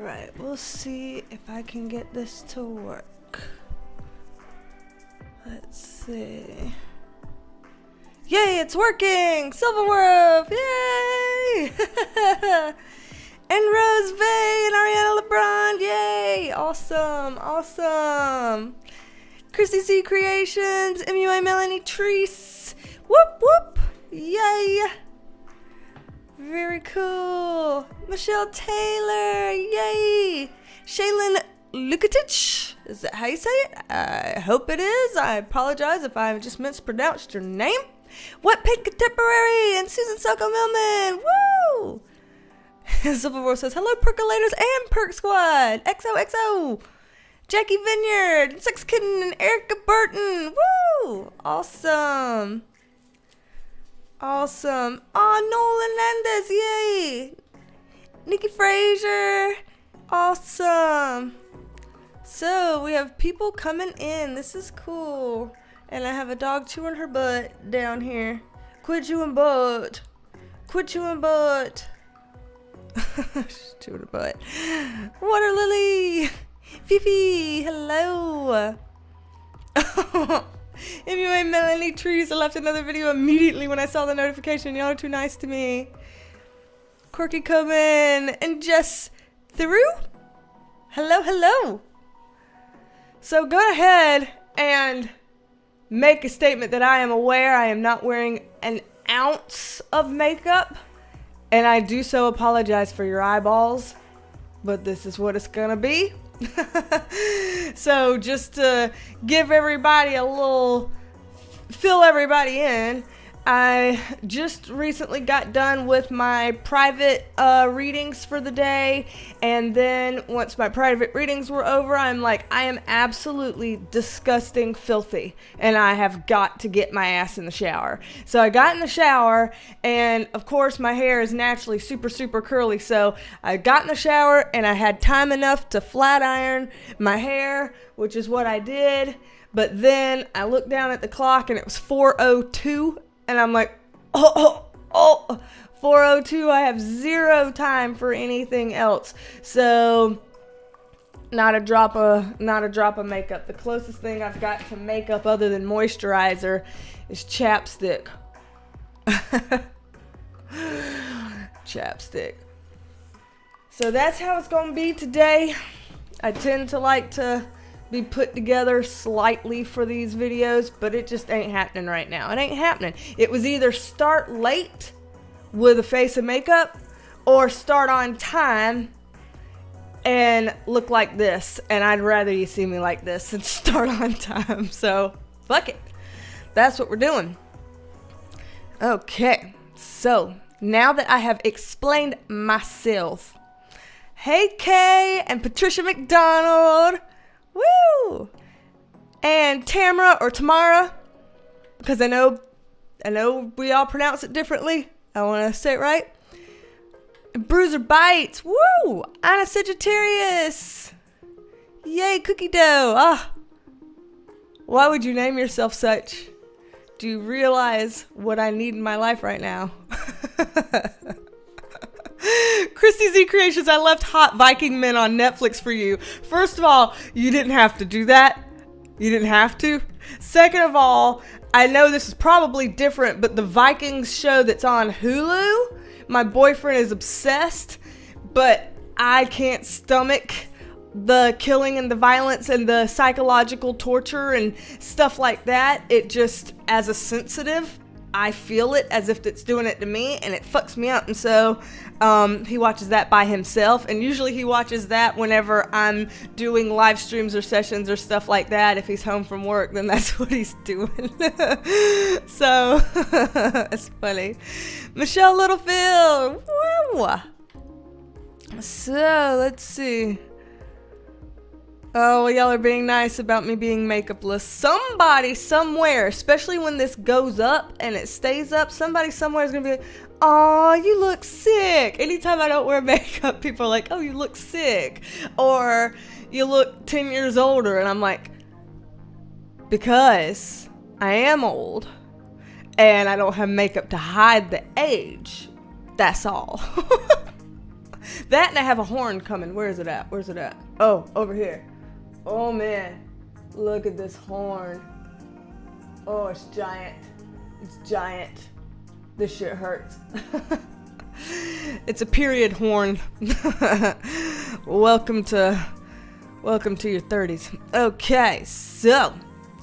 right, we'll see if I can get this to work. Let's see. Yay, it's working! Silverworth! Yay! And Rose Vay and Ariana LeBron! Yay! Awesome! Awesome! Chrissy C Creations! MUA Melanie Treese! Whoop whoop! Yay! Very cool! Michelle Taylor! Yay! Shaylin Lukatich! Is that how you say it? I hope it is. I apologize if I just mispronounced your name. Wet Pink Contemporary and Susan Soko Millman. Woo! Silverworth says, hello, percolators and Perk Squad. XOXO. Jackie Vineyard, Sex Kitten, and Erica Burton. Woo! Awesome. Awesome. Oh, Nolan Landis. Yay. Nikki Frazier. Awesome. So we have people coming in. This is cool. And I have a dog chewing her butt down here. Quit chewing butt. Quit chewing butt. She's chewing her butt. Water Lily. Fifi. Hello. MUA Melanie Trees. I left another video immediately when I saw the notification. Y'all are too nice to me. Corky Coben. And Jess Through. Hello, hello. So go ahead and make a statement that I am aware I am not wearing an ounce of makeup, and I do so apologize for your eyeballs, but this is what it's gonna be. So just to give everybody a little, fill everybody in, I just recently got done with my private readings for the day, and then once my private readings were over, I'm like, I am absolutely disgusting filthy, and I have got to get my ass in the shower. So I got in the shower, and of course my hair is naturally super, super curly, so I got in the shower, and I had time enough to flat iron my hair, which is what I did, but then I looked down at the clock, and it was 4:02, and I'm like, 4:02, I have zero time for anything else. So, not a drop of makeup. The closest thing I've got to makeup other than moisturizer is chapstick. Chapstick. So that's how it's going to be today. I tend to like to be put together slightly for these videos, but it just ain't happening right now. It ain't happening. It was either start late with a face of makeup or start on time and look like this, and I'd rather you see me like this than start on time. So fuck it, that's what we're doing. Okay, so now that I have explained myself, hey Kay and Patricia McDonald, woo! And Tamara or Tamara, because I know we all pronounce it differently. I want to say it right. And Bruiser Bites, woo! Anna Sagittarius, yay! Cookie Dough. Ah, why would you name yourself such? Do you realize what I need in my life right now? Christy Z Creations, I left Hot Viking Men on Netflix for you. First of all, you didn't have to do that. You didn't have to. Second of all, I know this is probably different, but the Vikings show that's on Hulu, my boyfriend is obsessed, but I can't stomach the killing and the violence and the psychological torture and stuff like that. It just, as a sensitive, I feel it as if it's doing it to me, and it fucks me up. And so he watches that by himself, and usually he watches that whenever I'm doing live streams or sessions or stuff like that. If he's home from work, then that's what he's doing. So it's funny. Michelle Littlefield, woo! So let's see. Oh, y'all are being nice about me being makeupless. Somebody somewhere, especially when this goes up and it stays up, somebody somewhere is going to be like, oh, you look sick. Anytime I don't wear makeup, people are like, oh, you look sick. Or you look 10 years older. And I'm like, because I am old and I don't have makeup to hide the age. That's all. That and I have a horn coming. Where is it at? Where's it at? Oh, over here. Oh man, look at this horn. Oh, it's giant. It's giant. This shit hurts. It's a period horn. Welcome to your 30s. Okay, so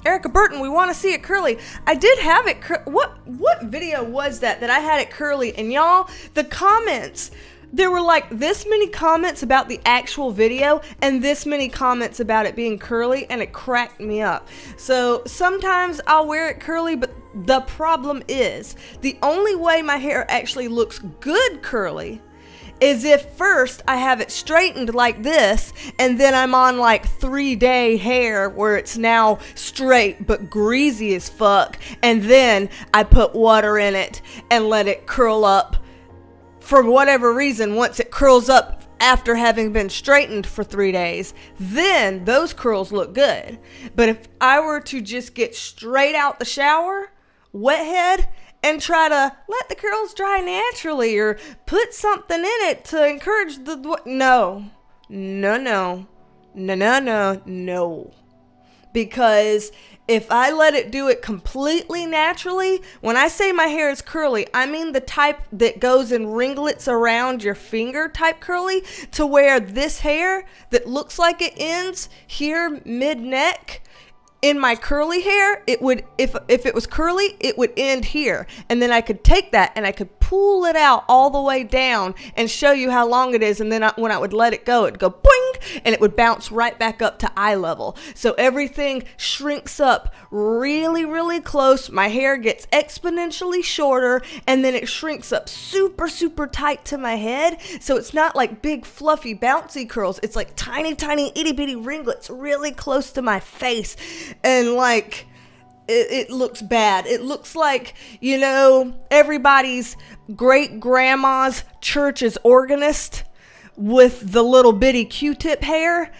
Erica Burton, we want to see it curly. I did have it. What video was that I had it curly? And y'all, the comments, there were like this many comments about the actual video and this many comments about it being curly, and it cracked me up. So sometimes I'll wear it curly, but the problem is the only way my hair actually looks good curly is if first I have it straightened like this, and then I'm on like 3-day hair where it's now straight but greasy as fuck, and then I put water in it and let it curl up. For whatever reason, once it curls up after having been straightened for 3 days, then those curls look good. But if I were to just get straight out the shower, wet head, and try to let the curls dry naturally or put something in it to encourage no. Because if I let it do it completely naturally, when I say my hair is curly, I mean the type that goes in ringlets around your finger type curly, to where this hair that looks like it ends here mid-neck, in my curly hair, it would, if it was curly, it would end here. And then I could take that and I could pull it out all the way down and show you how long it is. And then when I would let it go, it'd go boing, and it would bounce right back up to eye level. So everything shrinks up really, really close. My hair gets exponentially shorter, and then it shrinks up super, super tight to my head. So it's not like big, fluffy, bouncy curls. It's like tiny, tiny, itty bitty ringlets really close to my face. And like, it looks bad. It looks like, you know, everybody's great grandma's church's organist with the little bitty Q-tip hair,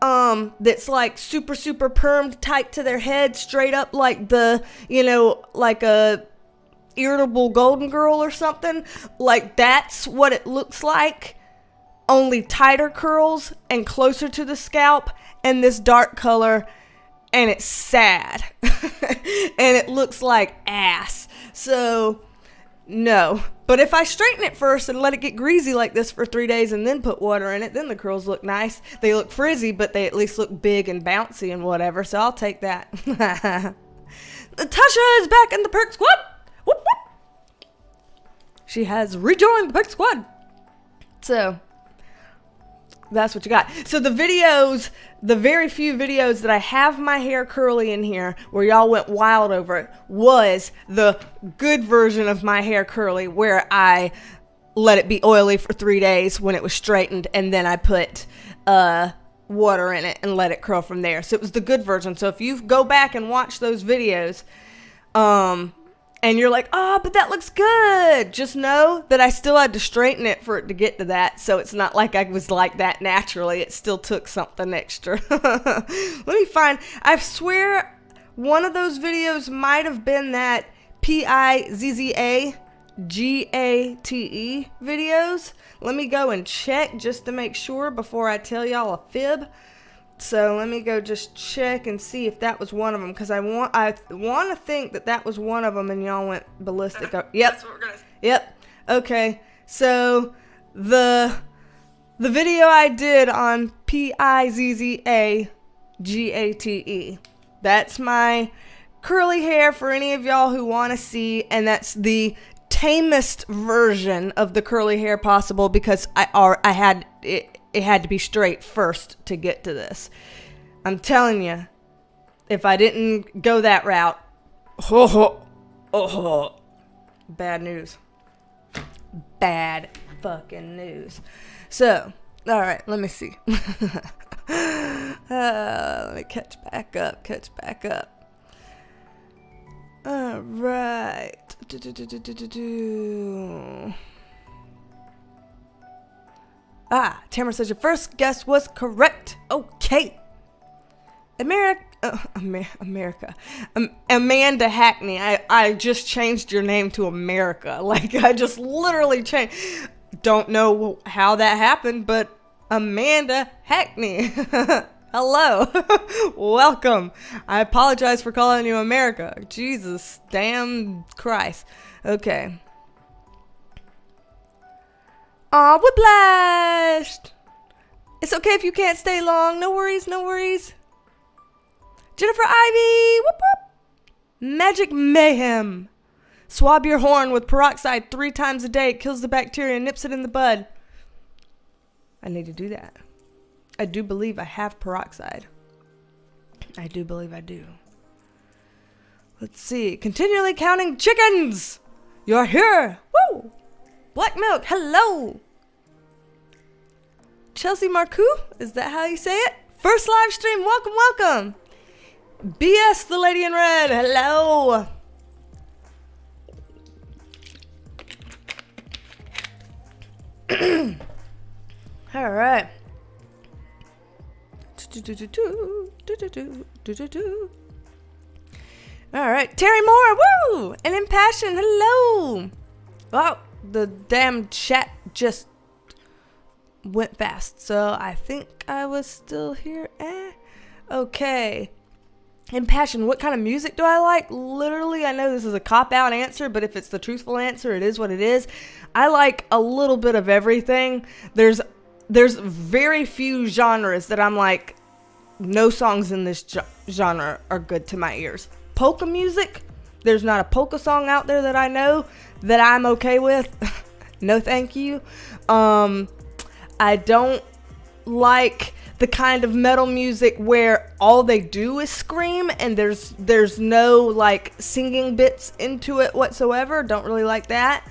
that's like super, super permed tight to their head, straight up like the, you know, like a irritable golden girl or something. Like, that's what it looks like, only tighter curls and closer to the scalp and this dark color. And it's sad. And it looks like ass. So, no. But if I straighten it first and let it get greasy like this for 3 days and then put water in it, then the curls look nice. They look frizzy, but they at least look big and bouncy and whatever. So I'll take that. Natasha is back in the Perk Squad. Whoop, whoop. She has rejoined the Perk Squad. So that's what you got. So the videos, the very few videos that I have my hair curly in here where y'all went wild over it, was the good version of my hair curly where I let it be oily for 3 days when it was straightened, and then I put water in it and let it curl from there. So it was the good version. So if you go back and watch those videos, and you're like, oh, but that looks good, just know that I still had to straighten it for it to get to that. So it's not like I was like that naturally. It still took something extra. Let me find, I swear one of those videos might have been that PIZZA GATE videos. Let me go and check just to make sure before I tell y'all a fib. So let me go just check and see if that was one of them, because I want to think that was one of them, and y'all went ballistic. Yep. That's what we're gonna say. Yep. Okay. So the video I did on PIZZA GATE, that's my curly hair for any of y'all who want to see, and that's the tamest version of the curly hair possible, because I had it. It had to be straight first to get to this. I'm telling you, if I didn't go that route, bad news. Bad fucking news. So, all right, let me see. Let me catch back up. All right. Tamara says your first guess was correct. Okay. America. Amanda Hackney. I just changed your name to America. Like, I just literally changed. don't know how that happened, but Amanda Hackney. Hello. Welcome. I apologize for calling you America. Jesus damn Christ. Okay. Aw, Whiplashed. It's okay if you can't stay long. No worries, no worries. Jennifer Ivy. Whoop whoop. Magic Mayhem. Swab your horn with peroxide 3 times a day. It kills the bacteria and nips it in the bud. I need to do that. I do believe I have peroxide. I do believe I do. Let's see. Continually counting chickens. You're here. Woo. Black Milk. Hello. Chelsea Marcoux. Is that how you say it? First live stream. Welcome, welcome. BS the Lady in Red. Hello. All right. All right, Terry Moore, woo, and Impassioned, hello. Oh, the damn chat just went fast, so I think I was still here. Okay. Impassioned, what kind of music do I like? Literally, I know this is a cop-out answer, but if it's the truthful answer, it is what it is. I like a little bit of everything. There's very few genres that I'm like, no songs in this genre are good to my ears. Polka music, there's not a polka song out there that I know that I'm okay with. No thank you. I don't like the kind of metal music where all they do is scream and there's no like singing bits into it whatsoever. Don't really like that.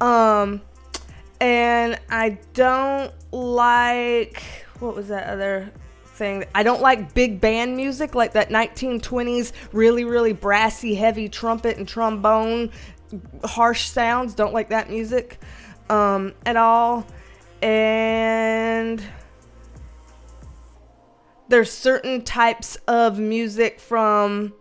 And I don't like, what was that other thing? I don't like big band music, like that 1920s really, really brassy, heavy trumpet and trombone, harsh sounds. Don't like that music at all. And there's certain types of music from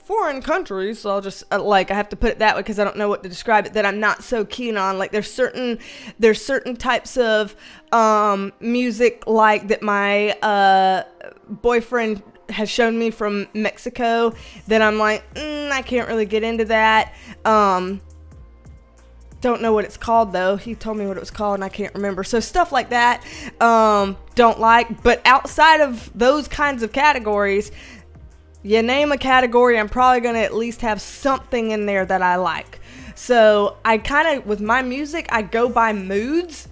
foreign countries, so I'll just I have to put it that way because I don't know what to describe it, that I'm not so keen on. Like there's certain types of music like that my boyfriend has shown me from Mexico that I'm like, I can't really get into that. Don't know what it's called though. He told me what it was called and I can't remember. So stuff like that, don't like. But outside of those kinds of categories, you name a category, I'm probably going to at least have something in there that I like. So I kind of, with my music, I go by moods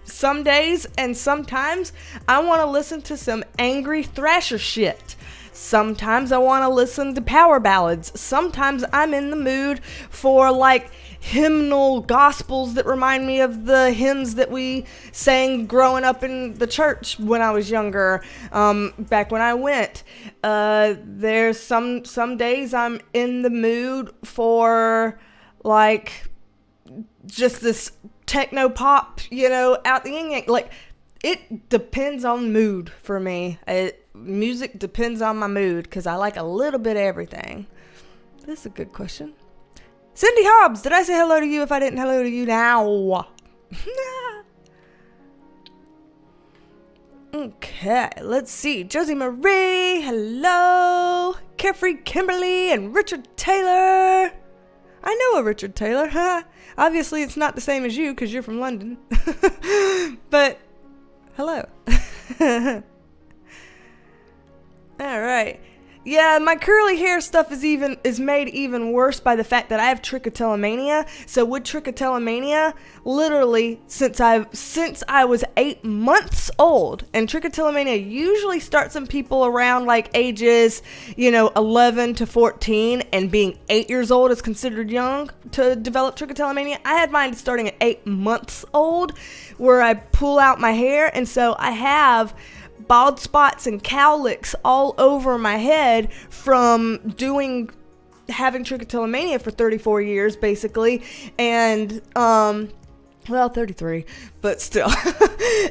some days, and sometimes I want to listen to some angry thrasher shit. Sometimes I want to listen to power ballads. Sometimes I'm in the mood for like hymnal gospels that remind me of the hymns that we sang growing up in the church when I was younger, back when I went. There's some days I'm in the mood for like just this techno pop, out the yin-yang. Like it depends on mood for me. Music depends on my mood because I like a little bit of everything. This is a good question. Cindy Hobbs, did I say hello to you if I didn't hello to you now? Okay, let's see. Josie Marie, hello. Carefree Kimberly and Richard Taylor. I know a Richard Taylor, huh? Obviously, it's not the same as you because you're from London. But, hello. All right. Yeah, my curly hair stuff is made even worse by the fact that I have trichotillomania. So with trichotillomania, literally since I was 8 months old, and trichotillomania usually starts in people around like ages, 11 to 14, and being 8 years old is considered young to develop trichotillomania. I had mine starting at 8 months old, where I pull out my hair, and so I have bald spots and cowlicks all over my head from having trichotillomania for 34 years basically, and 33, but still.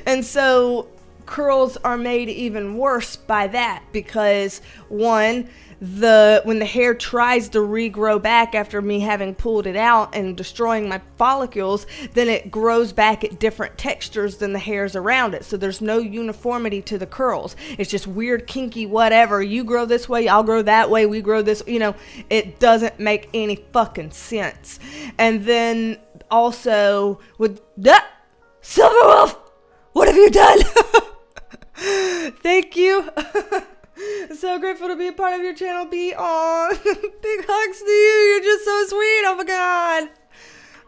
And so curls are made even worse by that because, one, when the hair tries to regrow back after me having pulled it out and destroying my follicles, then it grows back at different textures than the hairs around it. So there's no uniformity to the curls. It's just weird, kinky, whatever. You grow this way, I'll grow that way, we grow this, it doesn't make any fucking sense. And then also with that, Silverwolf, what have you done? Thank you. I'm so grateful to be a part of your channel, B. Aw, big hugs to you. You're just so sweet. Oh my God.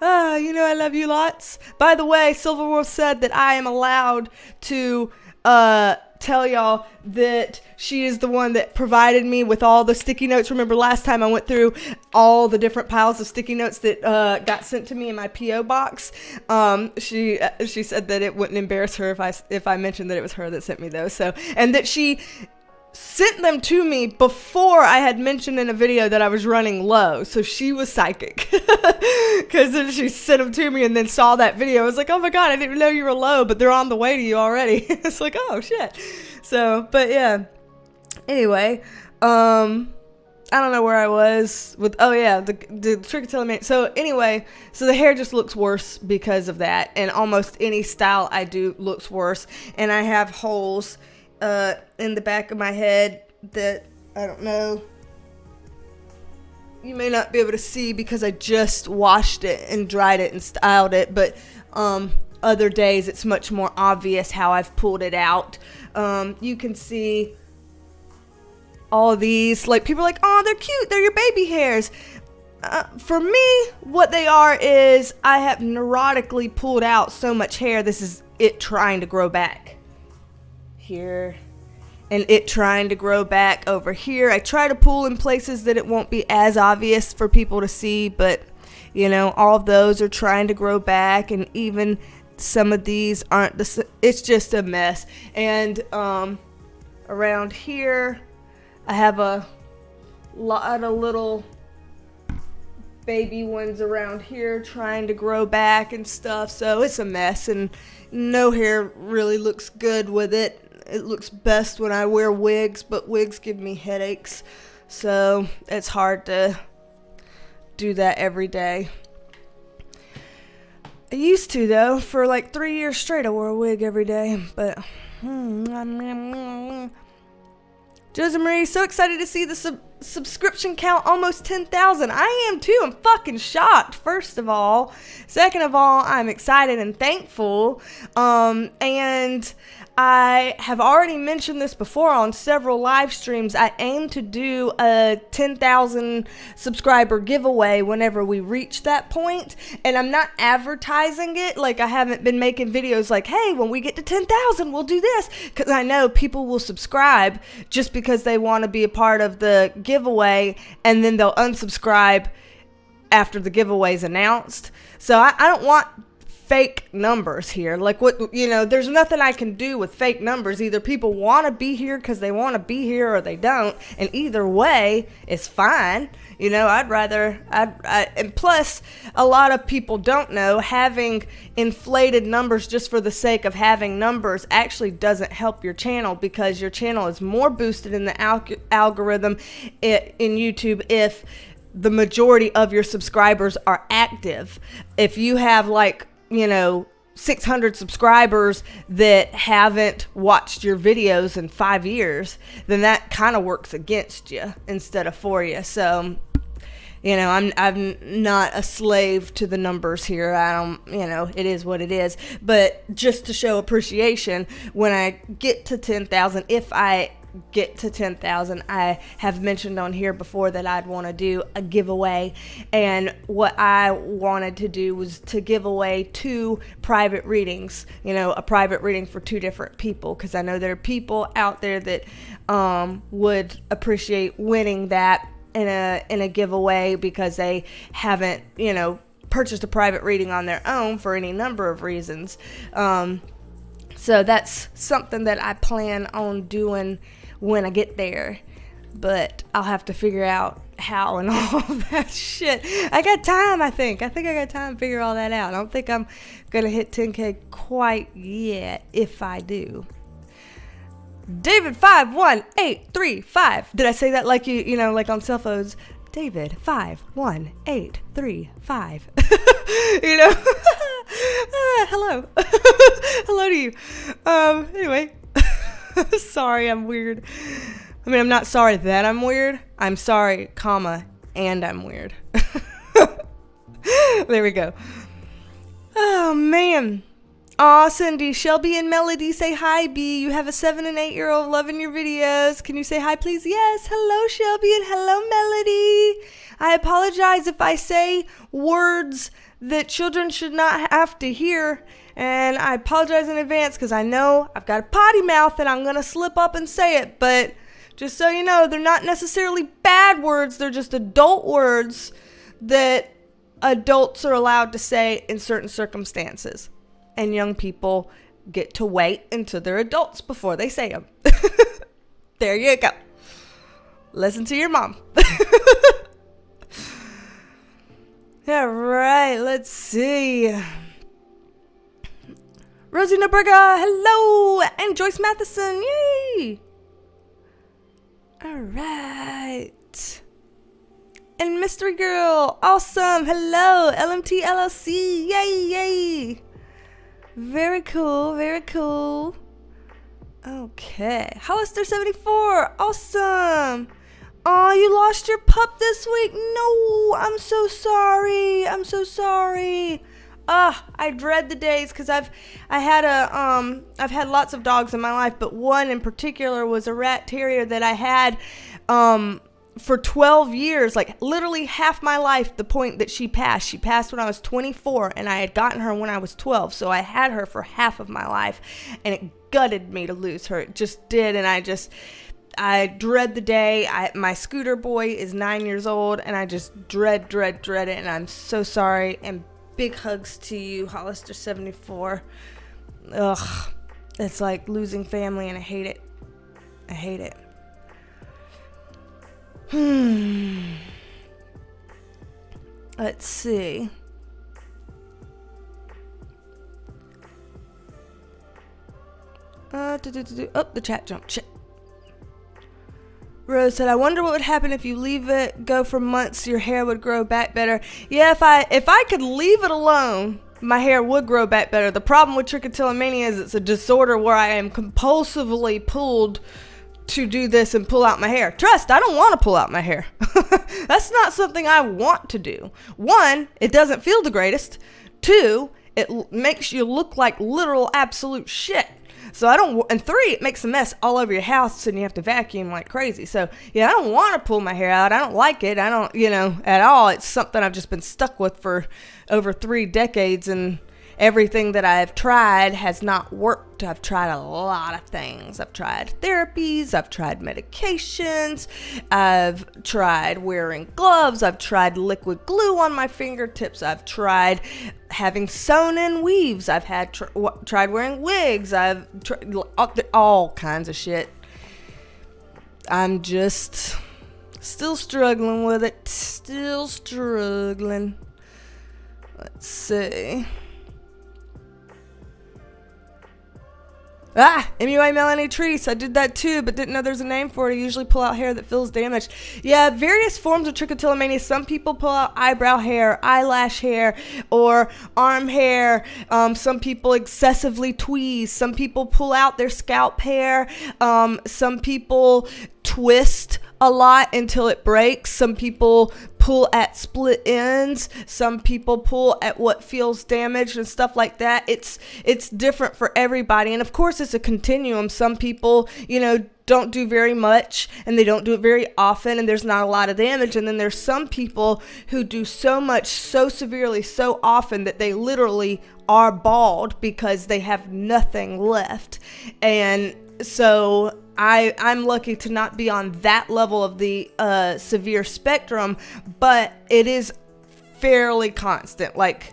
I love you lots. By the way, Silverwolf said that I am allowed to tell y'all that she is the one that provided me with all the sticky notes. Remember last time I went through all the different piles of sticky notes that got sent to me in my P.O. box. She said that it wouldn't embarrass her if I mentioned that it was her that sent me those. So, and that she sent them to me before I had mentioned in a video that I was running low. So she was psychic because then she sent them to me and then saw that video. I was like, oh my God, I didn't even know you were low, but they're on the way to you already. It's like, oh shit. So, but yeah, anyway, I don't know where I was with, the trichotillomania. So anyway, so the hair just looks worse because of that. And almost any style I do looks worse. And I have holes in the back of my head that I don't know, you may not be able to see because I just washed it and dried it and styled it, but other days it's much more obvious how I've pulled it out. You can see all these, like, people are like, oh, they're cute, they're your baby hairs. For me, what they are is I have neurotically pulled out so much hair. This is it trying to grow back here, and it trying to grow back over here. I try to pull in places that it won't be as obvious for people to see, but all of those are trying to grow back, and even some of these aren't it's just a mess. And around here I have a lot of little baby ones around here trying to grow back and stuff, so it's a mess, and no hair really looks good with it. It looks best when I wear wigs, but wigs give me headaches, so it's hard to do that every day. I used to, though. For like 3 years straight I wore a wig every day, but Josie Marie, so excited to see the subscription count almost 10,000. I am too. I'm fucking shocked, first of all. Second of all, I'm excited and thankful. And I have already mentioned this before on several live streams. I aim to do a 10,000 subscriber giveaway whenever we reach that point. And I'm not advertising it. Like, I haven't been making videos like, hey, when we get to 10,000, we'll do this. Because I know people will subscribe just because they want to be a part of the giveaway, and then they'll unsubscribe after the giveaway is announced. So I don't want fake numbers here. Like, there's nothing I can do with fake numbers. Either people want to be here because they want to be here, or they don't, and either way is fine. I'd rather, and plus a lot of people don't know, having inflated numbers just for the sake of having numbers actually doesn't help your channel, because your channel is more boosted in the algorithm in YouTube if the majority of your subscribers are active. If you have 600 subscribers that haven't watched your videos in 5 years, then that kind of works against you instead of for you. So, I'm not a slave to the numbers here. I don't, it is what it is. But just to show appreciation, when I get to 10,000, if I get to 10,000, I have mentioned on here before that I'd want to do a giveaway, and what I wanted to do was to give away 2 private readings, a private reading for 2 different people, because I know there are people out there that would appreciate winning that in a giveaway, because they haven't purchased a private reading on their own for any number of reasons. So that's something that I plan on doing when I get there, but I'll have to figure out how and all that shit. I got time, I think I got time to figure all that out. I don't think I'm gonna hit 10K quite yet, if I do. David 51835. Did I say that like you know, like on cell phones? David 51835. You know? Hello. Hello to you. Anyway. Sorry, I'm weird. I mean, I'm not sorry that I'm weird. I'm sorry, comma, and I'm weird. There we go. Oh, man. Aw, Cindy, Shelby and Melody say hi, B. You have a 7 and 8-year-old loving your videos. Can you say hi, please? Yes. Hello, Shelby, and hello, Melody. I apologize if I say words that children should not have to hear. And I apologize in advance because I know I've got a potty mouth and I'm going to slip up and say it. But just so you know, they're not necessarily bad words. They're just adult words that adults are allowed to say in certain circumstances. And young people get to wait until they're adults before they say them. There you go. Listen to your mom. All right, let's see. Rosie Nobrega, hello. And Joyce Matheson, yay. All right. And Mystery Girl, awesome. Hello, LMT LLC, yay, yay. Very cool, very cool. Okay, Hollister 74, awesome. Oh, you lost your pup this week. No, I'm so sorry. I'm so sorry. I dread the days because I've had lots of dogs in my life, but one in particular was a rat terrier that I had for 12 years, like literally half my life, the point that she passed. She passed when I was 24 and I had gotten her when I was 12. So I had her for half of my life and it gutted me to lose her. It just did. And I dread the day. My scooter boy is 9 years old and I just dread it. And I'm so sorry. And big hugs to you, Hollister 74. Ugh. It's like losing family and I hate it. I hate it. Let's see. Oh, the chat jumped. Shit. Rose said, I wonder what would happen if you leave it go for months, your hair would grow back better. Yeah, if I could leave it alone, my hair would grow back better. The problem with trichotillomania is it's a disorder where I am compulsively pulled to do this and pull out my hair. Trust, I don't want to pull out my hair. That's not something I want to do. One, it doesn't feel the greatest. Two, it makes you look like literal absolute shit. So I don't, and three, it makes a mess all over your house and you have to vacuum like crazy. So yeah, I don't want to pull my hair out. I don't like it. I don't, at all. It's something I've just been stuck with for over 3 decades, and everything that I've tried has not worked. I've tried a lot of things. I've tried therapies. I've tried medications. I've tried wearing gloves. I've tried liquid glue on my fingertips. I've tried having sewn in weaves. I've had tried wearing wigs. I've tried all kinds of shit. I'm just still struggling with it. Still struggling. Let's see. MUA Melanie Treese. I did that too, but didn't know there's a name for it. I usually pull out hair that feels damaged. Yeah, various forms of trichotillomania. Some people pull out eyebrow hair, eyelash hair, or arm hair. Some people excessively tweeze. Some people pull out their scalp hair. Some people twist a lot until it breaks. Some people pull at split ends. Some people pull at what feels damaged and stuff like that. It's different for everybody. And of course it's a continuum. Some people, don't do very much and they don't do it very often and there's not a lot of damage. And then there's some people who do so much, so severely, so often that they literally are bald because they have nothing left. And so I'm lucky to not be on that level of the severe spectrum, but it is fairly constant. Like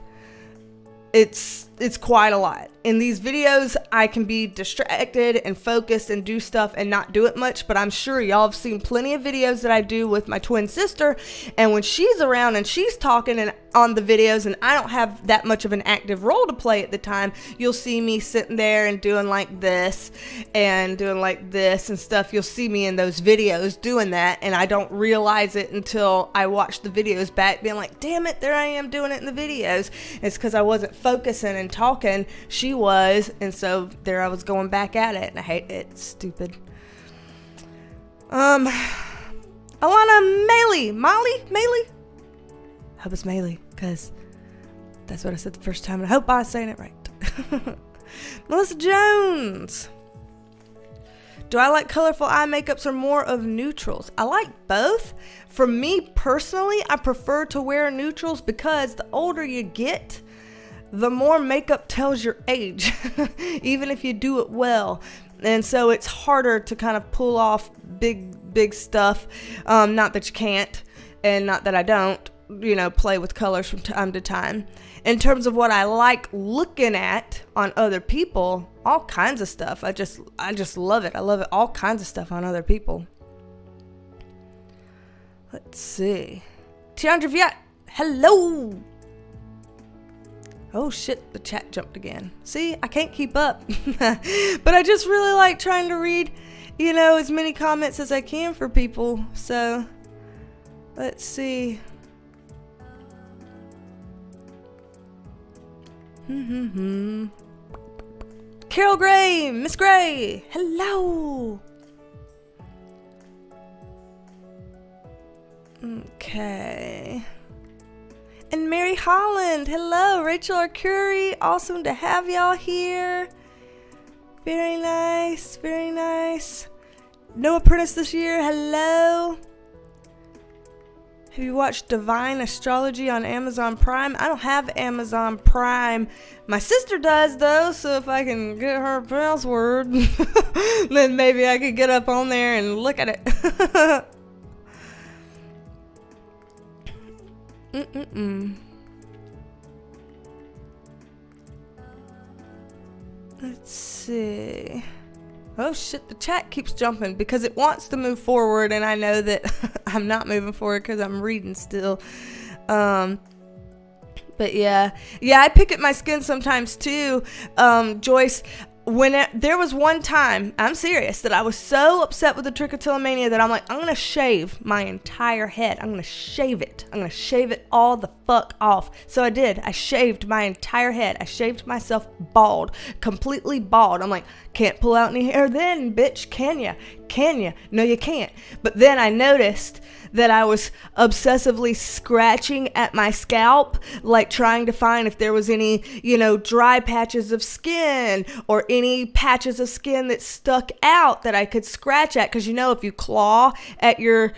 it's quite a lot. In these videos, I can be distracted and focused and do stuff and not do it much, but I'm sure y'all have seen plenty of videos that I do with my twin sister, and when she's around and she's talking and on the videos, and I don't have that much of an active role to play at the time, you'll see me sitting there and doing like this and doing like this and stuff. You'll see me in those videos doing that, and I don't realize it until I watch the videos back, being like, damn it, there I am doing it in the videos. It's because I wasn't focusing and talking. She was, and so there I was going back at it, and I hate it. It's stupid. Alana Maley. I hope it's Maley, because that's what I said the first time, and I hope I was saying it right. Melissa Jones. Do I like colorful eye makeups or more of neutrals? I like both. For me personally, I prefer to wear neutrals because the older you get, the more makeup tells your age, even if you do it well. And so it's harder to kind of pull off big stuff. Not that you can't, and not that I don't, play with colors from time to time. In terms of what I like looking at on other people, all kinds of stuff. I just love it. I love it. All kinds of stuff on other people. Let's see. Tiandra Viet, hello. Oh shit, the chat jumped again. See, I can't keep up. But I just really like trying to read, as many comments as I can for people. So, let's see. Carol Gray, Miss Gray, hello. Okay. And Mary Holland, hello. Rachel Arcuri, awesome to have y'all here. Very nice, very nice. No apprentice this year, hello. Have you watched Divine Astrology on Amazon Prime? I don't have Amazon Prime. My sister does, though, so if I can get her password, then maybe I could get up on there and look at it. Let's see. Oh shit, the chat keeps jumping because it wants to move forward, and I know that I'm not moving forward because I'm reading still. But yeah, I pick at my skin sometimes too. Joyce, there was one time, I'm serious, that I was so upset with the trichotillomania that I'm like, I'm going to shave my entire head. I'm going to shave it. I'm going to shave it all the fuck off. So I did. I shaved my entire head. I shaved myself bald, completely bald. I'm like, can't pull out any hair then, bitch. Can ya? Can ya? No, you can't. But then I noticed that I was obsessively scratching at my scalp, like trying to find if there was any, dry patches of skin or any patches of skin that stuck out that I could scratch at. Because if you claw at your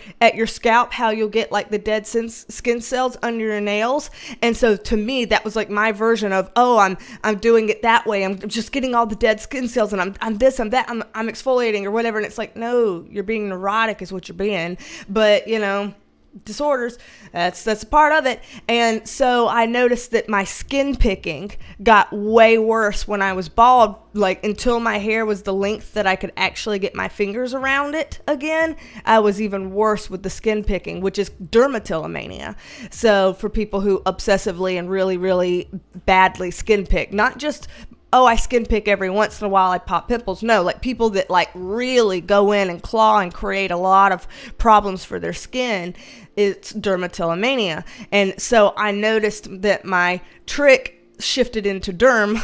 scalp, how you'll get like the dead skin cells under your nails. And so to me, that was like my version of, oh, I'm doing it that way. I'm just getting all the dead skin cells, and I'm this, I'm that, I'm exfoliating or whatever. And it's like, no, you're being neurotic is what you're being. But disorders, that's a part of it. And so I noticed that my skin picking got way worse when I was bald, like until my hair was the length that I could actually get my fingers around it again. I was even worse with the skin picking, which is dermatillomania. So for people who obsessively and really, really badly skin pick, not just I skin pick every once in a while, I pop pimples. No, like people that like really go in and claw and create a lot of problems for their skin, it's dermatillomania. And so I noticed that my trick shifted into derm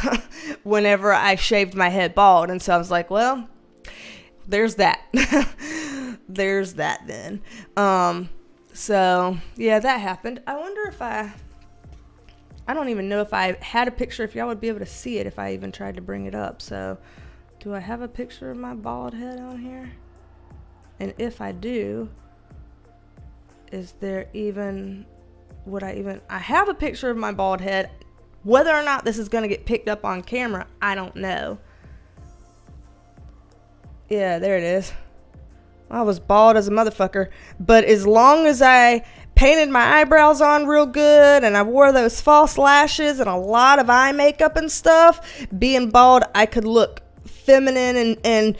whenever I shaved my head bald. And so I was like, well, there's that. There's that then. So yeah, that happened. I wonder if I don't even know if I had a picture, if y'all would be able to see it if I even tried to bring it up. So, do I have a picture of my bald head on here? And if I do, is there even, I have a picture of my bald head. Whether or not this is going to get picked up on camera, I don't know. Yeah, there it is. I was bald as a motherfucker. But as long as I painted my eyebrows on real good and I wore those false lashes and a lot of eye makeup and stuff, being bald, I could look feminine and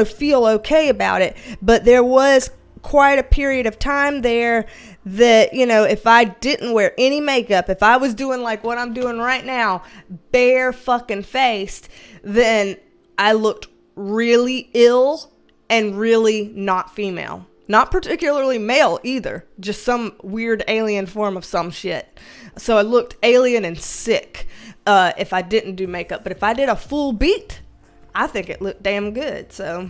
feel okay about it. But there was quite a period of time there that, you know, if I didn't wear any makeup, if I was doing like what I'm doing right now, bare fucking faced, then I looked really ill and really not female. Not particularly male either. Just some weird alien form of some shit. So I looked alien and sick if I didn't do makeup. But if I did a full beat, I think it looked damn good. So,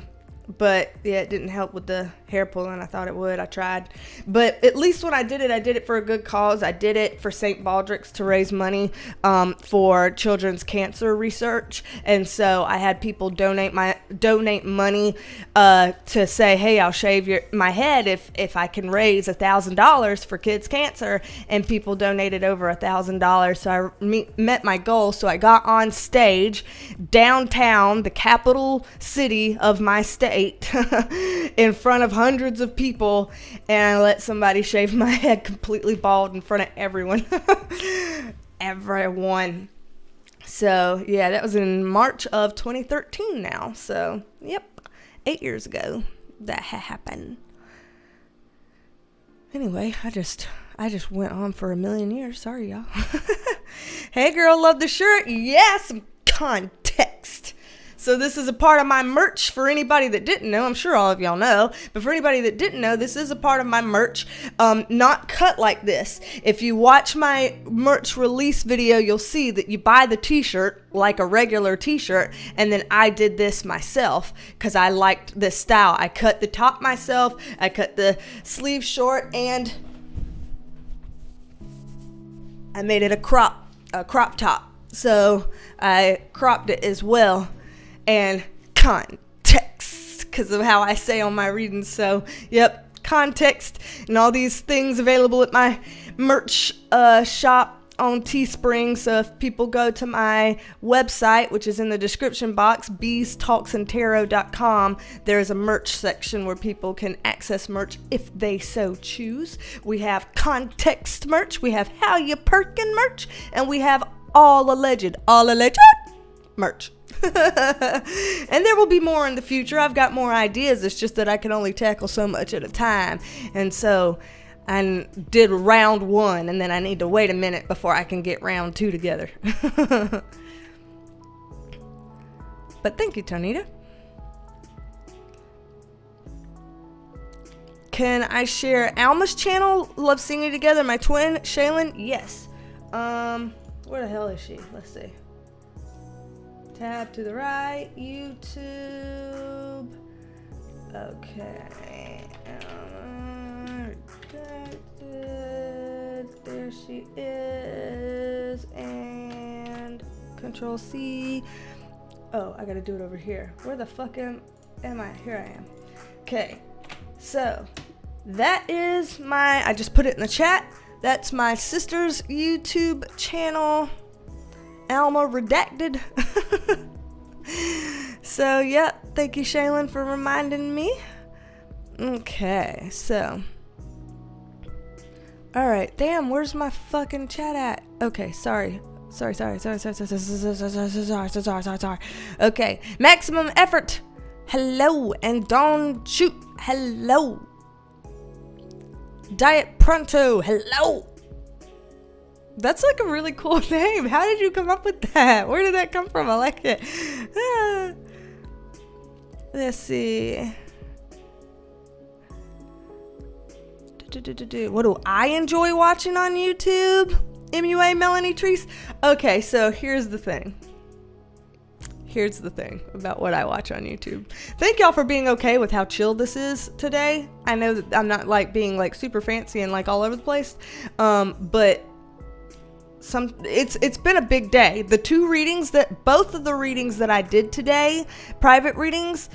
but yeah, it didn't help with the hair pulling. I thought it would. I tried. But at least when I did it for a good cause. I did it for St. Baldrick's to raise money for children's cancer research. And so I had people donate money to say, hey, I'll shave my head if I can raise $1,000 for kids' cancer. And people donated over $1,000. So I met my goal. So I got on stage downtown, the capital city of my state, in front of hundreds of people, and I let somebody shave my head completely bald in front of everyone. Everyone. So yeah, that was in March of 2013 now. So yep, 8 years ago that happened. Anyway, I just went on for a million years. Sorry, y'all. Hey girl, love the shirt. Yes, context. So this is a part of my merch for anybody that didn't know. I'm sure all of y'all know. But for anybody that didn't know, this is a part of my merch. Not cut like this. If you watch my merch release video, you'll see that you buy the t-shirt like a regular t-shirt. And then I did this myself because I liked this style. I cut the top myself. I cut the sleeve short. And I made it a crop top. So I cropped it as well. And context, because of how I say on my readings. So, yep, context and all these things available at my merch shop on Teespring. So if people go to my website, which is in the description box, BeasTalksAndTarot.com, there's a merch section where people can access merch if they so choose. We have context merch, we have how you perkin merch, and we have all alleged merch. And there will be more in the future. I've got more ideas. It's just that I can only tackle so much at a time. And so I did round 1, and then I need to wait a minute before I can get round 2 together. But thank you, Tonita. Can I share Alma's channel? Love seeing you together. My twin, Shaylin? Yes. Where the hell is she? Let's see. Tab to the right, YouTube. Okay. There she is. And Control C. Oh, I gotta do it over here. Where the fuck am I? Here I am. Okay. So, that is I just put it in the chat. That's my sister's YouTube channel. Alma Redacted. So, yeah, thank you, Shaylin, for reminding me. Okay, so. Alright, damn, where's my fucking chat at? Okay, sorry. Sorry. Okay, maximum effort. Hello, and don't shoot. Hello. Diet Pronto. Hello. That's like a really cool name. How did you come up with that? Where did that come from? I like it. Let's see. What do I enjoy watching on YouTube? MUA Melanie Treese. Okay, so here's the thing about what I watch on YouTube. Thank y'all for being okay with how chill this is today. I know that I'm not like being like super fancy and like all over the place, but it's been a big day. Both of the readings that I did today, private readings,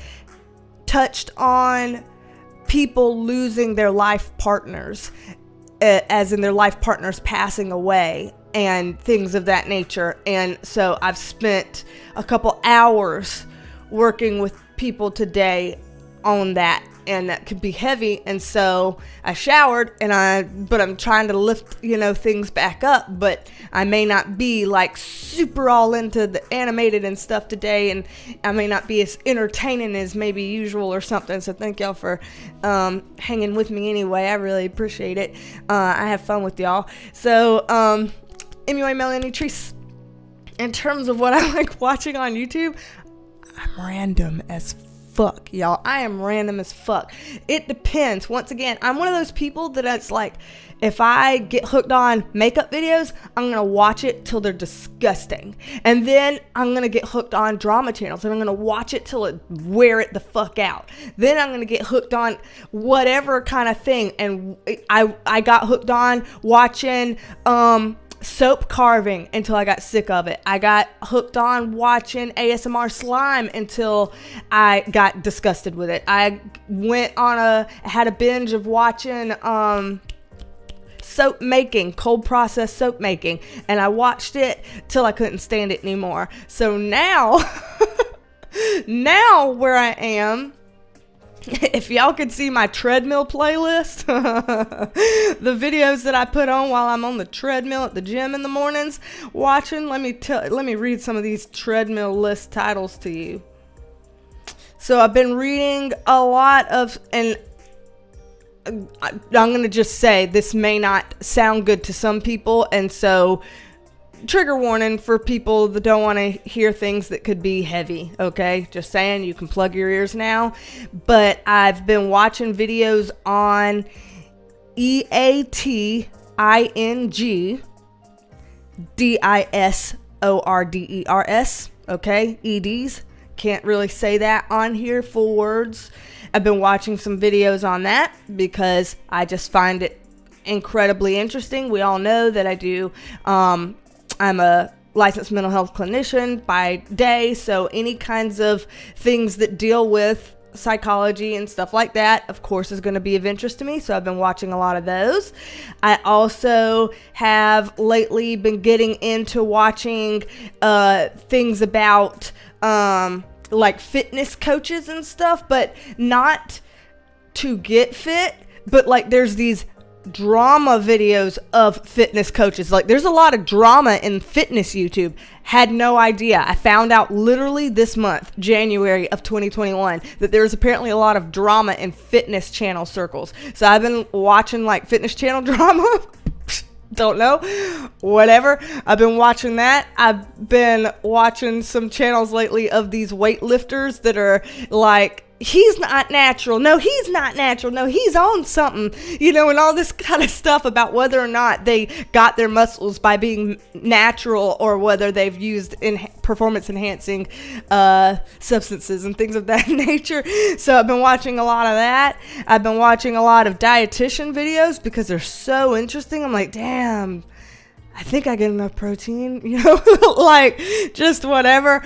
touched on people losing their life partners, as in their life partners passing away and things of that nature. And so I've spent a couple hours working with people today on that and that could be heavy. And so I showered, but I'm trying to lift, things back up, but I may not be like super all into the animated and stuff today, and I may not be as entertaining as maybe usual or something. So thank y'all for hanging with me anyway. I really appreciate it. I have fun with y'all. So anyway, Melanie Treese, in terms of what I like watching on YouTube, I'm random as fuck, y'all. I am random as fuck. It depends. Once again, I'm one of those people that it's like, if I get hooked on makeup videos, I'm gonna watch it till they're disgusting, and then I'm gonna get hooked on drama channels, and I'm gonna watch it till it wear it the fuck out. Then I'm gonna get hooked on whatever kind of thing, and I got hooked on watching soap carving until I got sick of it. I got hooked on watching ASMR slime until I got disgusted with it. I had a binge of watching soap making, cold process soap making, and I watched it till I couldn't stand it anymore. So now where I am, if y'all could see my treadmill playlist, the videos that I put on while I'm on the treadmill at the gym in the mornings watching, let me read some of these treadmill list titles to you. So I've been reading a lot of, and I'm going to just say this may not sound good to some people, and so trigger warning for people that don't want to hear things that could be heavy, okay? Just saying, you can plug your ears now. But I've been watching videos on EATING-DISORDERS, okay? EDs. Can't really say that on here, full words. I've been watching some videos on that because I just find it incredibly interesting. We all know that I do, I'm a licensed mental health clinician by day, so any kinds of things that deal with psychology and stuff like that, of course, is going to be of interest to me, so I've been watching a lot of those. I also have lately been getting into watching things about like fitness coaches and stuff, but not to get fit, but like there's these drama videos of fitness coaches. Like there's a lot of drama in fitness YouTube. Had no idea. I found out literally this month, January of 2021, that there's apparently a lot of drama in fitness channel circles. So I've been watching like fitness channel drama. Don't know, whatever. I've been watching that. I've been watching some channels lately of these weightlifters that are like, he's not natural. No, he's not natural. No, he's on something, and all this kind of stuff about whether or not they got their muscles by being natural or whether they've used performance enhancing substances and things of that nature. So I've been watching a lot of that. I've been watching a lot of dietitian videos because they're so interesting. I'm like, damn, I think I get enough protein, like just whatever.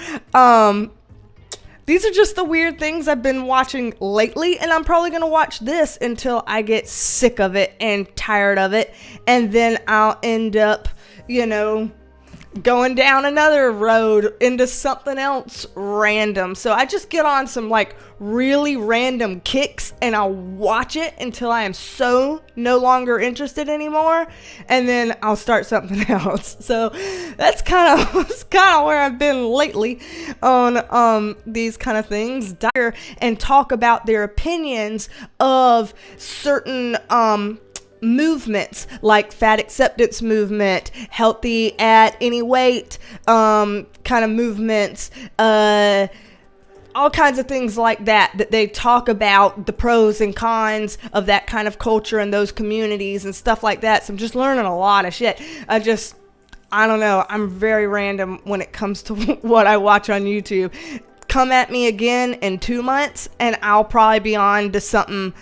These are just the weird things I've been watching lately, and I'm probably going to watch this until I get sick of it and tired of it, and then I'll end up, going down another road into something else random. So I just get on some like really random kicks, and I'll watch it until I am so no longer interested anymore, and then I'll start something else. So that's kind of where I've been lately on these kind of things. And talk about their opinions of certain movements like fat acceptance movement, healthy at any weight kind of movements, all kinds of things like that they talk about the pros and cons of that kind of culture and those communities and stuff like that. So I'm just learning a lot of shit. I don't know, I'm very random when it comes to what I watch on YouTube. Come at me again in 2 months and I'll probably be on to something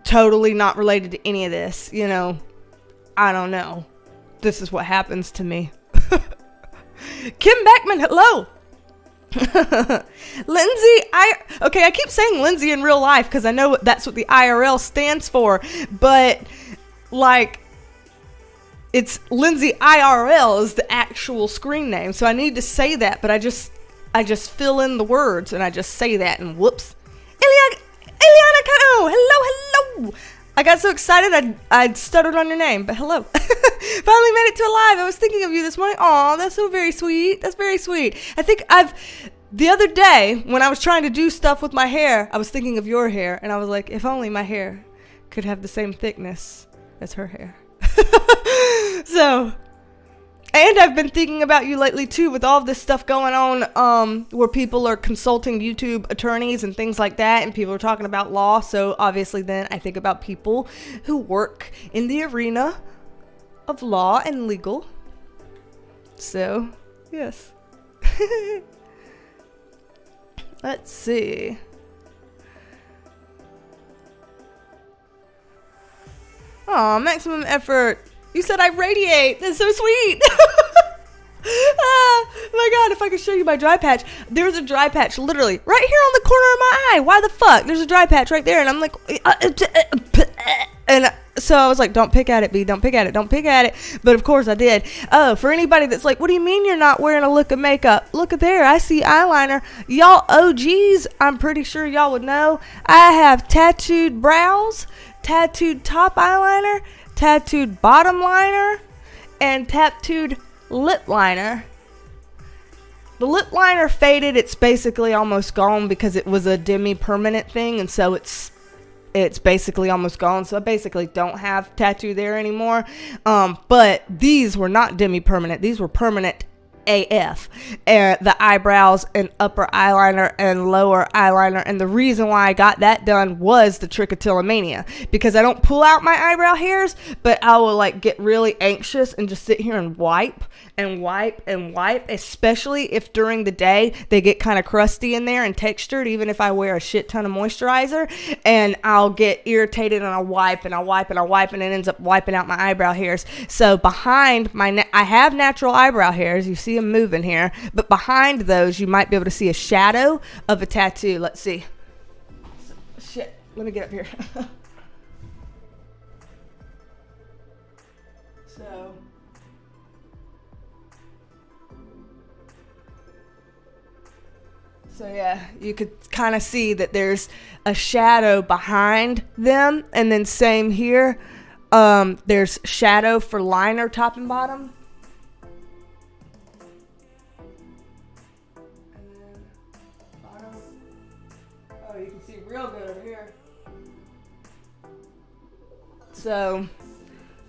totally not related to any of this, I don't know. This is what happens to me. Kim Beckman, hello. Lindsay, I keep saying Lindsay in real life because I know that's what the IRL stands for, but like it's Lindsay IRL is the actual screen name, so I need to say that, but I just fill in the words and I just say that, and whoops. Hello. I got so excited I stuttered on your name, but hello. Finally made it to a live. I was thinking of you this morning. Aw, that's so very sweet. That's very sweet. I think the other day when I was trying to do stuff with my hair, I was thinking of your hair, and I was like, if only my hair could have the same thickness as her hair. So, and I've been thinking about you lately too, with all this stuff going on, where people are consulting YouTube attorneys and things like that, and people are talking about law. So obviously then I think about people who work in the arena of law and legal. So, yes. Let's see. Aw, maximum effort. You said I radiate. That's so sweet. My God, if I could show you my dry patch. There's a dry patch literally right here on the corner of my eye. Why the fuck? There's a dry patch right there. And I'm like, and so I was like, don't pick at it, B. Don't pick at it. Don't pick at it. But of course I did. Oh, for anybody that's like, what do you mean you're not wearing a look of makeup? Look at there. I see eyeliner. Y'all OGs, I'm pretty sure y'all would know. I have tattooed brows, tattooed top eyeliner, tattooed bottom liner, and tattooed lip liner. The lip liner faded. It's basically almost gone because it was a demi-permanent thing, and so it's basically almost gone. So I basically don't have tattoo there anymore. But these were not demi-permanent. These were permanent AF. The eyebrows and upper eyeliner and lower eyeliner. And the reason why I got that done was the trichotillomania, because I don't pull out my eyebrow hairs, but I will like get really anxious and just sit here and wipe and wipe and wipe, especially if during the day they get kind of crusty in there and textured, even if I wear a shit ton of moisturizer, and I'll get irritated and I'll wipe and I'll wipe and I'll wipe, and it ends up wiping out my eyebrow hairs. So behind my I have natural eyebrow hairs. You see them moving here, but behind those you might be able to see a shadow of a tattoo. Let's see. Shit, let me get up here. So yeah, you could kind of see that there's a shadow behind them, and then same here. There's shadow for liner top and bottom. And then bottom. Oh, you can see real good over here. So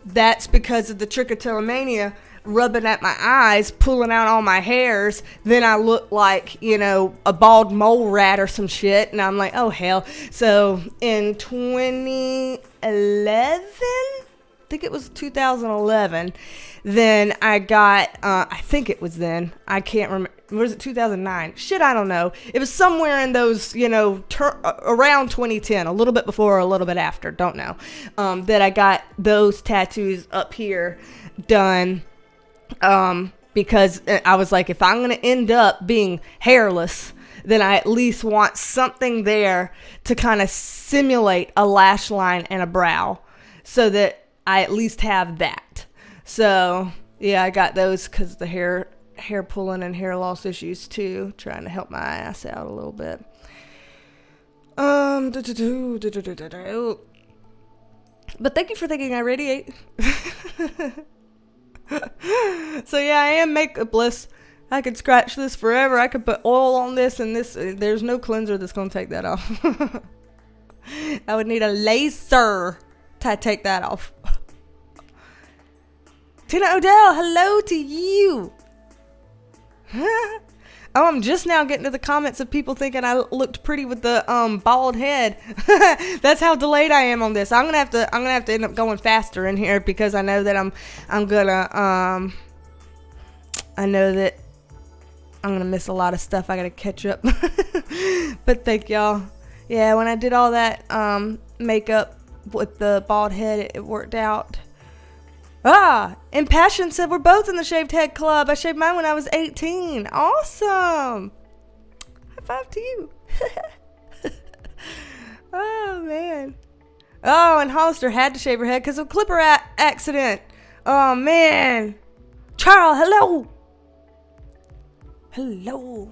that's because of the trichotillomania rubbing at my eyes, pulling out all my hairs. Then I look like, a bald mole rat or some shit, and I'm like, oh hell. So in 2011, I think it was 2011, then I got, I think it was then, I can't remember, was it 2009? Shit, I don't know. It was somewhere in those, around 2010, a little bit before or a little bit after, don't know, that I got those tattoos up here done. Because I was like, if I'm going to end up being hairless, then I at least want something there to kind of simulate a lash line and a brow, so that I at least have that. So yeah, I got those because of the hair pulling and hair loss issues too, trying to help my ass out a little bit. But thank you for thinking I radiate. So yeah, I am Makeupless. I could scratch this forever. I could put oil on this, and this, there's no cleanser that's going to take that off. I would need a laser to take that off. Tina Odell, hello to you. Oh, I'm just now getting to the comments of people thinking I looked pretty with the bald head. That's how delayed I am on this. I'm gonna have to end up going faster in here, because I know that I know that I'm gonna miss a lot of stuff. I gotta catch up. But thank y'all. Yeah, when I did all that makeup with the bald head, it worked out. Impassioned said we're both in the shaved head club. I shaved mine when I was 18. Awesome. High five to you. Oh, man. Oh, and Hollister had to shave her head because of a clipper accident. Oh, man. Charles, hello. Hello.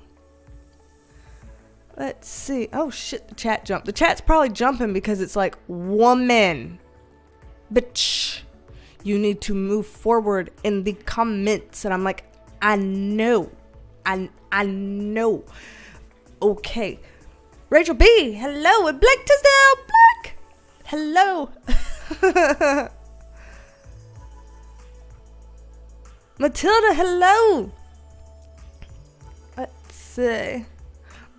Let's see. Oh shit, the chat jumped. The chat's probably jumping because it's like, woman, bitch, you need to move forward in the comments. And I'm like, I know. I know. Okay. Rachel B, hello. And Blake Tisdale, Blake, hello. Matilda, hello. Let's see.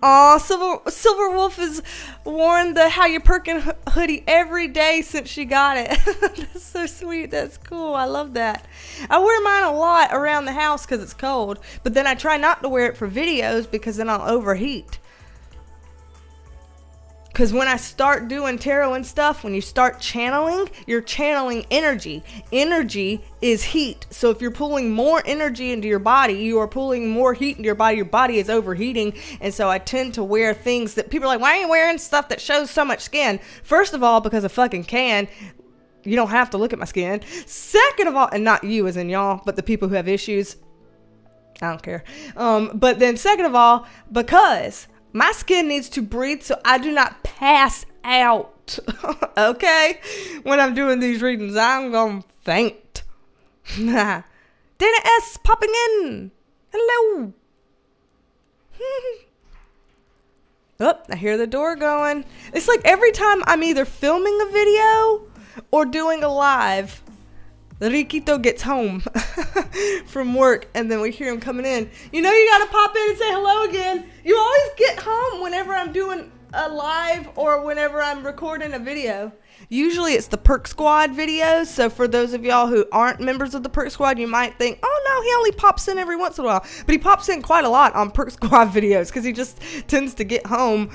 Aw, Silver Wolf has worn the How You Perkin hoodie every day since she got it. That's so sweet. That's cool. I love that. I wear mine a lot around the house because it's cold, but then I try not to wear it for videos because then I'll overheat. Because when I start doing tarot and stuff, when you start channeling, you're channeling energy. Energy is heat. So if you're pulling more energy into your body, you are pulling more heat into your body. Your body is overheating. And so I tend to wear things that people are like, why are you wearing stuff that shows so much skin? First of all, because I fucking can. You don't have to look at my skin. Second of all, and not you as in y'all, but the people who have issues. I don't care. But then second of all, because my skin needs to breathe so I do not pass out. Okay? When I'm doing these readings, I'm going to faint. Dana S. popping in. Hello. Oh, I hear the door going. It's like every time I'm either filming a video or doing a live, Riquito gets home from work, and then we hear him coming in. You know you gotta pop in and say hello again. You always get home whenever I'm doing a live or whenever I'm recording a video. Usually it's the Perk Squad videos, so for those of y'all who aren't members of the Perk Squad, you might think, oh no, he only pops in every once in a while. But he pops in quite a lot on Perk Squad videos because he just tends to get home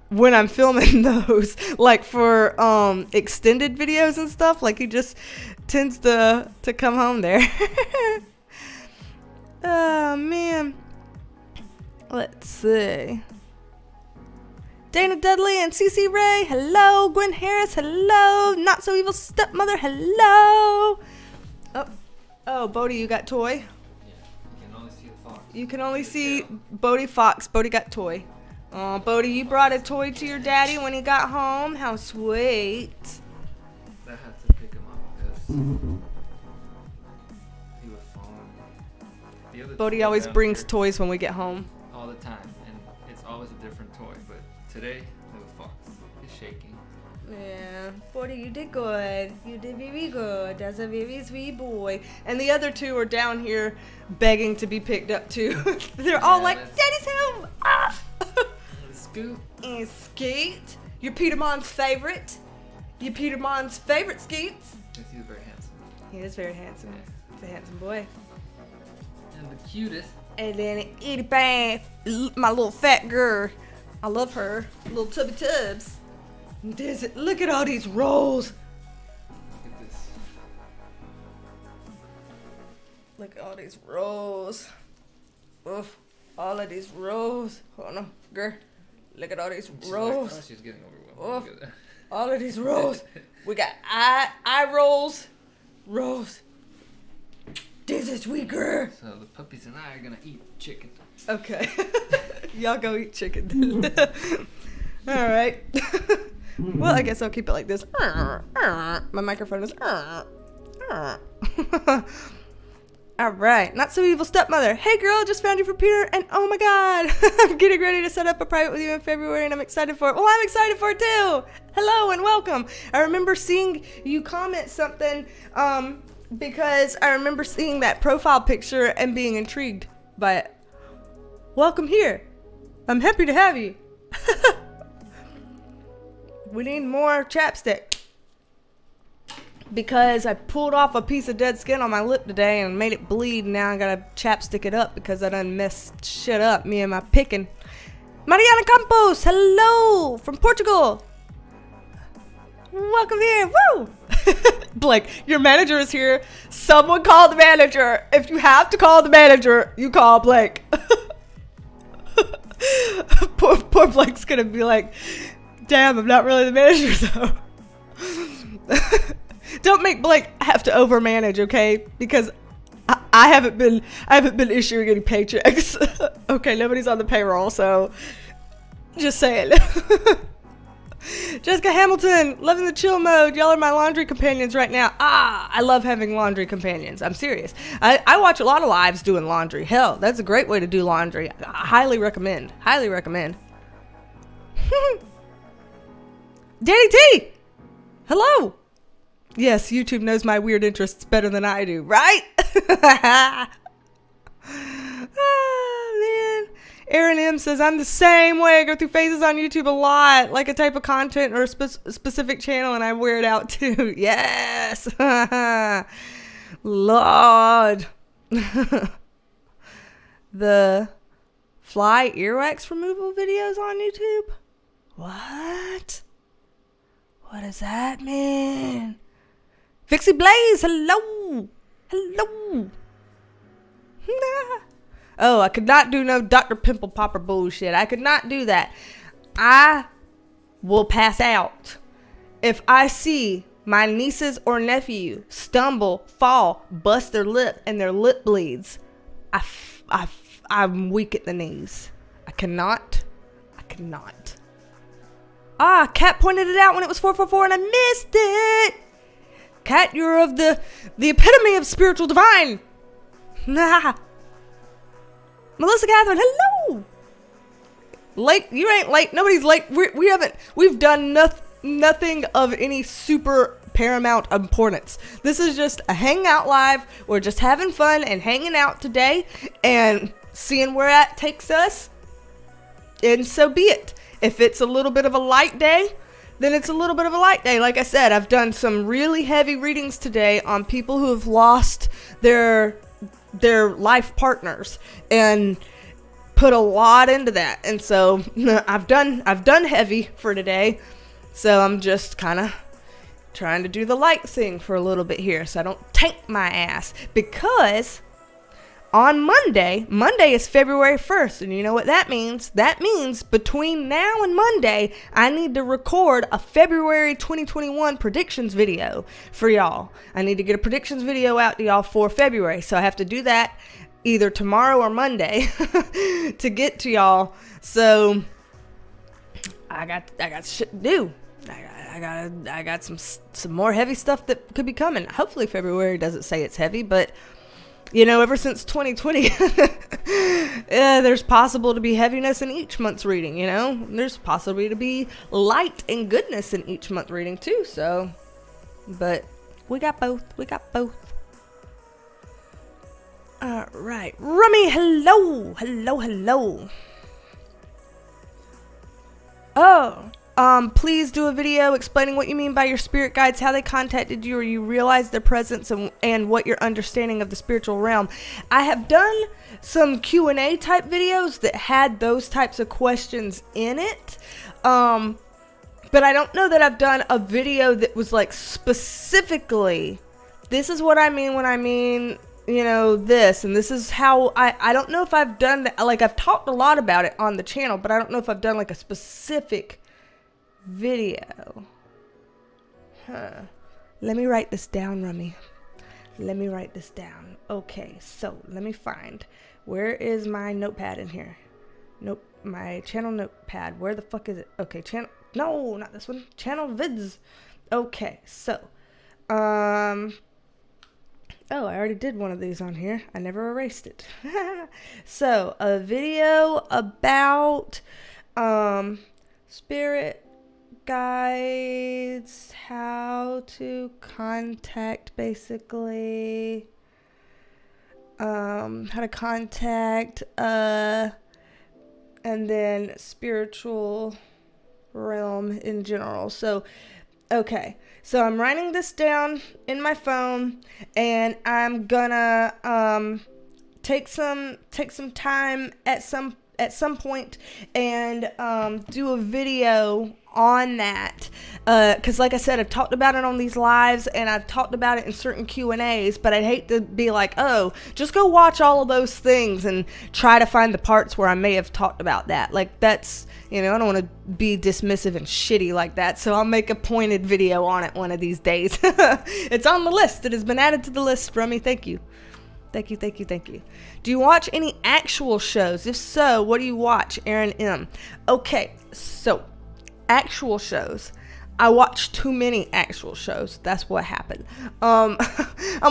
when I'm filming those, like for extended videos and stuff. Like he just tends to come home there. Oh man, let's see. Dana Dudley and CC Ray, hello. Gwen Harris, hello. Not So Evil Stepmother, hello. Oh, Bodie, you got toy? Yeah, you can only see the fox. You can only see Bodie Fox. Bodie got toy. Oh, Bodie, you brought a toy to your daddy when he got home. How sweet. I had to pick him up because he was falling. Bodie always brings toys when we get home. All the time, and it's always a different toy. But today, the fox is shaking. Yeah, Bodie, you did good. You did very good. That's a very sweet boy. And the other two are down here begging to be picked up too. They're all like, Daddy's home. Ah! Scoot. And Skeet, your Peter Mon's favorite. Your Peter Mon's favorite, Skeets. Yes, he's very handsome. He is very handsome. Yeah. He's a handsome boy. And the cutest. And then Edie Bath, my little fat girl. I love her. Little tubby tubs. Look at all these rolls. Look at this. Look at all these rolls. Oof. All of these rolls. Hold on, girl. Look at all these rolls. Oh, she's getting overwhelmed. Oh, all of these rolls. We got eye rolls. Rolls. This is sweet girl. So the puppies and I are gonna eat chicken. Okay. Y'all go eat chicken then. All right. Well, I guess I'll keep it like this. My microphone is. All right. Not So Evil Stepmother. Hey, girl, just found you for Peter, and oh my God, I'm getting ready to set up a private with you in February, and I'm excited for it. Well, I'm excited for it too. Hello and welcome. I remember seeing you comment something because I remember seeing that profile picture and being intrigued by it. Welcome here. I'm happy to have you. We need more chapstick. Because I pulled off a piece of dead skin on my lip today and made it bleed, and now I gotta chapstick it up because I done messed shit up, me and my picking. Mariana Campos, hello, from Portugal. Welcome here, woo! Blake, your manager is here. Someone call the manager. If you have to call the manager, you call Blake. Poor Blake's gonna be like, damn, I'm not really the manager though. Don't make Blake have to overmanage, okay? Because I haven't been issuing any paychecks. Okay, nobody's on the payroll, so Just saying. Jessica Hamilton, loving the chill mode. Y'all are my laundry companions right now. I love having laundry companions. I'm serious. I watch a lot of lives doing laundry. Hell, that's a great way to do laundry. I highly recommend. Highly recommend. Danny T! Hello! Yes, YouTube knows my weird interests better than I do, right? Man. Aaron M says, I'm the same way. I go through phases on YouTube a lot, like a type of content or a specific channel, and I wear it out too. Yes. Lord. The fly earwax removal videos on YouTube? What? What does that mean? Vixie Blaze, hello. Hello. Oh, I could not do no Dr. Pimple Popper bullshit. I could not do that. I will pass out if I see my nieces or nephew stumble, fall, bust their lip, and their lip bleeds. I'm weak at the knees. I cannot. Kat pointed it out when it was 444 and I missed it. Kat, you're of the epitome of spiritual divine. Nah. Melissa Catherine, hello. Late, you ain't late. Nobody's late. We've done nothing of any super paramount importance. This is just a hangout live. We're just having fun and hanging out today and seeing where that takes us. And so be it. If it's a little bit of a light day, then it's a little bit of a light day. Like I said, I've done some really heavy readings today on people who have lost their life partners and put a lot into that. And so I've done heavy for today. So I'm just kind of trying to do the light thing for a little bit here so I don't tank my ass, because on Monday is February 1st, and you know what that means? That means between now and Monday, I need to record a February 2021 predictions video for y'all. I need to get a predictions video out to y'all for February, so I have to do that either tomorrow or Monday to get to y'all. So I got shit to do. I got some more heavy stuff that could be coming. Hopefully February doesn't say it's heavy, but you know, ever since 2020, there's possible to be heaviness in each month's reading, you know? There's possibly to be light and goodness in each month reading too, so. But we got both. All right. Rummy, hello. Oh. Please do a video explaining what you mean by your spirit guides, how they contacted you, or you realized their presence, and what your understanding of the spiritual realm. I have done some Q&A type videos that had those types of questions in it. But I don't know that I've done a video that was like specifically, this is what I mean when I mean, you know, this, and this is how I don't know if I've done that. Like, I've talked a lot about it on the channel, but I don't know if I've done like a specific video. Let me write this down, Rummy. Let me write this down. Okay, so let me find, where is my notepad in here? Nope, my channel notepad. Where the fuck is it? Okay, channel, no, not this one. Channel vids. Okay, so oh, I already did one of these on here. I never erased it. So a video about spirit guides, how to contact, basically, how to contact, and then spiritual realm in general. So, okay, so I'm writing this down in my phone, and I'm gonna take some time at some point and do a video on that, because like I said, I've talked about it on these lives and I've talked about it in certain Q&As, but I'd hate to be like, oh, just go watch all of those things and try to find the parts where I may have talked about that. Like, that's, you know, I don't want to be dismissive and shitty like that, so I'll make a pointed video on it one of these days. It's on the list. It has been added to the list, Rummy. Thank you. Thank you. Do you watch any actual shows? If so, what do you watch? Aaron M. Okay, so actual shows. I watch too many actual shows. That's what happened. I'm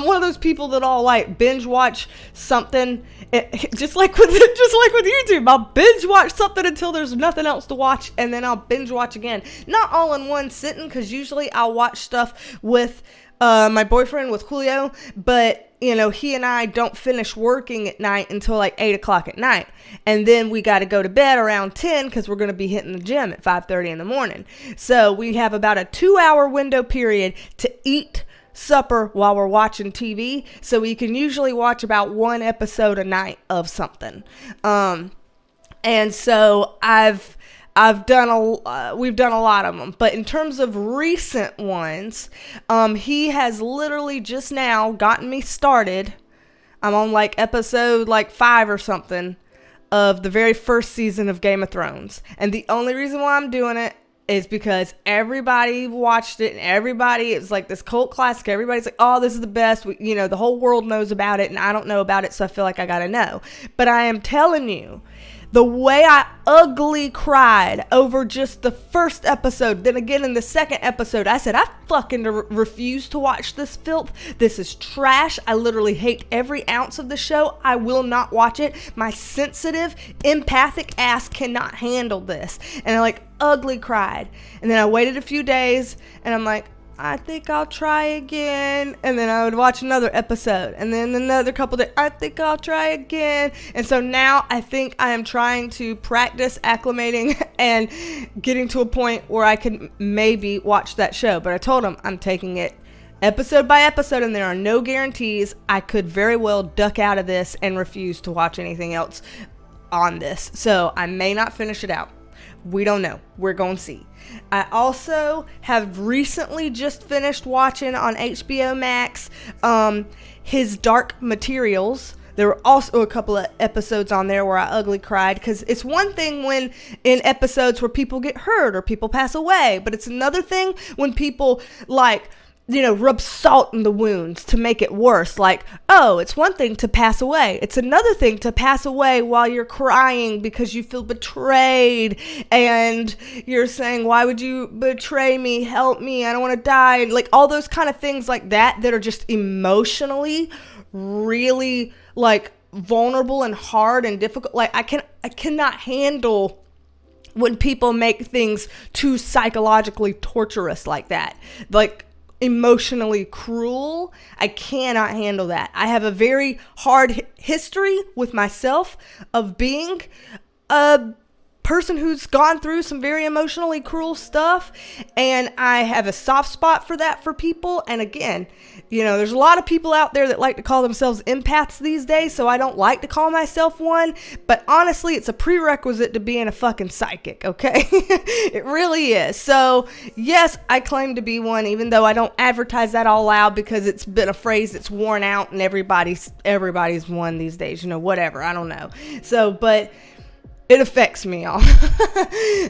one of those people that all like binge watch something, just like with YouTube. I'll binge watch something until there's nothing else to watch, and then I'll binge watch again. Not all in one sitting, because usually I'll watch stuff with my boyfriend, with Julio, but you know, he and I don't finish working at night until like 8 o'clock at night. And then we got to go to bed around 10 because we're going to be hitting the gym at 5:30 in the morning. So we have about a 2-hour window period to eat supper while we're watching TV. So we can usually watch about one episode a night of something. And so we've done a lot of them, but in terms of recent ones, he has literally just now gotten me started. I'm on like episode like 5 or something of the very first season of Game of Thrones. And the only reason why I'm doing it is because everybody watched it, and it's like this cult classic. Everybody's like, oh, this is the best. The whole world knows about it, and I don't know about it, so I feel like I gotta know. But I am telling you, the way I ugly cried over just the first episode, then again in the second episode, I said, I fucking refuse to watch this filth. This is trash. I literally hate every ounce of the show. I will not watch it. My sensitive, empathic ass cannot handle this. And I like ugly cried. And then I waited a few days, and I'm like, I think I'll try again. And then I would watch another episode. And then another couple days, I think I'll try again. And so now I think I am trying to practice acclimating and getting to a point where I can maybe watch that show. But I told him I'm taking it episode by episode, and there are no guarantees. I could very well duck out of this and refuse to watch anything else on this. So I may not finish it out. We don't know. We're going to see. I also have recently just finished watching on HBO Max his Dark Materials. There were also a couple of episodes on there where I ugly cried, because it's one thing when in episodes where people get hurt or people pass away, but it's another thing when people rub salt in the wounds to make it worse. Like, oh, it's one thing to pass away. It's another thing to pass away while you're crying because you feel betrayed, and you're saying, why would you betray me? Help me. I don't want to die. Like all those kind of things like that are just emotionally really like vulnerable and hard and difficult. Like I cannot handle when people make things too psychologically torturous like that. Like emotionally cruel. I cannot handle that. I have a very hard history with myself of being a person who's gone through some very emotionally cruel stuff, and I have a soft spot for that for people. And again, there's a lot of people out there that like to call themselves empaths these days, so I don't like to call myself one, but honestly, it's a prerequisite to being a fucking psychic, okay? It really is. So yes, I claim to be one, even though I don't advertise that all loud, because it's been a phrase that's worn out and everybody's one these days, whatever, I don't know. So, but it affects me all.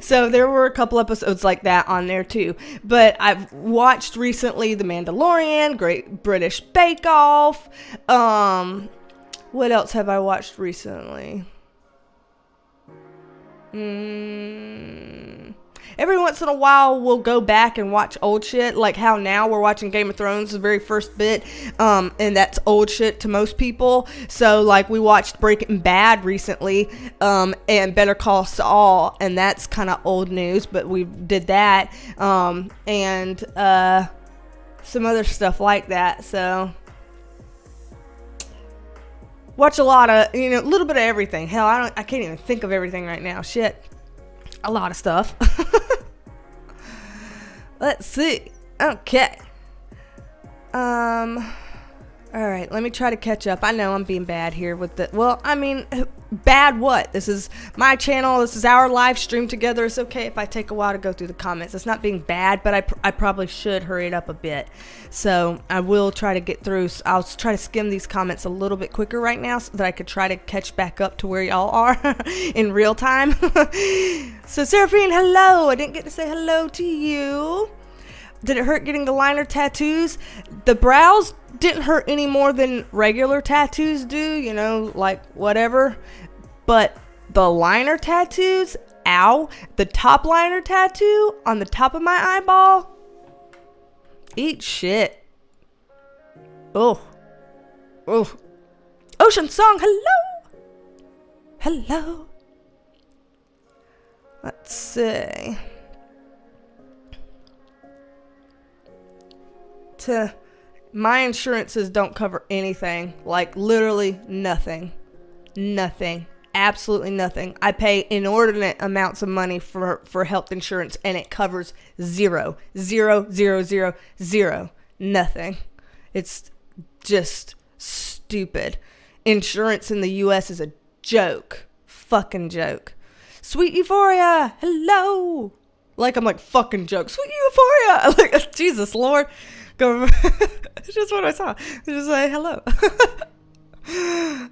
So there were a couple episodes like that on there too. But I've watched recently The Mandalorian, Great British Bake Off. What else have I watched recently? Every once in a while, we'll go back and watch old shit, like how now we're watching Game of Thrones, the very first bit, and that's old shit to most people. So, like, we watched Breaking Bad recently, and Better Call Saul, and that's kind of old news, but we did that, and some other stuff like that. So, watch a lot of, a little bit of everything. Hell, I can't even think of everything right now. Shit. A lot of stuff. Let's see. Okay. All right, let me try to catch up. I know I'm being bad here with the... Well, I mean, bad what? This is my channel. This is our live stream together. It's okay if I take a while to go through the comments. It's not being bad, but I probably should hurry it up a bit. So I will try to get through. I'll try to skim these comments a little bit quicker right now so that I could try to catch back up to where y'all are in real time. So, Seraphine, hello. I didn't get to say hello to you. Did it hurt getting the liner tattoos? The brows didn't hurt any more than regular tattoos do, you know, like whatever. But the liner tattoos, ow, the top liner tattoo on the top of my eyeball, eat shit. Oh. Ocean Song, hello. Hello. Let's see. My insurances don't cover anything. Like literally nothing. Nothing. Absolutely nothing. I pay inordinate amounts of money for health insurance and it covers zero. Zero, zero, zero, zero. Nothing. It's just stupid. Insurance in the US is a joke. Fucking joke. Sweet Euphoria, hello. Like I'm like fucking joke. Sweet Euphoria. Like Jesus Lord. Go. It's just what I saw. Just say hello.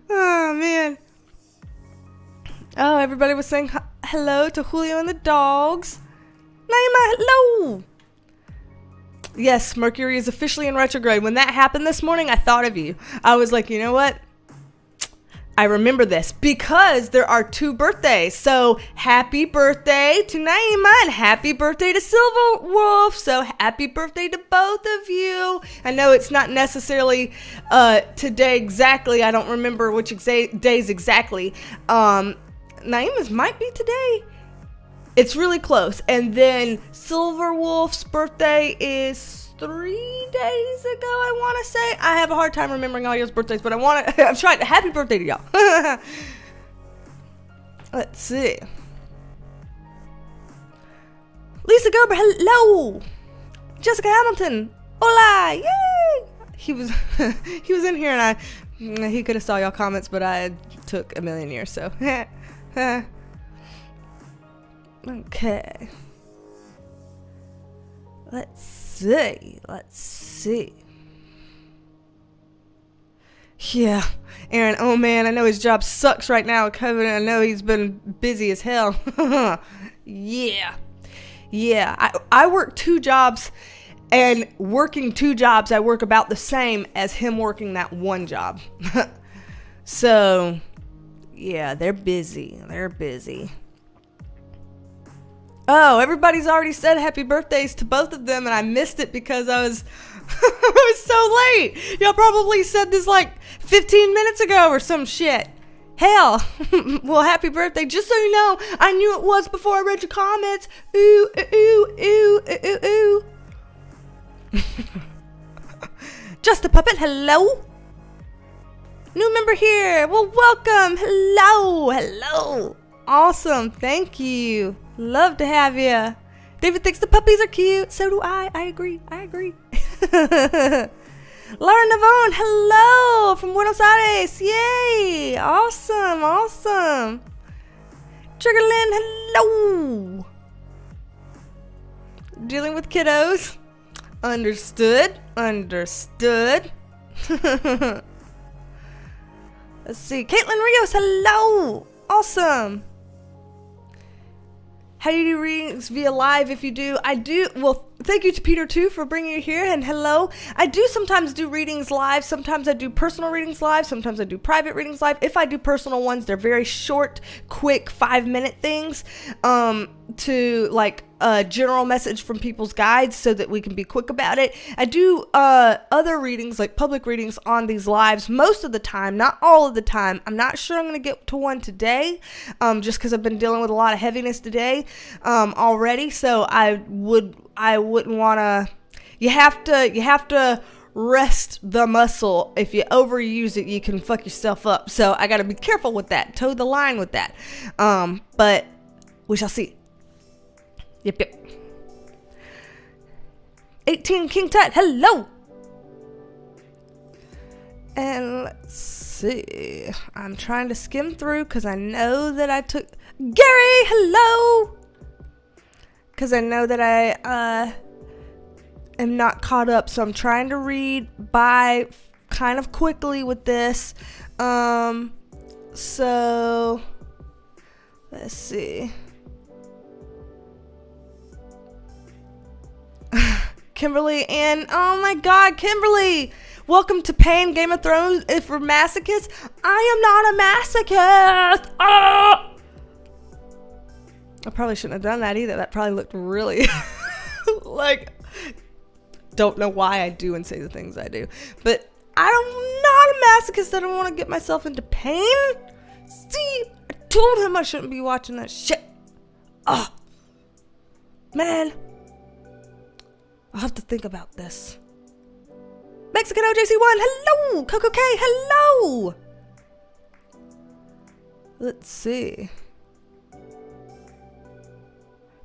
Oh man. Oh, everybody was saying hello to Julio and the dogs. Naima, hello. Yes, Mercury is officially in retrograde. When that happened this morning, I thought of you. I was like, you know what? I remember this because there are 2 birthdays. So happy birthday to Naima and happy birthday to Silver Wolf. So happy birthday to both of you. I know it's not necessarily today exactly. I don't remember which days exactly. Naima's might be today. It's really close. And then Silver Wolf's birthday is 3 days ago, I want to say. I have a hard time remembering all y'all's birthdays, but I'm trying. Happy birthday to y'all. Let's see. Lisa Gerber, hello. Jessica Hamilton, hola, yay. He was in here and he could have saw y'all comments, but I took a million years, so. Okay. Let's see. Yeah. Aaron, oh man, I know his job sucks right now with COVID. I know he's been busy as hell. Yeah. I work 2 jobs, and working 2 jobs, I work about the same as him working that 1 job. So, yeah, they're busy. Oh, everybody's already said happy birthdays to both of them, and I missed it because I was so late. Y'all probably said this like 15 minutes ago or some shit. Hell. Well, happy birthday. Just so you know, I knew it was before I read your comments. Ooh, ooh, ooh, ooh, ooh, ooh. Just a Puppet, hello. New member here. Well, welcome. Hello. Awesome. Thank you. Love to have you. David thinks the puppies are cute. So do I. I agree. Laura Navone, hello from Buenos Aires. Yay. Awesome. Triggerlyn, hello. Dealing with kiddos. Understood. Let's see. Caitlin Rios, hello. Awesome. How do you do readings via live? If you do, I do. Well, thank you to Peter too for bringing you here, and hello. I do sometimes do readings live. Sometimes I do personal readings live. Sometimes I do private readings live. If I do personal ones, they're very short, quick 5-minute things to like a general message from people's guides so that we can be quick about it. I do other readings, like public readings on these lives most of the time, not all of the time. I'm not sure I'm going to get to one today just because I've been dealing with a lot of heaviness today already. So I wouldn't want to. You have to rest the muscle. If you overuse it, you can fuck yourself up. So I got to be careful with that. Toe the line with that. But we shall see. Yep. 18 King Tut, hello. And let's see. I'm trying to skim through because I know that I took Gary, hello. Because I know that I am not caught up, so I'm trying to read by kind of quickly with this. So let's see. Kimberly. And oh my God, Kimberly, welcome to Pain Game of Thrones. If we're masochists, I am not a masochist. Ah! I probably shouldn't have done that either. That probably looked really like, don't know why I do and say the things I do. But I'm not a masochist. I don't want to get myself into pain. See, I told him I shouldn't be watching that shit. Oh, man. I'll have to think about this. Mexican OJC1, hello. Coco K, hello. Let's see.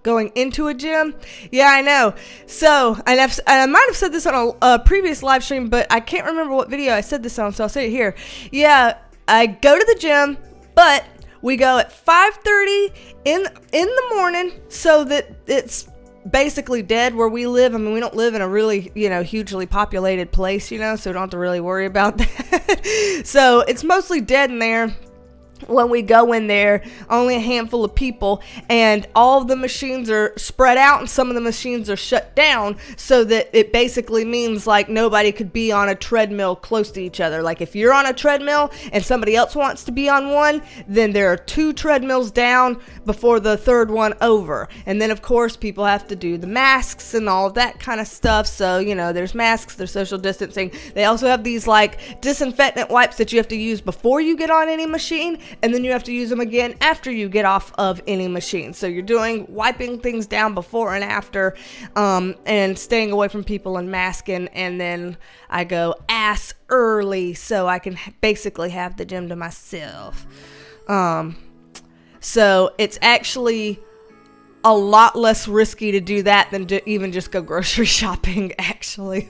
Going into a gym? Yeah, I know. So, and I might have said this on a previous live stream, but I can't remember what video I said this on, so I'll say it here. Yeah, I go to the gym, but we go at 5:30 in the morning so that it's basically dead where we live. I mean, we don't live in a really, hugely populated place, so we don't have to really worry about that. So, it's mostly dead in there. When we go in there, only a handful of people, and all of the machines are spread out and some of the machines are shut down, so that it basically means like nobody could be on a treadmill close to each other. Like if you're on a treadmill and somebody else wants to be on one, then there are 2 treadmills down before the third one over. And then of course people have to do the masks and all of that kind of stuff. So there's masks, there's social distancing. They also have these like disinfectant wipes that you have to use before you get on any machine, and then you have to use them again after you get off of any machine. So you're wiping things down before and after, and staying away from people and masking. And then I go ass early so I can basically have the gym to myself. So it's actually a lot less risky to do that than to even just go grocery shopping, actually.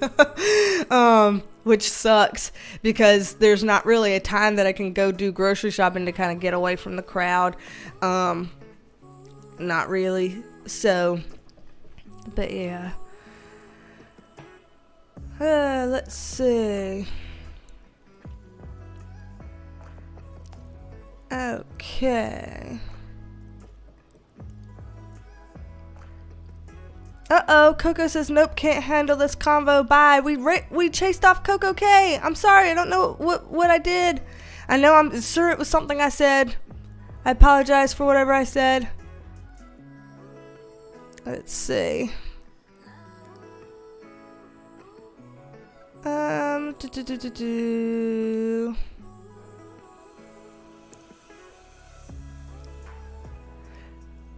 Which sucks because there's not really a time that I can go do grocery shopping to kind of get away from the crowd. Not really. So, but yeah. Let's see. Okay. Uh-oh, Coco says, nope, can't handle this convo, bye. We chased off Coco K. I'm sorry, I don't know what I did. I know I'm sure it was something I said. I apologize for whatever I said. Let's see.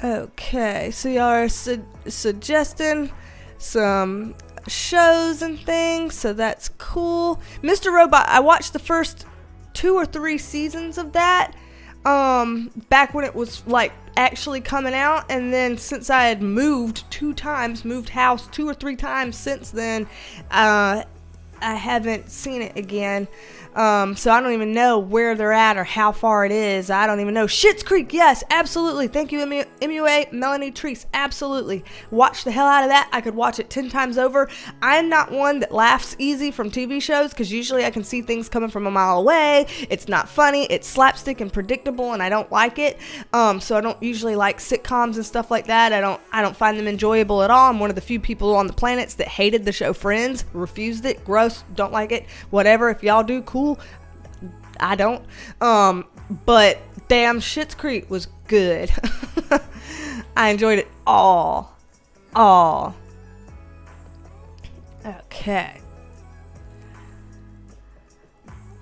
Okay, so y'all are suggesting some shows and things, so that's cool. Mr. Robot, I watched the first 2 or 3 seasons of that, back when it was like actually coming out, and then since I had moved house 2 or 3 times since then, I haven't seen it again. So I don't even know where they're at or how far it is. I don't even know. Schitt's Creek, yes, absolutely. Thank you, MUA, Melanie Treese, absolutely. Watch the hell out of that. I could watch it 10 times over. I'm not one that laughs easy from TV shows because usually I can see things coming from a mile away. It's not funny. It's slapstick and predictable, and I don't like it. So I don't usually like sitcoms and stuff like that. I don't find them enjoyable at all. I'm one of the few people on the planets that hated the show Friends, refused it, gross, don't like it, whatever. If y'all do, cool. I don't. But damn, Schitt's Creek was good. I enjoyed it all. Okay.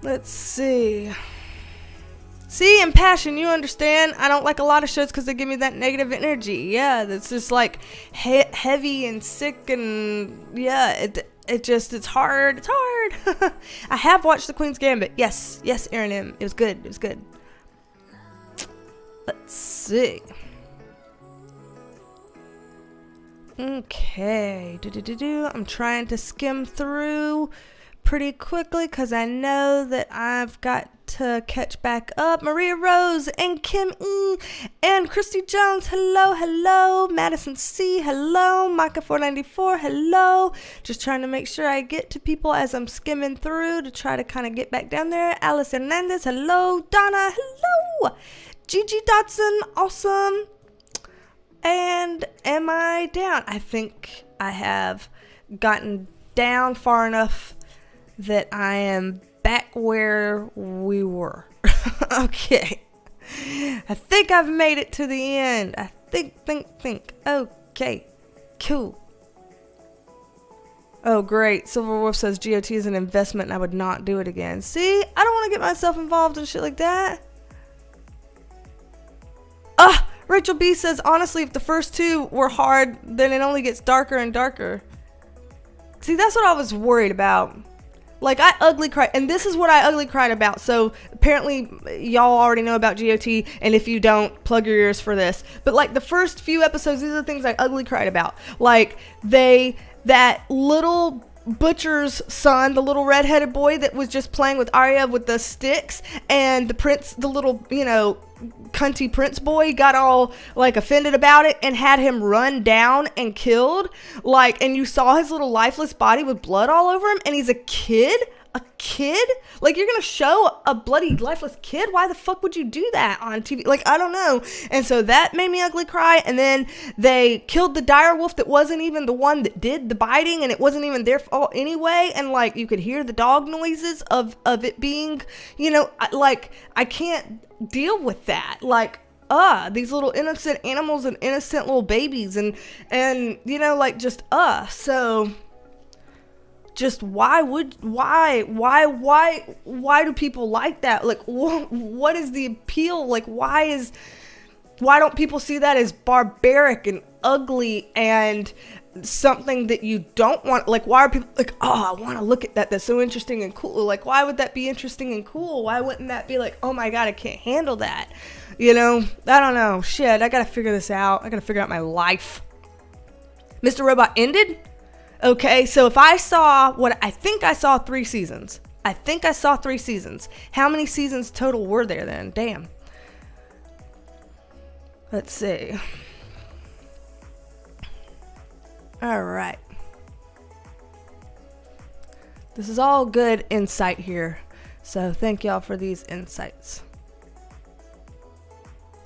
Let's see. See, in Passion, you understand. I don't like a lot of shows because they give me that negative energy. Yeah, that's just like heavy and sick, and yeah, it's hard. It's hard. I have watched The Queen's Gambit. Yes, Aaron M. It was good. Let's see. Okay. I'm trying to skim through pretty quickly because I know that I've got to catch back up. Maria Rose and Kim E and Christy Jones, hello. Madison C, hello. Micah 494, hello. Just trying to make sure I get to people as I'm skimming through to try to kind of get back down there. Alice Hernandez, hello. Donna, hello. Gigi Dodson, awesome. And am I down? I think I have gotten down far enough that I am back where we were. Okay. I think I've made it to the end. I think. Okay. Cool. Oh, great. Silver Wolf says GOT is an investment and I would not do it again. See? I don't want to get myself involved in shit like that. Rachel B says, honestly, if the first two were hard, then it only gets darker and darker. See, that's what I was worried about. Like, I ugly cried, and this is what I ugly cried about. So, apparently, y'all already know about GOT, and if you don't, plug your ears for this. But, like, the first few episodes, these are the things I ugly cried about. Like, that little butcher's son, the little redheaded boy that was just playing with Arya with the sticks, and the little, cunty prince boy got all like offended about it and had him run down and killed, like, and you saw his little lifeless body with blood all over him, and he's a kid, like, you're gonna show a bloody lifeless kid? Why the fuck would you do that on TV? Like, I don't know. And so that made me ugly cry. And then they killed the dire wolf that wasn't even the one that did the biting, and it wasn't even their fault anyway, and like you could hear the dog noises of it being, like, I can't deal with that. Like, these little innocent animals and innocent little babies, and like, just so just why do people like that? Like, what is the appeal? Like, why don't people see that as barbaric and ugly and something that you don't want? Like, why are people like, I want to look at that, that's so interesting and cool? Like, why would that be interesting and cool? Why wouldn't that be like, oh my god, I can't handle that? I don't know. Shit, I gotta figure this out. I gotta figure out my life. Mr. Robot ended. Okay, so if I saw I think I saw 3 seasons. How many seasons total were there then? Damn. Let's see. All right. This is all good insight here. So thank y'all for these insights.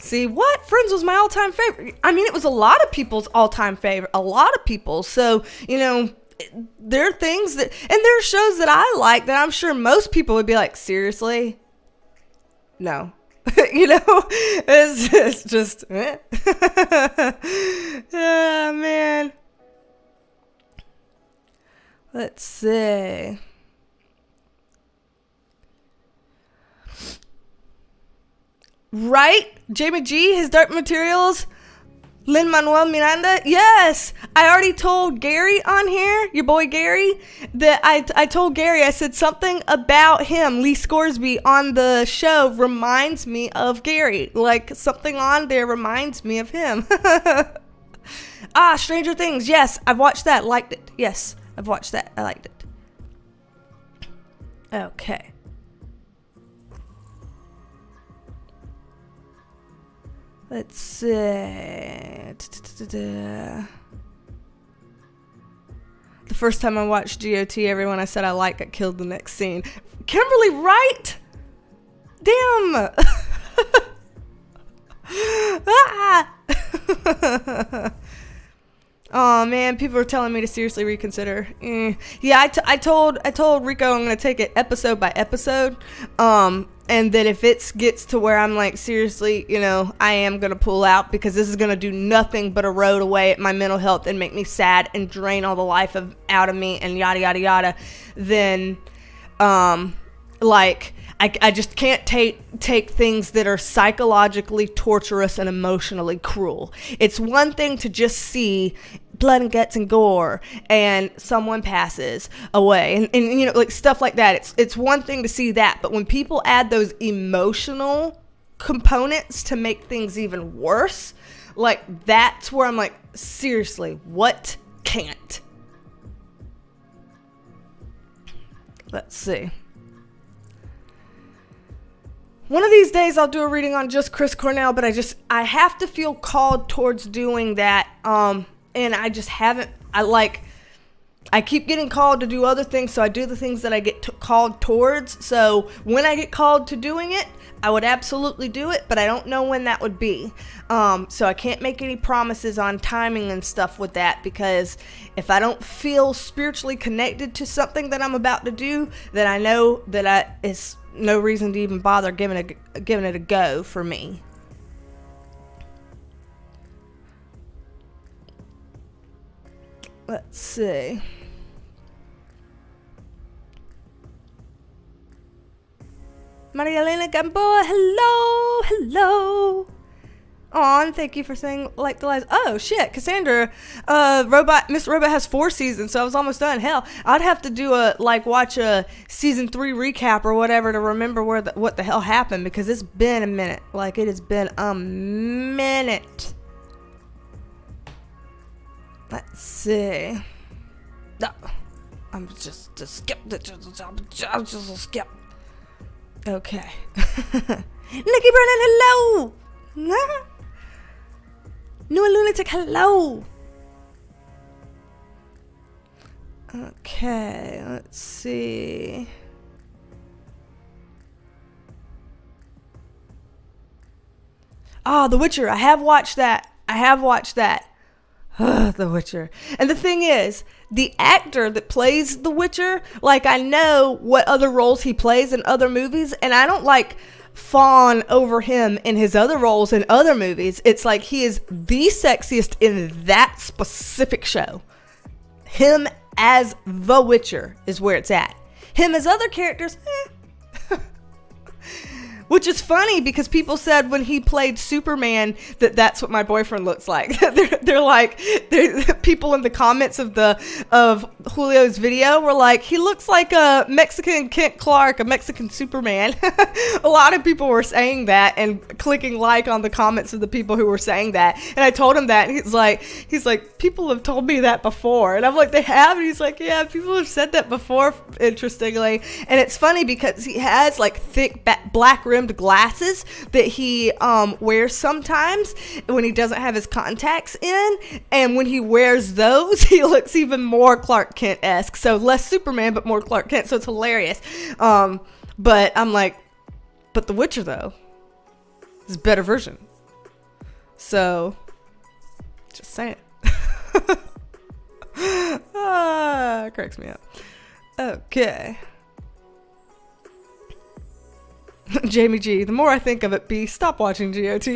See, what? Friends was my all-time favorite. I mean, it was a lot of people's all-time favorite. A lot of people. So, there are things that, and there are shows that I like that I'm sure most people would be like, seriously? No. It's just, oh, man. Let's see. Right? J McG, his Dark Materials, Lin-Manuel Miranda. Yes, I already told Gary on here, your boy Gary, that I told Gary, I said something about him, Lee Scoresby, on the show reminds me of Gary. Like, something on there reminds me of him. Stranger Things. Yes, I've watched that. Liked it. Yes, I've watched that. I liked it. Okay. Let's see. The first time I watched GOT, everyone I said I liked got killed the next scene. Kimberly Wright? Damn. Oh man, people are telling me to seriously reconsider. Yeah, I told Rico I'm gonna take it episode by episode. And that if it gets to where I'm like, seriously, I am going to pull out because this is going to do nothing but erode away at my mental health and make me sad and drain all the life out of me and yada, yada, yada, then, I just can't take things that are psychologically torturous and emotionally cruel. It's one thing to just see blood and guts and gore and someone passes away and like stuff like that. It's one thing to see that, but when people add those emotional components to make things even worse, like, that's where I'm like, seriously, what can't? Let's see. One of these days I'll do a reading on just Chris Cornell, but I have to feel called towards doing that. And I just haven't. I keep getting called to do other things, so I do the things that I get called towards. So when I get called to doing it, I would absolutely do it, but I don't know when that would be. So I can't make any promises on timing and stuff with that, because if I don't feel spiritually connected to something that I'm about to do, then I know that it's no reason to even bother giving it a go for me. Let's see. Maria Elena Gamboa, hello. Aw, and thank you for saying like the lies. Oh shit, Cassandra, Miss Robot has 4 seasons, so I was almost done. Hell, I'd have to watch a season 3 recap or whatever to remember what the hell happened, because it's been a minute. Like, it has been a minute. Let's see. No, I'm just skip. Just skip. Okay. Nikki Brennan, hello. New Lunatic, hello. Okay, let's see. The Witcher. I have watched that. The Witcher. And the thing is, the actor that plays The Witcher, like, I know what other roles he plays in other movies, and I don't fawn over him in his other roles in other movies. It's like he is the sexiest in that specific show. Him as The Witcher is where it's at. Him as other characters, Which is funny, because people said when he played Superman that's what my boyfriend looks like. they're people in the comments of Julio's video were like, he looks like a Mexican Kent Clark, a Mexican Superman. A lot of people were saying that and clicking like on the comments of the people who were saying that. And I told him that, and he's like, people have told me that before. And I'm like, they have? And he's like, yeah, people have said that before, interestingly. And it's funny because he has thick black rimmed glasses that he wears sometimes when he doesn't have his contacts in, and when he wears those, he looks even more Clark Kent-esque. So less Superman but more Clark Kent, so it's hilarious. But I'm like, but The Witcher though is a better version, so just saying. It cracks me up. Okay. Jamie G, the more I think of it, B, stop watching GOT.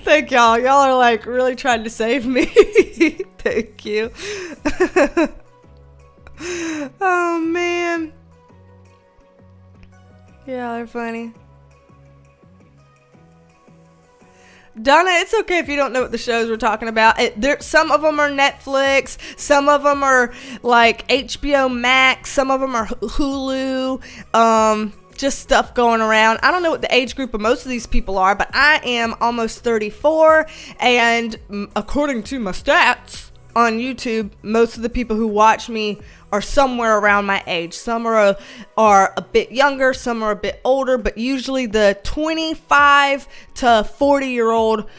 Thank y'all. Y'all are really trying to save me. Thank you. Oh, man. Yeah, they're funny. Donna, it's okay if you don't know what the shows we're talking about. Some of them are Netflix, some of them are HBO Max, some of them are Hulu, just stuff going around. I don't know what the age group of most of these people are, but I am almost 34, and according to my stats on YouTube, most of the people who watch me are somewhere around my age. Some are a bit younger, some are a bit older, but usually the 25 to 40-year-old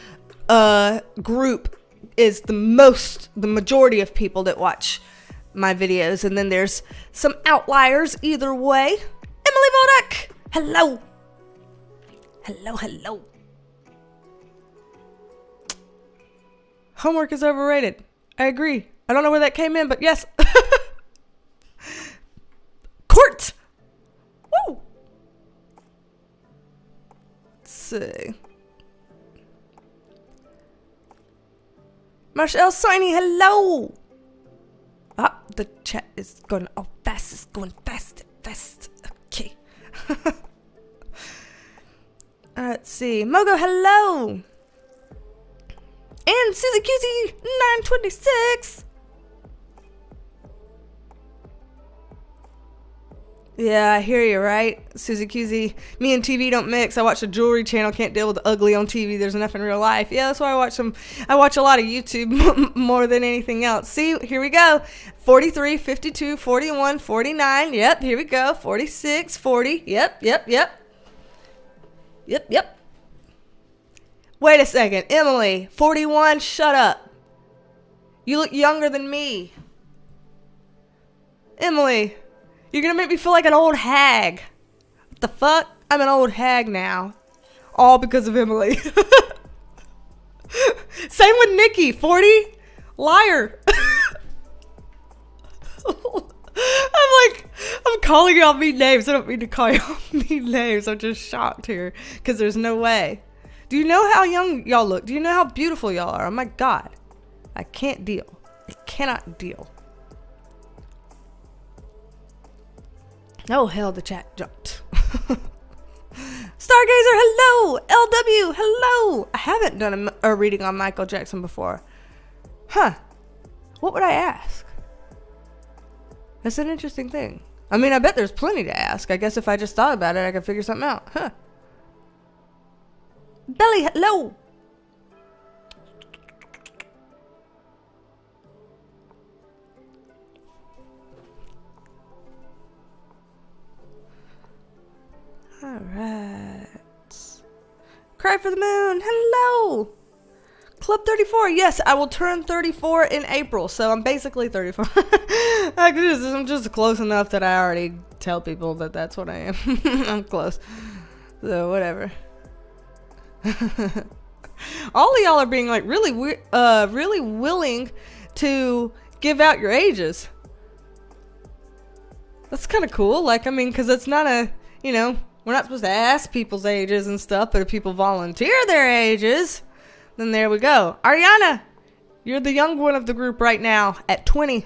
group is the majority of people that watch my videos. And then there's some outliers either way. Emily Vodak, hello. Hello. Homework is overrated. I agree. I don't know where that came in, but yes. Court. Woo. Let's see. Marshall Soiny, hello. The chat is going all fast. It's going fast. Okay. Let's see. Mogo, hello. And Susie QZ 926. Yeah, I hear you, right? Susie QZ. Me and TV don't mix. I watch the jewelry channel. Can't deal with the ugly on TV. There's enough in real life. Yeah, that's why I watch a lot of YouTube more than anything else. See, here we go. 43, 52, 41, 49. Yep, here we go. 46, 40. Yep. Wait a second. Emily, 41, shut up. You look younger than me. Emily, you're going to make me feel like an old hag. The fuck? I'm an old hag now. All because of Emily. Same with Nikki. 40? Liar. I'm calling y'all mean names. I don't mean to call y'all mean names. I'm just shocked here because there's no way. Do you know how young y'all look? Do you know how beautiful y'all are? Oh my God. I can't deal. I cannot deal. Oh, hell, the chat jumped. Stargazer, hello. LW, hello. I haven't done a reading on Michael Jackson before. Huh. What would I ask? That's an interesting thing. I mean, I bet there's plenty to ask. I guess if I just thought about it, I could figure something out. Huh. Belly, hello. All right. Cry for the moon, hello. Club 34, yes, I will turn 34 in April, so I'm basically 34. I'm just close enough that I already tell people that that's what I am. I'm close. So, whatever. All of y'all are being like really willing to give out your ages. That's kind of cool. Like, I mean, because it's not a, you know, we're not supposed to ask people's ages and stuff, but if people volunteer their ages, then there we go. Ariana, you're the young one of the group right now at 20.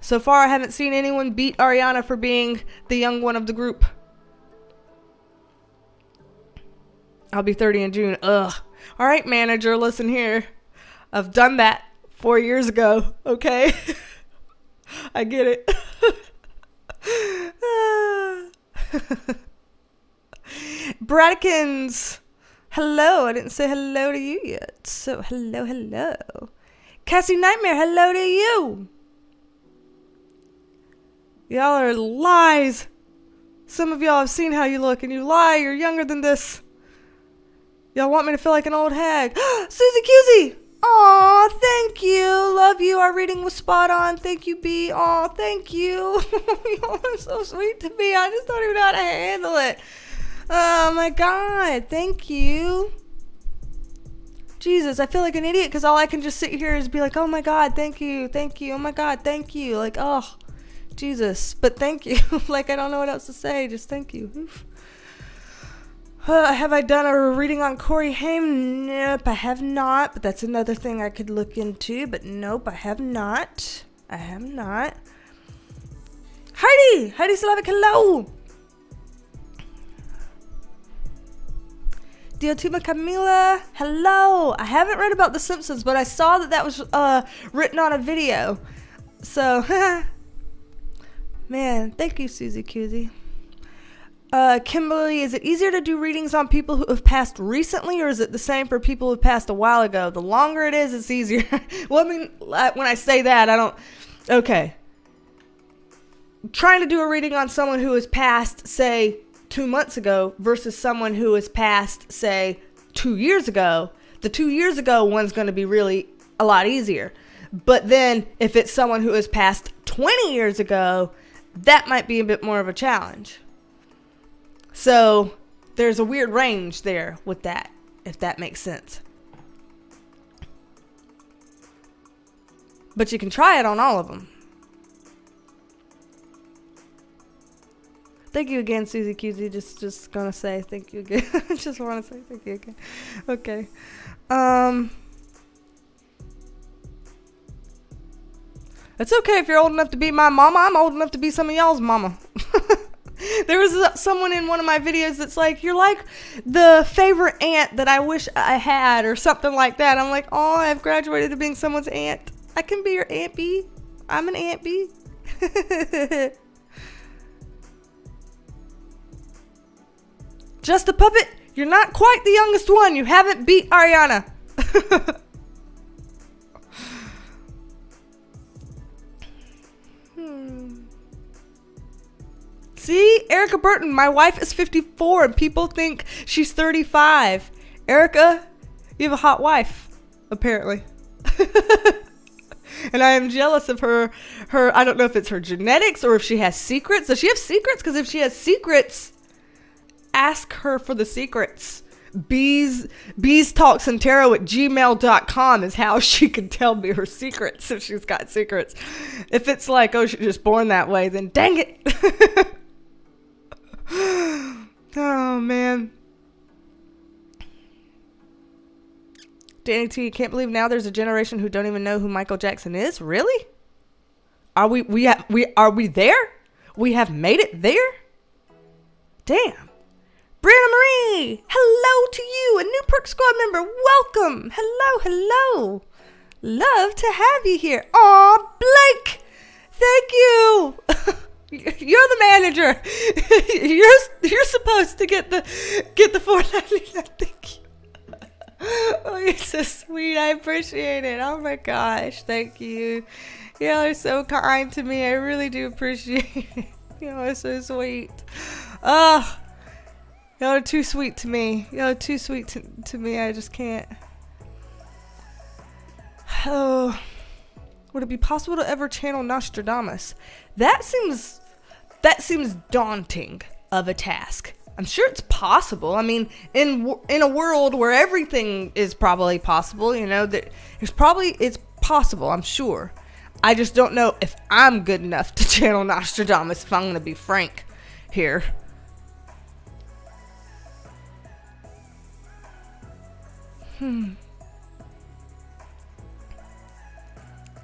So far, I haven't seen anyone beat Ariana for being the young one of the group. I'll be 30 in June. Ugh. All right, manager, listen here. I've done that 4 years ago, okay? I get it. Bradkins. Hello, I didn't say hello to you yet. So, hello. Cassie Nightmare, hello to you. Y'all are lies. Some of y'all have seen how you look and you lie. You're younger than this. Y'all want me to feel like an old hag. Susie Cusey. Aw, thank you. Love you. Our reading was spot on. Thank you, B. Aw, thank you. Y'all are so sweet to me. I just don't even know how to handle it. Oh my God, thank you. Jesus, I feel like an idiot because all I can just sit here is be like, oh my God, thank you. Oh my God, thank you. Like, oh, Jesus, but thank you. Like, I don't know what else to say. Just thank you. Oof. Have I done a reading on Corey Haim? Nope, I have not, but that's another thing I could look into, but nope, I have not. Heidi Slavic, hello. Diotuma Camila, hello. I haven't read about The Simpsons, but I saw that was written on a video. So, man, thank you, Susie Cusey. Kimberly, is it easier to do readings on people who have passed recently, or is it the same for people who passed a while ago? The longer it is, it's easier. Well, I mean, when I say that, I don't... Okay. Trying to do a reading on someone who has passed, say, 2 months ago versus someone who has passed, say, 2 years ago, the 2 years ago one's going to be really a lot easier. But then if it's someone who has passed 20 years ago, that might be a bit more of a challenge. So there's a weird range there with that, if that makes sense. But you can try it on all of them. Thank you again, Susie Cusey. Just gonna say thank you again. Just want to say thank you again. Okay. It's okay if you're old enough to be my mama. I'm old enough to be some of y'all's mama. There was someone in one of my videos that's like, you're like the favorite aunt that I wish I had, or something like that. I'm like, oh, I've graduated to being someone's aunt. I can be your Aunt B. I'm an Aunt B. Just a puppet. You're not quite the youngest one. You haven't beat Ariana. See, Erica Burton, my wife is 54 and people think she's 35. Erica, you have a hot wife, apparently. And I am jealous of her, I don't know if it's her genetics or if she has secrets. Does she have secrets? Because if she has secrets, ask her for the secrets. BeasTalksAndTarot@gmail.com is how she can tell me her secrets if she's got secrets. If it's like, oh, she's just born that way, then dang it. Oh, man. Danny T, can't believe now there's a generation who don't even know who Michael Jackson is. Really? Are we there? We have made it there? Damn. Brianna Marie, hello to you, a new Perk Squad member. Welcome. Hello. Love to have you here. Aw, Blake, thank you. You're the manager. You're supposed to get the $4.99. Thank you. Oh, you're so sweet. I appreciate it. Oh my gosh, thank you. Y'all are so kind to me. I really do appreciate it. Y'all are so sweet. Oh, y'all are too sweet to me. Y'all are too sweet to me. I just can't. Oh, would it be possible to ever channel Nostradamus? That seems daunting of a task. I'm sure it's possible. I mean, in a world where everything is probably possible, you know, that it's possible, I'm sure. I just don't know if I'm good enough to channel Nostradamus, if I'm going to be frank here.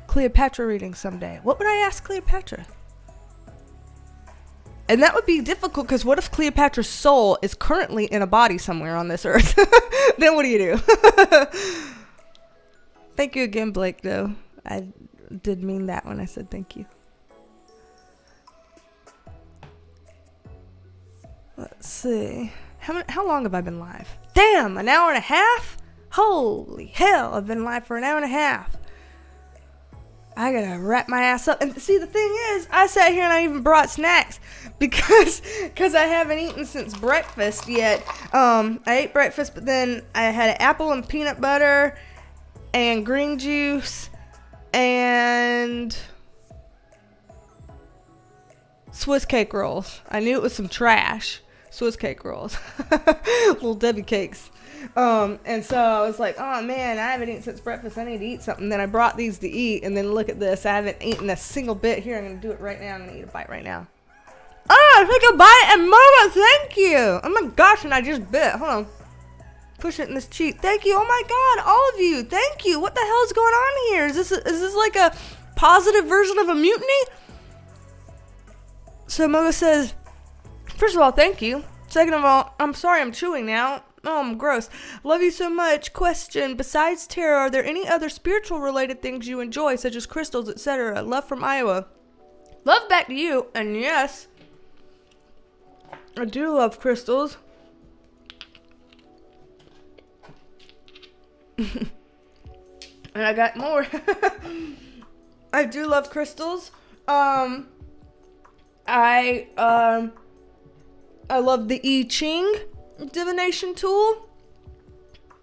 Cleopatra reading someday. What would I ask Cleopatra? And that would be difficult, because what if Cleopatra's soul is currently in a body somewhere on this earth? Then what do you do? Thank you again, Blake, though. I did mean that when I said thank you. Let's see. How long have I been live? Damn, an hour and a half? Holy hell, I've been live for an hour and a half. I gotta wrap my ass up. And see, the thing is, I sat here and I even brought snacks because I haven't eaten since breakfast yet. I ate breakfast, but then I had an apple and peanut butter and green juice and Swiss cake rolls. I knew it was some trash. Swiss cake rolls. Little Debbie cakes. And so I was like, oh man, I haven't eaten since breakfast. I need to eat something. Then I brought these to eat, and then look at this. I haven't eaten a single bit. Here, I'm going to do it right now. I'm going to eat a bite right now. Oh, take a bite and move it. Thank you. Oh my gosh, and I just bit. Hold on. Push it in this cheek. Thank you. Oh my God, all of you. Thank you. What the hell is going on here? Is this like a positive version of a mutiny? So Moga says, first of all, thank you. Second of all, I'm sorry I'm chewing now. Oh, I'm gross. Love you so much. Question, besides tarot, are there any other spiritual related things you enjoy, such as crystals, etc.? Love from Iowa. Love back to you. And yes, I do love crystals. And I got more. I do love crystals. I love the I Ching divination tool.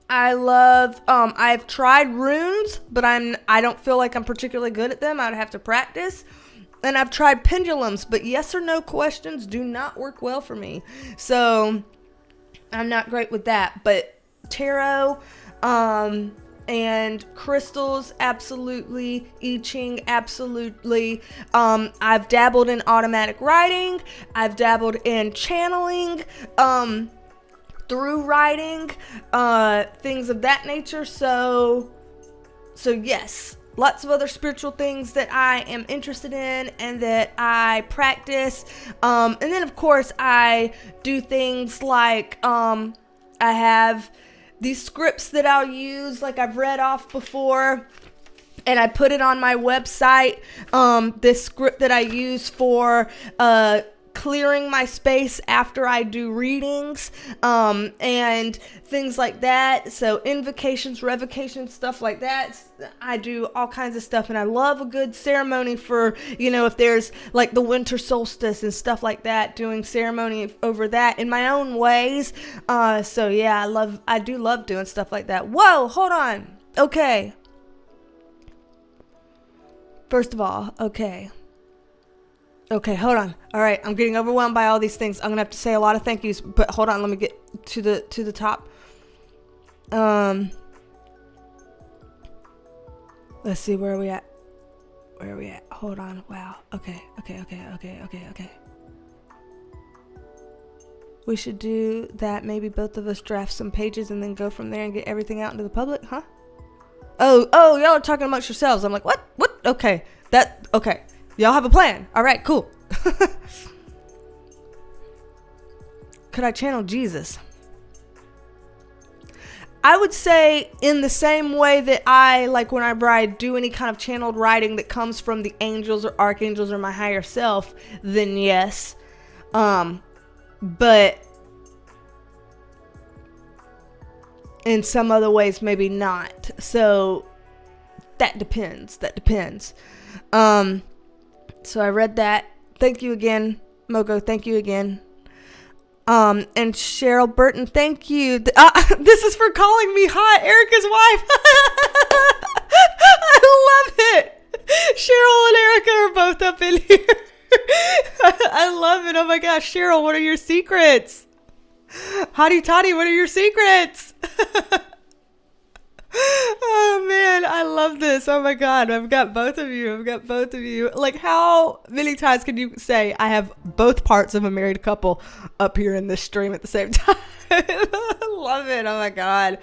I love, I've tried runes, but I don't feel like I'm particularly good at them. I'd have to practice. And I've tried pendulums, but yes or no questions do not work well for me. So I'm not great with that. But tarot, and crystals, absolutely. I Ching, absolutely. I've dabbled in automatic writing. I've dabbled in channeling, through writing, things of that nature. So yes, lots of other spiritual things that I am interested in and that I practice. And then of course I do things like, I have these scripts that I'll use, like I've read off before, and I put it on my website. This script that I use for clearing my space after I do readings, and things like that. So invocations, revocations, stuff like that. I do all kinds of stuff, and I love a good ceremony for, if there's like the winter solstice and stuff like that, doing ceremony over that in my own ways. So yeah, I do love doing stuff like that. Whoa, hold on. Okay. First of all, okay. Okay, hold on. All right, I'm getting overwhelmed by all these things. I'm gonna have to say a lot of thank yous, but hold on. Let me get to the top. Let's see, where are we at? Where are we at? Hold on. Wow. Okay. We should do that. Maybe both of us draft some pages and then go from there and get everything out into the public, huh? Oh, y'all are talking amongst yourselves. I'm like, what? Okay. Okay. Y'all have a plan. All right, cool. Could I channel Jesus? I would say in the same way that I, like whenever I do any kind of channeled writing that comes from the angels or archangels or my higher self, then yes. But in some other ways, maybe not. So that depends. So I read that. Thank you again, Mogo. Thank you again. And Cheryl Burton, thank you. This is for calling me hot, Erica's wife. I love it. Cheryl and Erica are both up in here. I love it. Oh my gosh, Cheryl, what are your secrets? Hottie Toddy, what are your secrets? Oh man, I love this. Oh my god, I've got both of you. Like, how many times can you say I have both parts of a married couple up here in this stream at the same time? I love it. Oh my god.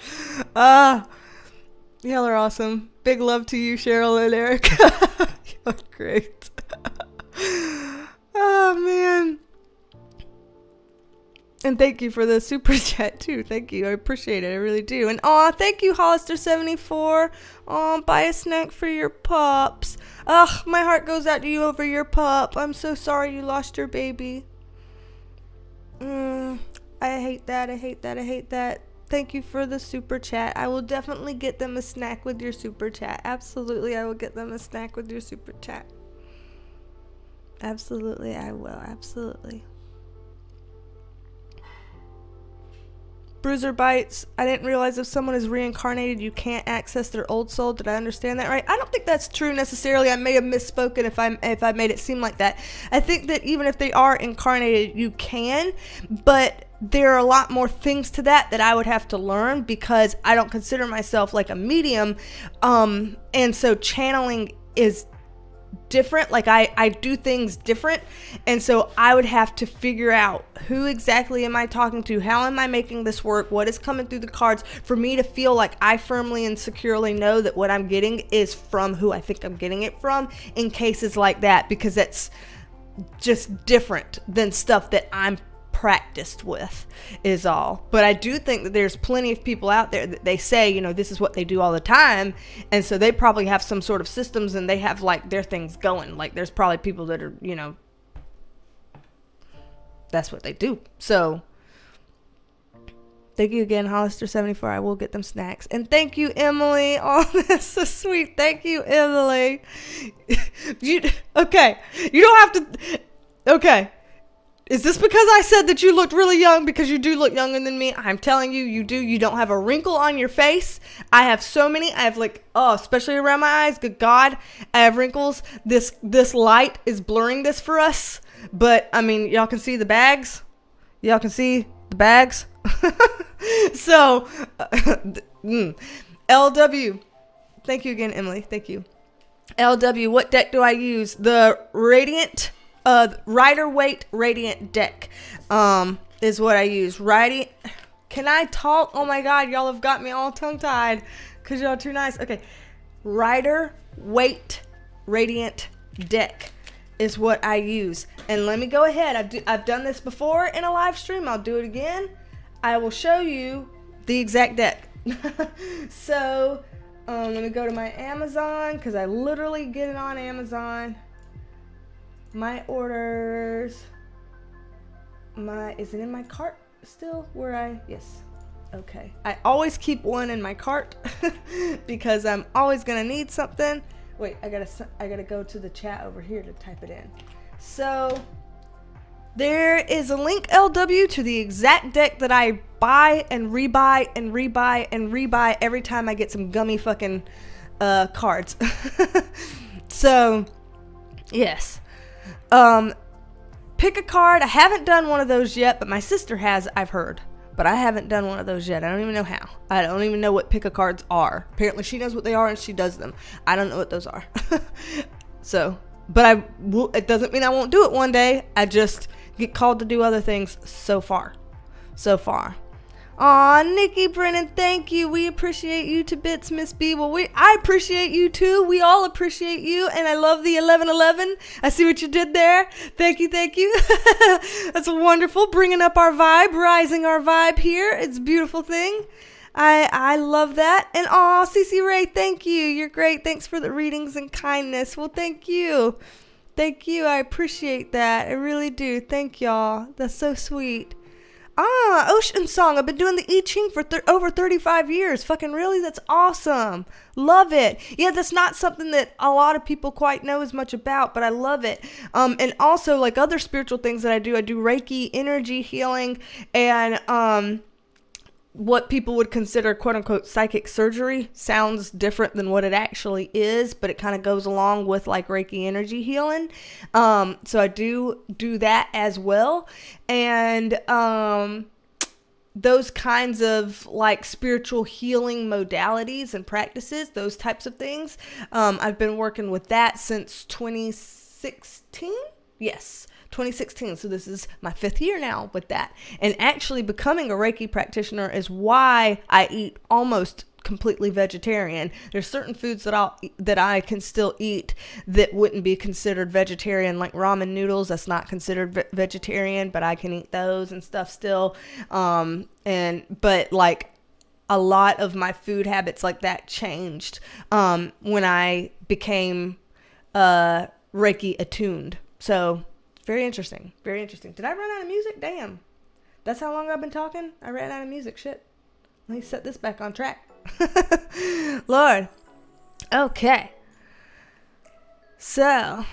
Y'all are awesome. Big love to you, Cheryl and Erica. You're great. Oh man. And thank you for the super chat too. Thank you. I appreciate it. I really do. And thank you, Hollister74. Buy a snack for your pups. Ugh, my heart goes out to you over your pup. I'm so sorry you lost your baby. I hate that. Thank you for the super chat. I will definitely get them a snack with your super chat. Absolutely, I will get them a snack with your super chat. Absolutely, I will. Absolutely. Bruiser Bites, I didn't realize if someone is reincarnated, you can't access their old soul. Did I understand that right? I don't think that's true necessarily. I may have misspoken if I made it seem like that. I think that even if they are incarnated, you can, but there are a lot more things to that I would have to learn because I don't consider myself like a medium. And so channeling is different. Like I do things different, and so I would have to figure out who exactly am I talking to, how am I making this work, what is coming through the cards for me to feel like I firmly and securely know that what I'm getting is from who I think I'm getting it from in cases like that, because that's just different than stuff that I'm practiced with is all. But I do think that there's plenty of people out there that they say, you know, this is what they do all the time, and so they probably have some sort of systems and they have like their things going. Like there's probably people that are, you know, that's what they do. So thank you again, Hollister74. I will get them snacks. And thank you, Emily. Oh, that's so sweet. Thank you, Emily. Okay, you don't have to. Okay, is this because I said that you looked really young? Because you do look younger than me. I'm telling you, you do. You don't have a wrinkle on your face. I have so many. I have like, especially around my eyes. Good God, I have wrinkles. This light is blurring this for us. But, I mean, y'all can see the bags. So, LW. Thank you again, Emily. Thank you. LW, what deck do I use? The Radiant... Rider-Waite Radiant deck is what I use. Can I talk? Oh my God, y'all have got me all tongue-tied because y'all are too nice. Okay, Rider-Waite Radiant deck is what I use. And let me go ahead. I've done this before in a live stream. I'll do it again. I will show you the exact deck. So let me go to my Amazon because I literally get it on Amazon. My orders, is it in my cart still? Yes. Okay. I always keep one in my cart because I'm always gonna need something. Wait, I gotta go to the chat over here to type it in. So there is a link, LW, to the exact deck that I buy and rebuy and rebuy and rebuy every time I get some gummy fucking cards. So yes. Pick a card. I haven't done one of those yet, but my sister has, I've heard. But I haven't done one of those yet. I don't even know how. I don't even know what pick a cards are. Apparently she knows what they are and she does them. I don't know what those are. So, but it doesn't mean I won't do it one day. I just get called to do other things so far. Aw, Nikki Brennan, thank you. We appreciate you to bits, Miss B. Well, I appreciate you too. We all appreciate you, and I love the 1111. I see what you did there. Thank you. That's wonderful. Bringing up our vibe, rising our vibe here. It's a beautiful thing. I love that. And aw, CC Ray, thank you. You're great. Thanks for the readings and kindness. Well, thank you. I appreciate that. I really do. Thank y'all. That's so sweet. Ocean Song. I've been doing the I Ching for over 35 years. Fucking really? That's awesome. Love it. Yeah, that's not something that a lot of people quite know as much about, but I love it. And also, like other spiritual things that I do Reiki, energy healing, and what people would consider quote-unquote psychic surgery. Sounds different than what it actually is, but it kind of goes along with like Reiki energy healing. So I do that as well. And those kinds of like spiritual healing modalities and practices, those types of things, I've been working with that since 2016. Yes, 2016. So this is my 5th year now with that. And actually becoming a Reiki practitioner is why I eat almost completely vegetarian. There's certain foods that I can still eat that wouldn't be considered vegetarian, like ramen noodles. That's not considered vegetarian, but I can eat those and stuff still. But like a lot of my food habits like that changed when I became Reiki attuned. So very interesting. Did I run out of music? Damn. That's how long I've been talking? I ran out of music. Shit. Let me set this back on track. Lord. Okay. So.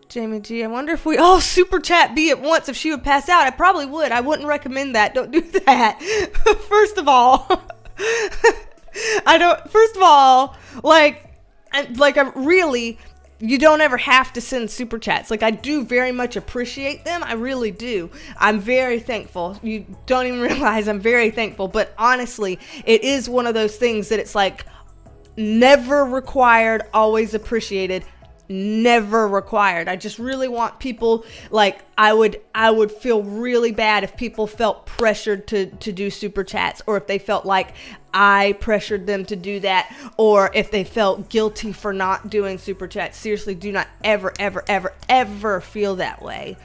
Jamie G, I wonder if we all super chat B at once if she would pass out. I probably would. I wouldn't recommend that. Don't do that. First of all, you don't ever have to send super chats. Like, I do very much appreciate them. I really do. I'm very thankful. You don't even realize I'm very thankful. But honestly, it is one of those things that it's like never required, always appreciated. Never required. I just really want people, like, I would feel really bad if people felt pressured to do super chats, or if they felt like I pressured them to do that, or if they felt guilty for not doing super chats. Seriously, do not ever feel that way.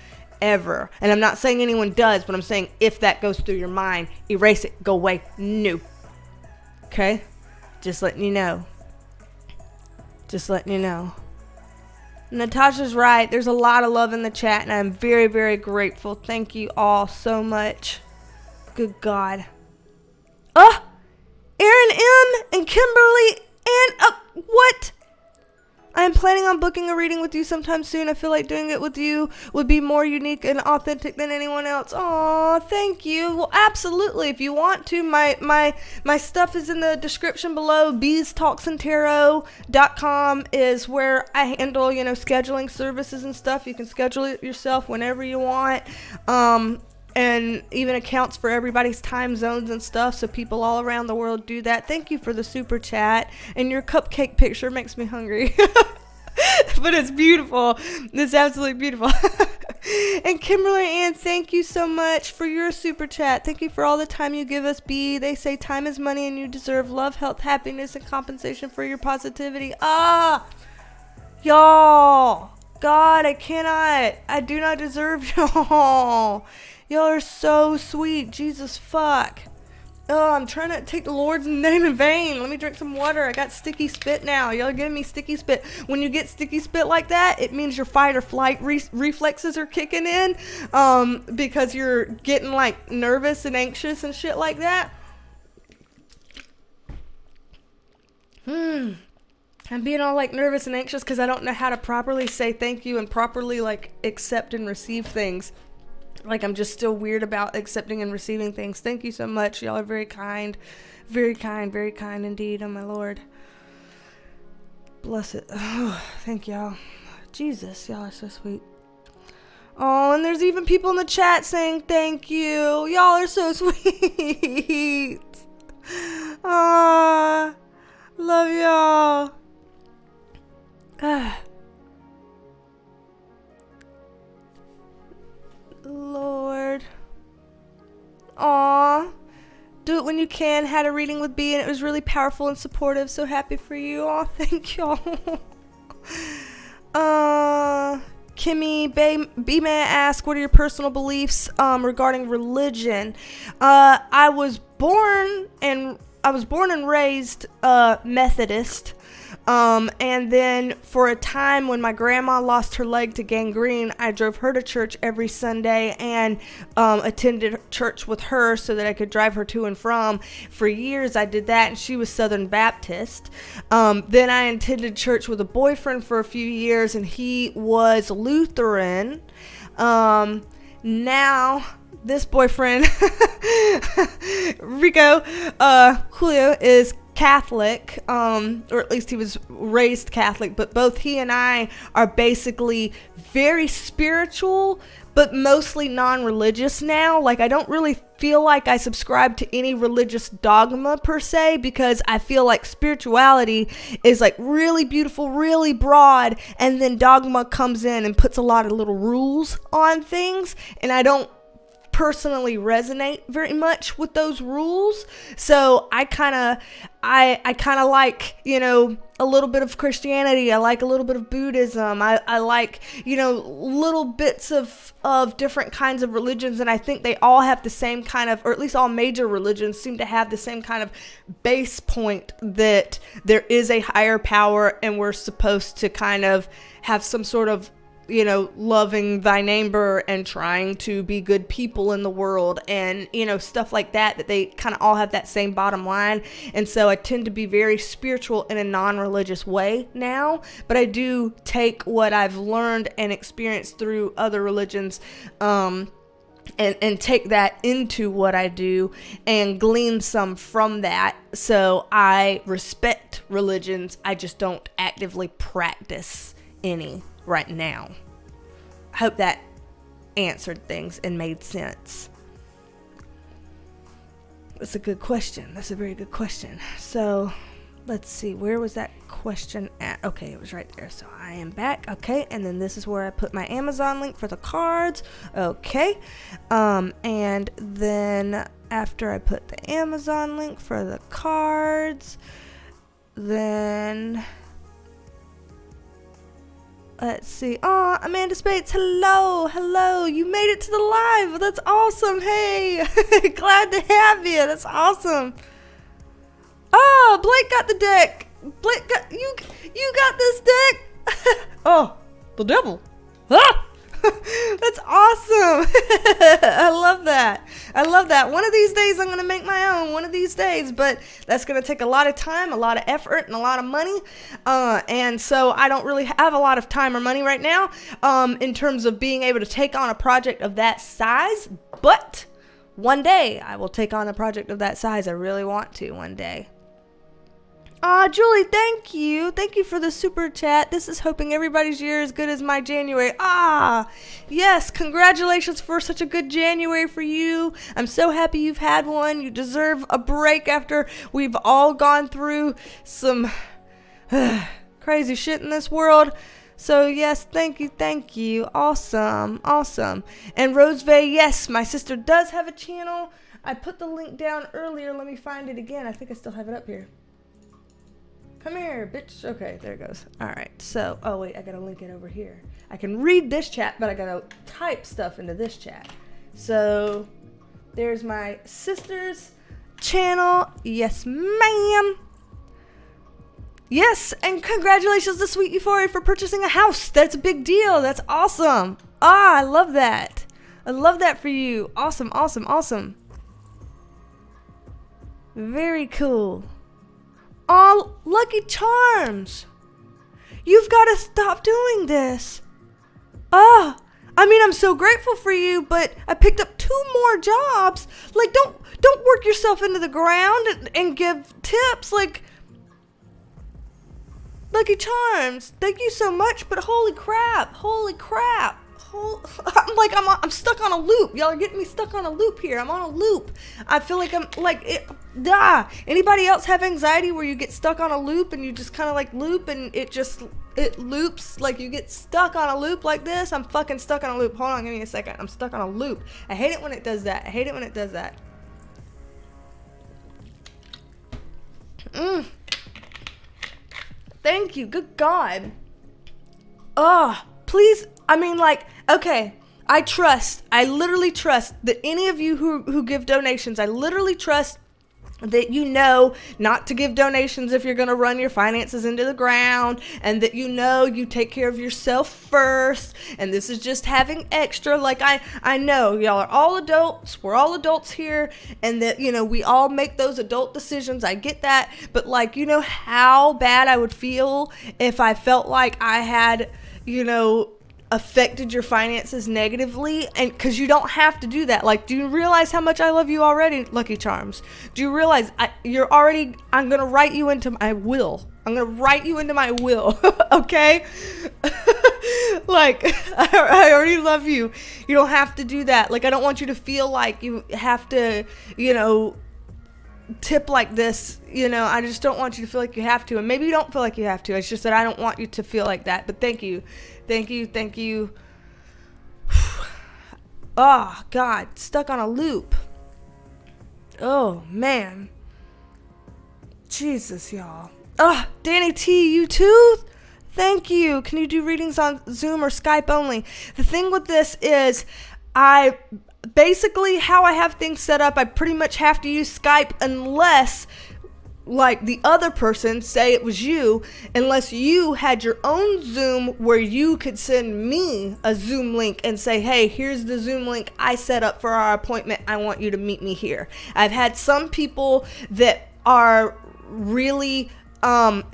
Ever. And I'm not saying anyone does, but I'm saying if that goes through your mind, erase it, go away. No. Okay? Just letting you know. Natasha's right. There's a lot of love in the chat, and I'm very, very grateful. Thank you all so much. Good God. Aaron M. and Kimberly and what? I am planning on booking a reading with you sometime soon. I feel like doing it with you would be more unique and authentic than anyone else. Aw, thank you. Well, absolutely. If you want to, my stuff is in the description below. BeasTalksAndTarot.com is where I handle, scheduling services and stuff. You can schedule it yourself whenever you want. And even accounts for everybody's time zones and stuff, so people all around the world do that. Thank you for the super chat, and your cupcake picture makes me hungry. But it's beautiful. It's absolutely beautiful. And Kimberly Ann, thank you so much for your super chat. Thank you for all the time you give us, B. They say time is money and you deserve love, health, happiness, and compensation for your positivity. Y'all. God, I do not deserve y'all. Y'all are so sweet. Jesus fuck. I'm trying to take the Lord's name in vain. Let me drink some water. I got sticky spit now. Y'all are giving me sticky spit. When you get sticky spit like that, it means your fight or flight reflexes are kicking in, because you're getting like nervous and anxious and shit like that. I'm being all like nervous and anxious because I don't know how to properly say thank you and properly like accept and receive things. Like, I'm just still weird about accepting and receiving things. Thank you so much. Y'all are very kind. Very kind indeed, oh my Lord. Bless it. Oh, thank y'all. Jesus, y'all are so sweet. Oh, and there's even people in the chat saying thank you. Y'all are so sweet. Ah, love y'all. Lord. Aw. Do it when you can. Had a reading with B and it was really powerful and supportive. So happy for you. Aw, thank y'all. Kimmy B may I ask, what are your personal beliefs regarding religion? I was born and raised Methodist. And then for a time when my grandma lost her leg to gangrene, I drove her to church every Sunday and attended church with her so that I could drive her to and from. For years I did that, and she was Southern Baptist. Then I attended church with a boyfriend for a few years, and he was Lutheran. Now this boyfriend, Rico, Julio, is Catholic, or at least he was raised Catholic, but both he and I are basically very spiritual, but mostly non-religious now. Like, I don't really feel like I subscribe to any religious dogma per se, because I feel like spirituality is like really beautiful, really broad, and then dogma comes in and puts a lot of little rules on things, and I don't personally resonate very much with those rules. So I kind of like, you know, a little bit of Christianity. I like a little bit of Buddhism. I like, you know, little bits of different kinds of religions, and I think they all have the same kind of, or at least all major religions seem to have the same kind of base point, that there is a higher power and we're supposed to kind of have some sort of, you know, loving thy neighbor and trying to be good people in the world, and, you know, stuff like that, that they kind of all have that same bottom line. And so I tend to be very spiritual in a non-religious way now, but I do take what I've learned and experienced through other religions, and take that into what I do and glean some from that. So I respect religions. I just don't actively practice any right now. I hope that answered things and made sense. That's a good question. That's a very good question. So let's see, where was that question at? Okay, it was right there. So I am back. Okay, and then this is where I put my Amazon link for the cards. Okay, and then after I put the Amazon link for the cards, then let's see. Oh, Amanda Spates, hello. You made it to the live. That's awesome. Hey, glad to have you. That's awesome. Oh, Blake got the deck. Blake got you got this deck. Oh, the devil. Ah! That's awesome. I love that. One of these days I'm going to make my own, one of these days, but that's going to take a lot of time, a lot of effort, and a lot of money. And so I don't really have a lot of time or money right now, in terms of being able to take on a project of that size. But one day I will take on a project of that size. I really want to one day. Julie, thank you. Thank you for the super chat. This is hoping everybody's year is good as my January. Yes. Congratulations for such a good January for you. I'm so happy you've had one. You deserve a break after we've all gone through some crazy shit in this world. So yes, thank you. Awesome. And Rosevay, yes, my sister does have a channel. I put the link down earlier. Let me find it again. I think I still have it up here. Come here, bitch. Okay, there it goes. All right. So, oh wait, I gotta link it over here. I can read this chat, but I gotta type stuff into this chat. So, there's my sister's channel. Yes, ma'am. Yes, and congratulations to Sweet Euphoria for purchasing a house. That's a big deal. That's awesome. I love that. I love that for you. Awesome. Very cool. Oh, Lucky Charms. You've got to stop doing this. I'm so grateful for you, but I picked up 2 more jobs. Like, don't work yourself into the ground and give tips. Like, Lucky Charms, thank you so much, but holy crap. I'm stuck on a loop. Y'all are getting me stuck on a loop here. I'm on a loop. I feel like I'm like, anybody else have anxiety where you get stuck on a loop and you just kind of like loop and it loops, like you get stuck on a loop like this? I'm fucking stuck on a loop. Hold on, give me a second. I'm stuck on a loop. I hate it when it does that. Thank you. Good God. Please. I mean, like, okay. I literally trust that any of you who give donations, I literally trust that you know not to give donations if you're going to run your finances into the ground, and that you know you take care of yourself first, and this is just having extra. Like, I know y'all are all adults, we're all adults here, and that, you know, we all make those adult decisions. I get that, but like, you know how bad I would feel if I felt like I had, you know, affected your finances negatively, and because you don't have to do that. Like, do you realize how much I love you already, Lucky Charms? Do you realize I'm gonna write you into my will. Okay? Like, I already love you. You don't have to do that. Like, I don't want you to feel like you have to, you know, tip like this, you know. I just don't want you to feel like you have to, and maybe you don't feel like you have to. It's just that I don't want you to feel like that. But thank you. Oh God, stuck on a loop. Oh man, Jesus, y'all. Danny T, you too? Thank you. Can you do readings on Zoom or Skype only? The thing with this is, basically how I have things set up, I pretty much have to use Skype unless, like, the other person, say it was you, unless you had your own Zoom where you could send me a Zoom link and say, hey, here's the Zoom link I set up for our appointment. I want you to meet me here. I've had some people that are really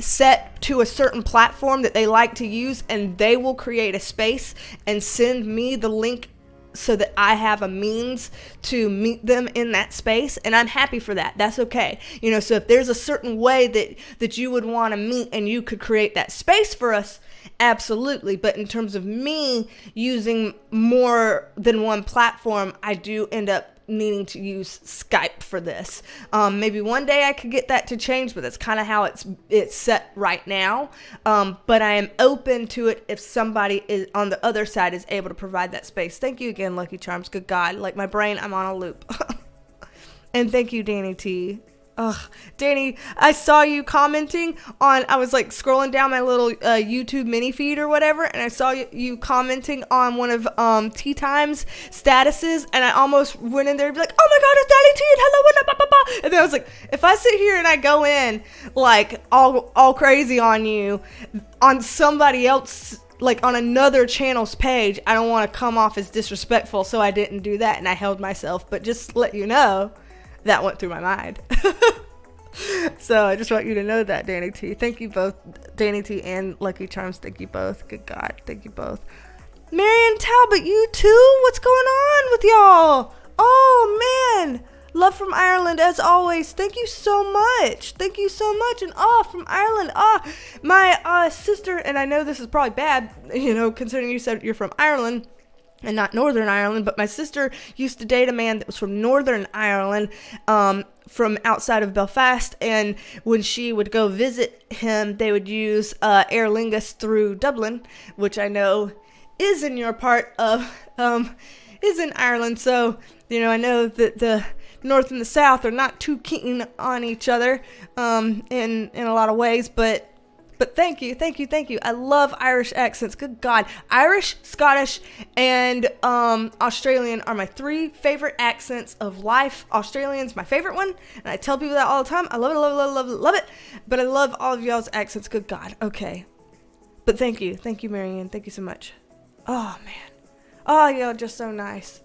set to a certain platform that they like to use, and they will create a space and send me the link so that I have a means to meet them in that space, and I'm happy for that. That's okay. You know, so if there's a certain way that you would want to meet and you could create that space for us, absolutely. But in terms of me using more than one platform, I do end up needing to use Skype for this. Maybe one day I could get that to change, but that's kind of how it's set right now. But I am open to it if somebody is on the other side is able to provide that space. Thank you again, Lucky Charms. Good God, like my brain, I'm on a loop. And thank you, Danny T. Danny, I saw you commenting on, I was like scrolling down my little YouTube mini feed or whatever, and I saw you commenting on one of Tea Time's statuses, and I almost went in there and be like, oh my God, it's Danny T, and hello, what up, and then I was like, if I sit here and I go in like all crazy on you on somebody else, like on another channel's page, I don't want to come off as disrespectful, so I didn't do that, and I held myself. But just to let you know, that went through my mind. So I just want you to know that, Danny T. Thank you both, Danny T and Lucky Charms. Thank you both. Good God, thank you both. Marion Talbot, you too? What's going on with y'all? Oh man, love from Ireland as always. Thank you so much. And from Ireland, my sister, and I know this is probably bad, you know, considering you said you're from Ireland and not Northern Ireland, but my sister used to date a man that was from Northern Ireland, from outside of Belfast, and when she would go visit him, they would use Aer Lingus through Dublin, which I know is in your part of, is in Ireland. So, you know, I know that the North and the South are not too keen on each other in a lot of ways, but thank you. I love Irish accents. Good God. Irish, Scottish, and Australian are my three favorite accents of life. Australian's my favorite one, and I tell people that all the time. I love it. But I love all of y'all's accents. Good God. Okay. But thank you, Marianne. Thank you so much. Oh, man. Oh, y'all just so nice.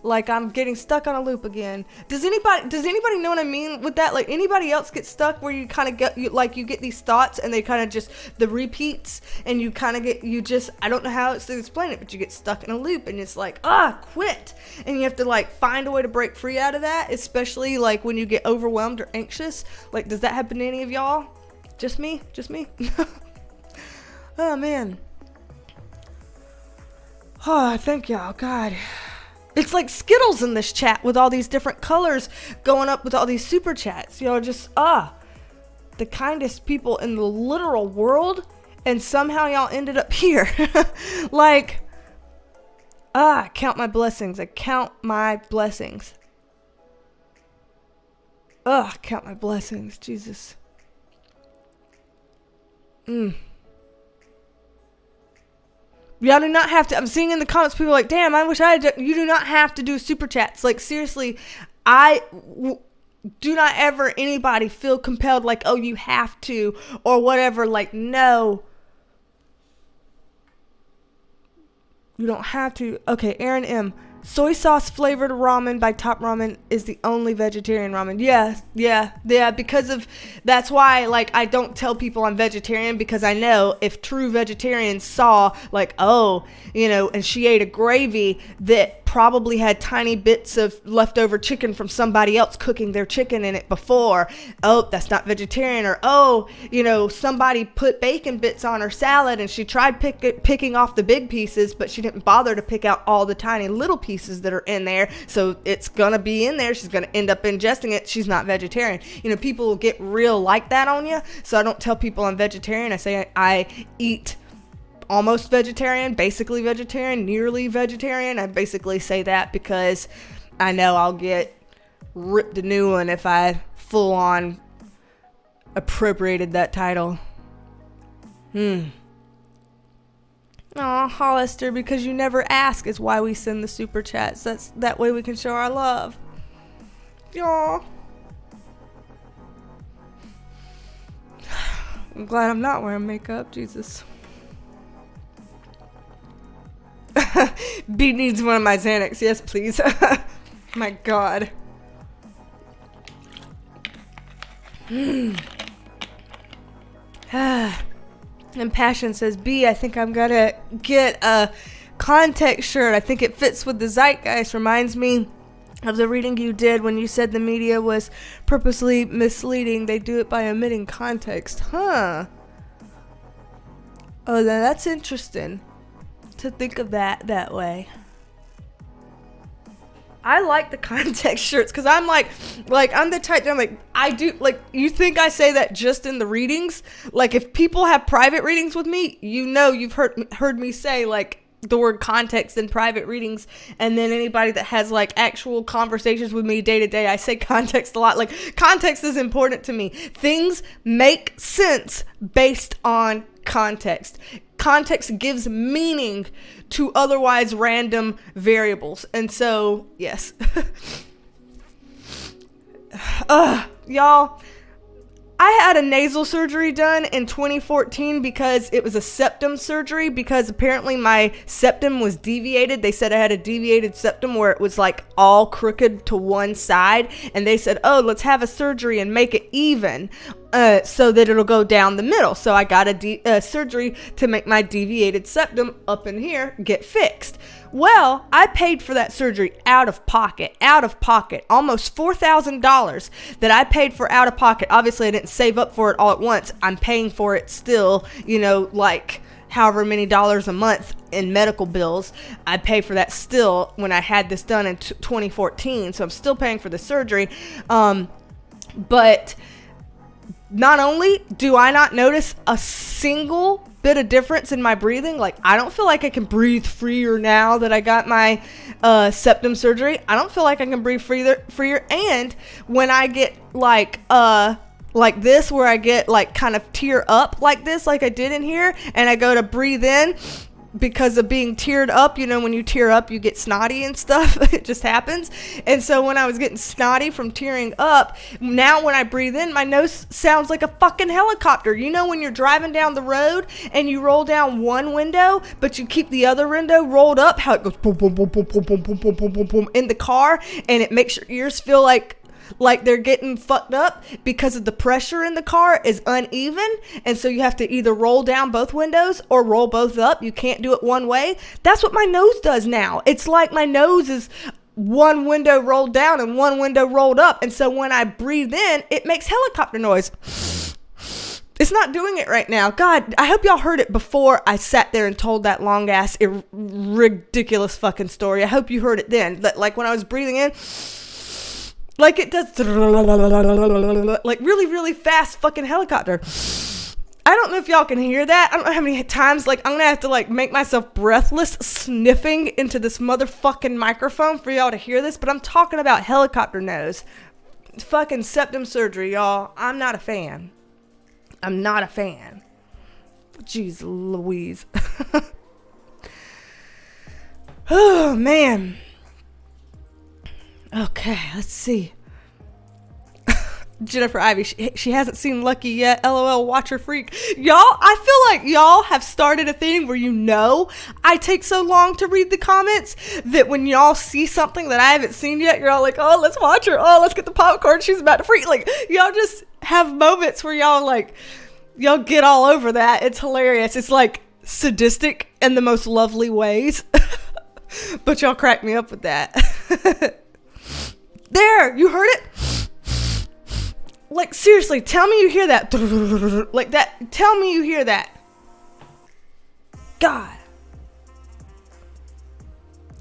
Like, I'm getting stuck on a loop again. Does anybody know what I mean with that? Like, anybody else get stuck where you kind of get, you get these thoughts and they kind of just, the repeats, and you kind of get, I don't know how else to explain it, but you get stuck in a loop, and it's like, quit. And you have to, like, find a way to break free out of that, especially, like, when you get overwhelmed or anxious. Like, does that happen to any of y'all? Just me? Oh, man. Oh, thank y'all. God. It's like Skittles in this chat with all these different colors going up with all these super chats. Just, the kindest people in the literal world. And somehow y'all ended up here. Like, I count my blessings. I count my blessings. Count my blessings. Jesus. Y'all do not have to. I'm seeing in the comments people are like, damn, I wish I had. You do not have to do super chats. Like, seriously, do not ever anybody feel compelled like, oh, you have to or whatever. Like, no. You don't have to. Okay, Aaron M. Soy sauce flavored ramen by Top Ramen is the only vegetarian ramen. Yeah. Because of, that's why, like, I don't tell people I'm vegetarian, because I know if true vegetarians saw, like, oh, and she ate a gravy that probably had tiny bits of leftover chicken from somebody else cooking their chicken in it before. Oh, that's not vegetarian. Or, oh, somebody put bacon bits on her salad and she tried picking off the big pieces, but she didn't bother to pick out all the tiny little pieces that are in there. So it's gonna be in there. She's gonna end up ingesting it. She's not vegetarian. People will get real like that on you. So I don't tell people I'm vegetarian. I say I eat almost vegetarian, basically vegetarian, nearly vegetarian. I basically say that because I know I'll get ripped a new one if I full on appropriated that title. Aw, Hollister, because you never ask is why we send the super chats. That way we can show our love. Y'all. I'm glad I'm not wearing makeup. Jesus. B needs one of my Xanax. Yes, please. My God. And Passion says, B, I think I'm gonna get a context shirt. I think it fits with the zeitgeist. Reminds me of the reading you did when you said the media was purposely misleading. They do it by omitting context. Huh. Oh, that's interesting to think of that way. I like the context shirts because I'm like I'm the type that I'm like, I do, like, you think I say that just in the readings? Like, if people have private readings with me, you've heard me say, like, the word context in private readings, and then anybody that has, like, actual conversations with me day to day, I say context a lot. Like, context is important to me. Things make sense based on context. Context gives meaning to otherwise random variables. And so, yes. Y'all, I had a nasal surgery done in 2014 because it was a septum surgery, because apparently my septum was deviated. They said I had a deviated septum where it was like all crooked to one side, and they said, oh, let's have a surgery and make it even so that it'll go down the middle. So I got a surgery to make my deviated septum up in here get fixed. Well, I paid for that surgery out of pocket, almost $4,000 that I paid for out of pocket. Obviously, I didn't save up for it all at once. I'm paying for it still, like however many dollars a month in medical bills. I pay for that still when I had this done in 2014. So I'm still paying for the surgery. But not only do I not notice a single bit of difference in my breathing, like, I don't feel like I can breathe freer now that I got my septum surgery. I don't feel like I can breathe freer. And when I get like this, where I get like kind of tear up like this, like I did in here, and I go to breathe in, because of being teared up, when you tear up, you get snotty and stuff. It just happens. And so when I was getting snotty from tearing up, now when I breathe in, my nose sounds like a fucking helicopter. When you're driving down the road and you roll down one window, but you keep the other window rolled up, how it goes boom, boom, boom, boom, boom, boom, boom, boom, boom, boom, boom in the car, and it makes your ears feel like they're getting fucked up because of the pressure in the car is uneven. And so you have to either roll down both windows or roll both up. You can't do it one way. That's what my nose does now. It's like my nose is one window rolled down and one window rolled up. And so when I breathe in, it makes helicopter noise. It's not doing it right now. God, I hope y'all heard it before I sat there and told that long ass ridiculous fucking story. I hope you heard it then. Like when I was breathing in, like it does, like really, really fast fucking helicopter. I don't know if y'all can hear that. I don't know how many times, like, I'm gonna have to, like, make myself breathless sniffing into this motherfucking microphone for y'all to hear this, but I'm talking about helicopter nose. Fucking septum surgery, y'all. I'm not a fan. I'm not a fan. Jeez Louise. Oh, man. Okay, let's see. Jennifer Ivy, she hasn't seen Lucky yet. LOL, watch her freak. Y'all, I feel like y'all have started a thing where I take so long to read the comments that when y'all see something that I haven't seen yet, you're all like, oh, let's watch her. Oh, let's get the popcorn. She's about to freak. Like, y'all just have moments where y'all get all over that. It's hilarious. It's like sadistic in the most lovely ways. But y'all crack me up with that. There, you heard it? Like, seriously, tell me you hear that. Like that. Tell me you hear that. God.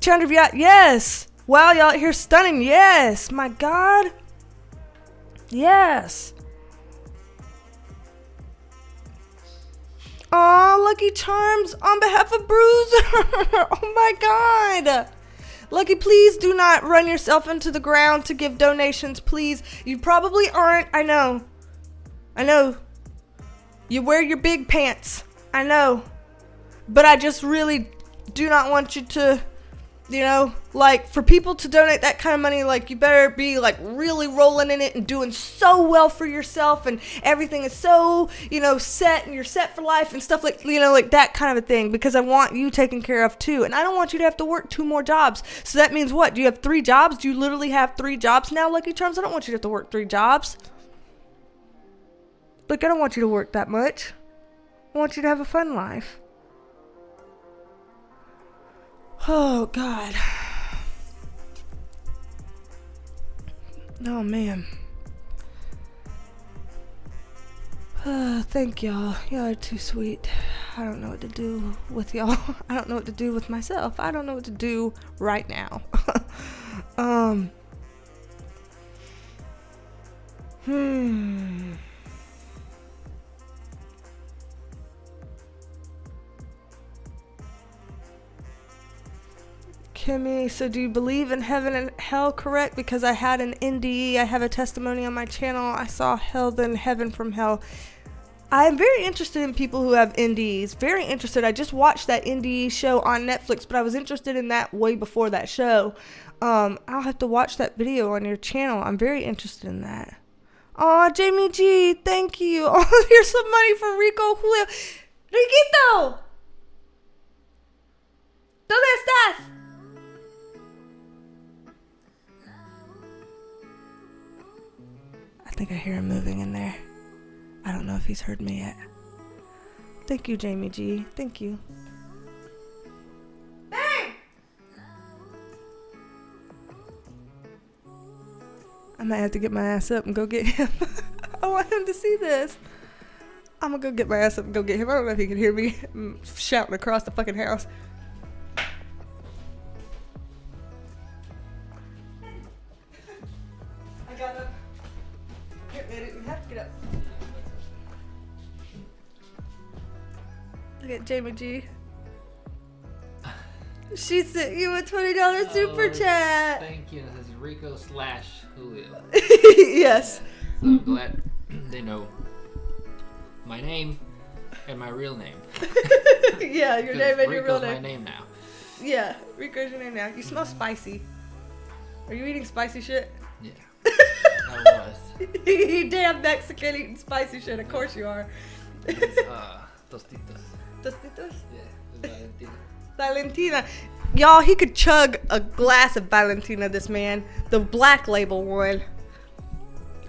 Chandra, yes. Wow, y'all here stunning. Yes. My God. Yes. Aw, Lucky Charms on behalf of Bruiser. Oh my God. Lucky, please do not run yourself into the ground to give donations, please. You probably aren't. I know. You wear your big pants. I know. But I just really do not want you to, like, for people to donate that kind of money, like, you better be, like, really rolling in it and doing so well for yourself, and everything is so, set, and you're set for life and stuff like, like that kind of a thing, because I want you taken care of too, and I don't want you to have to work 2 more jobs. So that means what? Do you have 3 jobs? Do you literally have 3 jobs now, Lucky Charms? I don't want you to have to work 3 jobs. Look, I don't want you to work that much. I want you to have a fun life. Oh, God. Oh, man. Thank y'all. Y'all are too sweet. I don't know what to do with y'all. I don't know what to do with myself. I don't know what to do right now. Kimmy, so do you believe in heaven and hell? Correct, because I had an NDE. I have a testimony on my channel. I saw hell, then heaven from hell. I'm very interested in people who have NDEs. Very interested. I just watched that NDE show on Netflix, but I was interested in that way before that show. I'll have to watch that video on your channel. I'm very interested in that. Aw, Jamie G, thank you. Oh, here's some money for Rico Julio. Riquito! ¿Dónde estás? I think I hear him moving in there. I don't know if he's heard me yet. Thank you, Jamie G. Thank you. Bang! I might have to get my ass up and go get him. I want him to see this. I'm gonna go get my ass up and go get him. I don't know if he can hear me. I'm shouting across the fucking house. I got up. I didn't have to get up. Look at Jamie G. She sent you a $20 super chat. Thank you. This is Rico/Julio. Yes. So I'm glad they know my name and my real name. Yeah, your name and your real Rico's name. my name now. Yeah, Rico's your name now. You smell spicy. Are you eating spicy shit? Yeah. I was. You damn Mexican eating spicy shit. Of course you are. It's, Tostitos. Tostitos? Yeah, it's Valentina. Valentina. Y'all, he could chug a glass of Valentina, this man. The black label one.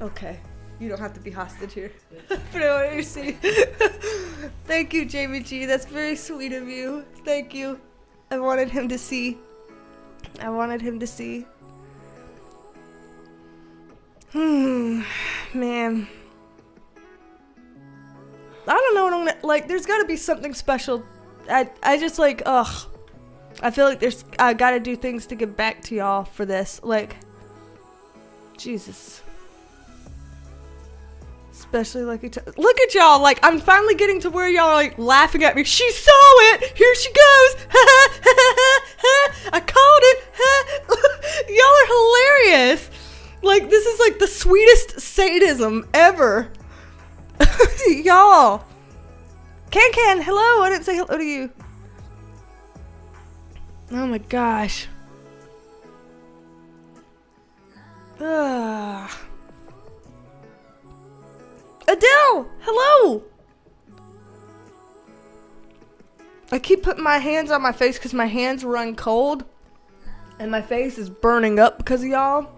Okay. You don't have to be hostage here. But I want to see. Thank you, Jamie G. That's very sweet of you. Thank you. I wanted him to see. Man. know what I'm gonna, like, there's gotta be something special. I just, like, ugh. I feel like I gotta do things to give back to y'all for this. Like, Jesus. Especially Lucky Charms. Look at y'all, like, I'm finally getting to where y'all are, like, laughing at me. She saw it! Here she goes! I called it! Y'all are hilarious! Like, this is, like, the sweetest sadism ever. Y'all. Can, hello! I didn't say hello to you. Oh my gosh. Ugh. Adele, hello. I keep putting my hands on my face because my hands run cold and my face is burning up because of y'all.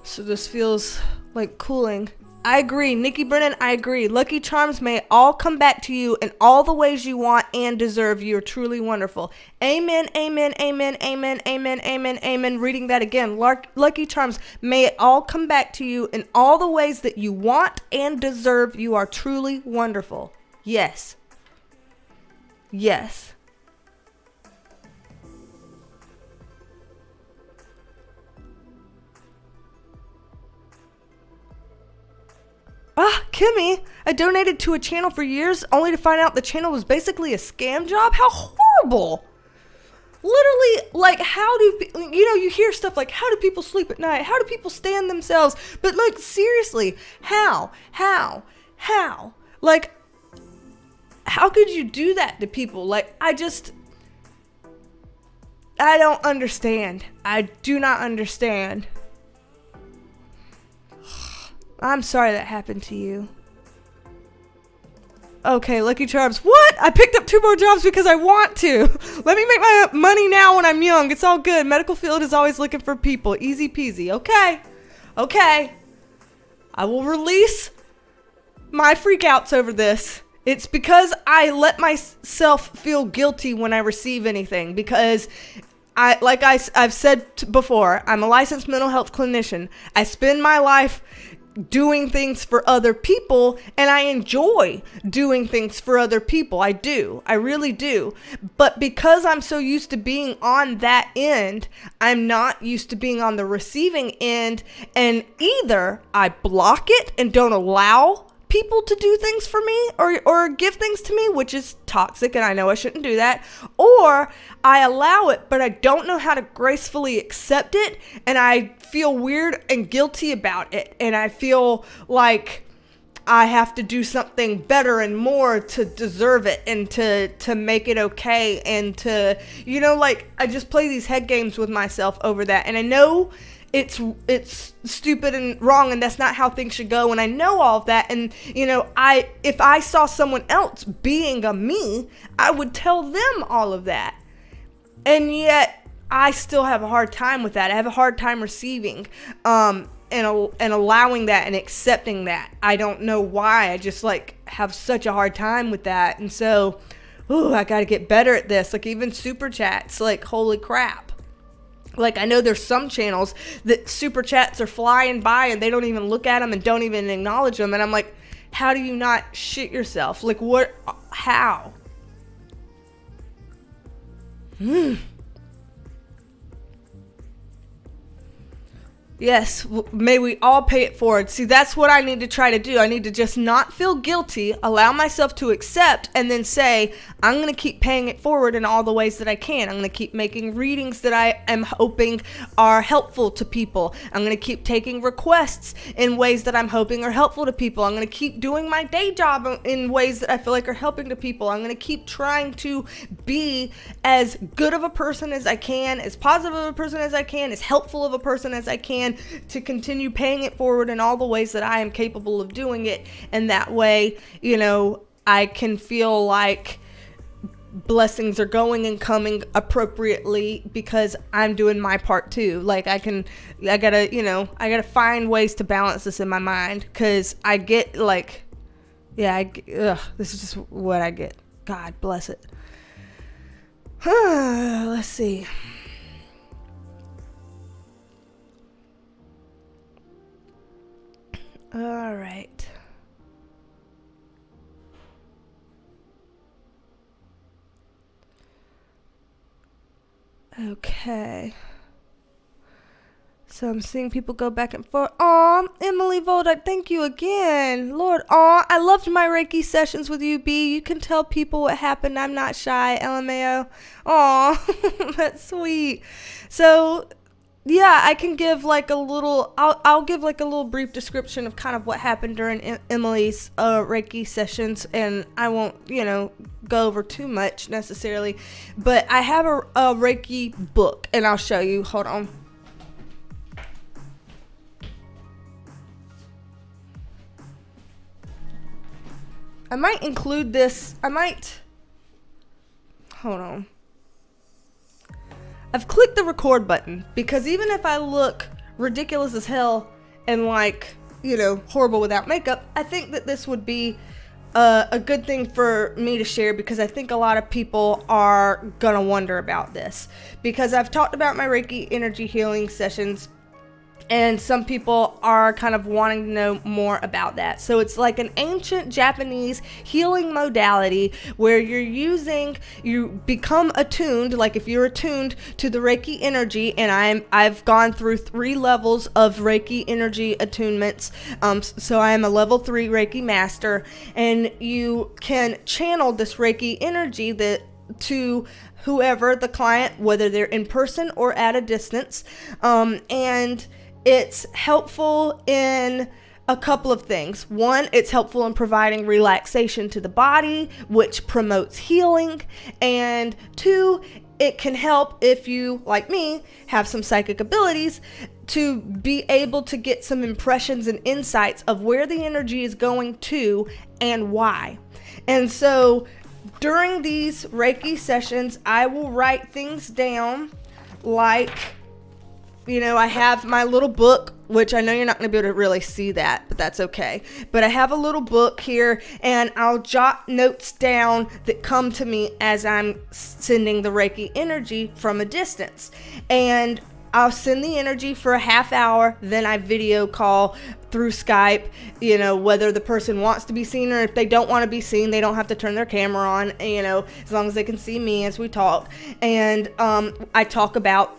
So this feels like cooling. I agree. Nikki Brennan, I agree. Lucky Charms may all come back to you in all the ways you want and deserve. You are truly wonderful. Amen, amen, amen, amen, amen, amen, amen. Reading that again. Lucky Charms, may it all come back to you in all the ways that you want and deserve. You are truly wonderful. Yes. Yes. Kimmy, I donated to a channel for years only to find out the channel was basically a scam job. How horrible. Literally, like, how do, you hear stuff like, how do people sleep at night? How do people stand themselves? But, like, seriously, how? Like, how could you do that to people? Like, I don't understand. I do not understand. I'm sorry that happened to you. Okay, Lucky Charms. What? I picked up 2 more jobs because I want to. Let me make my money now when I'm young. It's all good. Medical field is always looking for people. Easy peasy. Okay. I will release my freakouts over this. It's because I let myself feel guilty when I receive anything. Because I've said before, I'm a licensed mental health clinician. I spend my life doing things for other people, and I enjoy doing things for other people. I do. I really do. But because I'm so used to being on that end, I'm not used to being on the receiving end, and either I block it and don't allow people to do things for me or give things to me, which is toxic, and I know I shouldn't do that, or I allow it, but I don't know how to gracefully accept it, and I feel weird and guilty about it, and I feel like I have to do something better and more to deserve it and to make it okay, and to, like, I just play these head games with myself over that, and I know it's stupid and wrong, and that's not how things should go, and I know all of that, and if I saw someone else being a me, I would tell them all of that, and yet I still have a hard time with that. I have a hard time receiving and allowing that and accepting that. I don't know why. I just have such a hard time with that, and so I gotta get better at this. Like, even super chats, like, holy crap. Like, I know there's some channels that super chats are flying by and they don't even look at them and don't even acknowledge them. And I'm like, how do you not shit yourself? Like, what? How? Yes, may we all pay it forward. See, that's what I need to try to do. I need to just not feel guilty, allow myself to accept, and then say, I'm going to keep paying it forward in all the ways that I can. I'm going to keep making readings that I am hoping are helpful to people. I'm going to keep taking requests in ways that I'm hoping are helpful to people. I'm going to keep doing my day job in ways that I feel like are helping to people. I'm going to keep trying to be as good of a person as I can, as positive of a person as I can, as helpful of a person as I can, to continue paying it forward in all the ways that I am capable of doing it. And that way, I can feel like blessings are going and coming appropriately because I'm doing my part too. Like, I gotta find ways to balance this in my mind, because I get this is just what I get. God bless it. Let's see. All right. Okay. So I'm seeing people go back and forth. Aw, Emily Voldyke, thank you again. Lord, aw, I loved my Reiki sessions with you, B. You can tell people what happened. I'm not shy, LMAO. Aw, that's sweet. So, yeah, I can give like a little, I'll give like a little brief description of kind of what happened during Emily's Reiki sessions, and I won't, go over too much necessarily, but I have a Reiki book, and I'll show you. Hold on. I might include this. Hold on. I've clicked the record button because even if I look ridiculous as hell and horrible without makeup, I think that this would be a good thing for me to share, because I think a lot of people are gonna wonder about this, because I've talked about my Reiki energy healing sessions, and some people are kind of wanting to know more about that. So it's like an ancient Japanese healing modality where you become attuned, like if you're attuned to the Reiki energy, and I've gone through 3 levels of Reiki energy attunements. So I am a level 3 Reiki master, and you can channel this Reiki energy to whoever the client, whether they're in person or at a distance, and it's helpful in a couple of things. One, it's helpful in providing relaxation to the body, which promotes healing. And 2, it can help if you, like me, have some psychic abilities to be able to get some impressions and insights of where the energy is going to and why. And so during these Reiki sessions, I will write things down like, I have my little book, which I know you're not going to be able to really see that, but that's okay. But I have a little book here, and I'll jot notes down that come to me as I'm sending the Reiki energy from a distance. And I'll send the energy for a half hour, then I video call through Skype, whether the person wants to be seen, or if they don't want to be seen, they don't have to turn their camera on, as long as they can see me as we talk. And I talk about,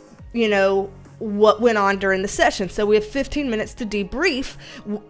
what went on during the session. So we have 15 minutes to debrief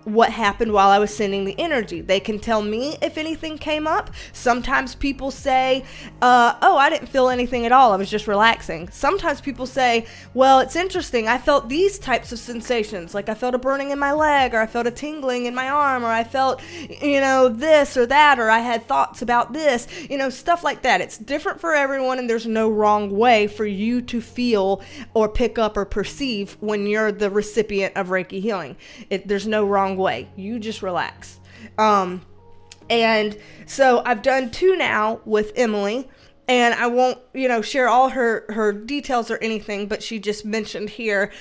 what happened while I was sending the energy. They can tell me if anything came up. Sometimes people say, I didn't feel anything at all, I was just relaxing. Sometimes people say, well, it's interesting, I felt these types of sensations, like I felt a burning in my leg, or I felt a tingling in my arm, or I felt, this or that, or I had thoughts about this, stuff like that. It's different for everyone, and there's no wrong way for you to feel or pick up or perceive when you're the recipient of Reiki healing. There's no wrong way. You just relax. And so I've done 2 now with Emily, and I won't, share all her details or anything, but she just mentioned here,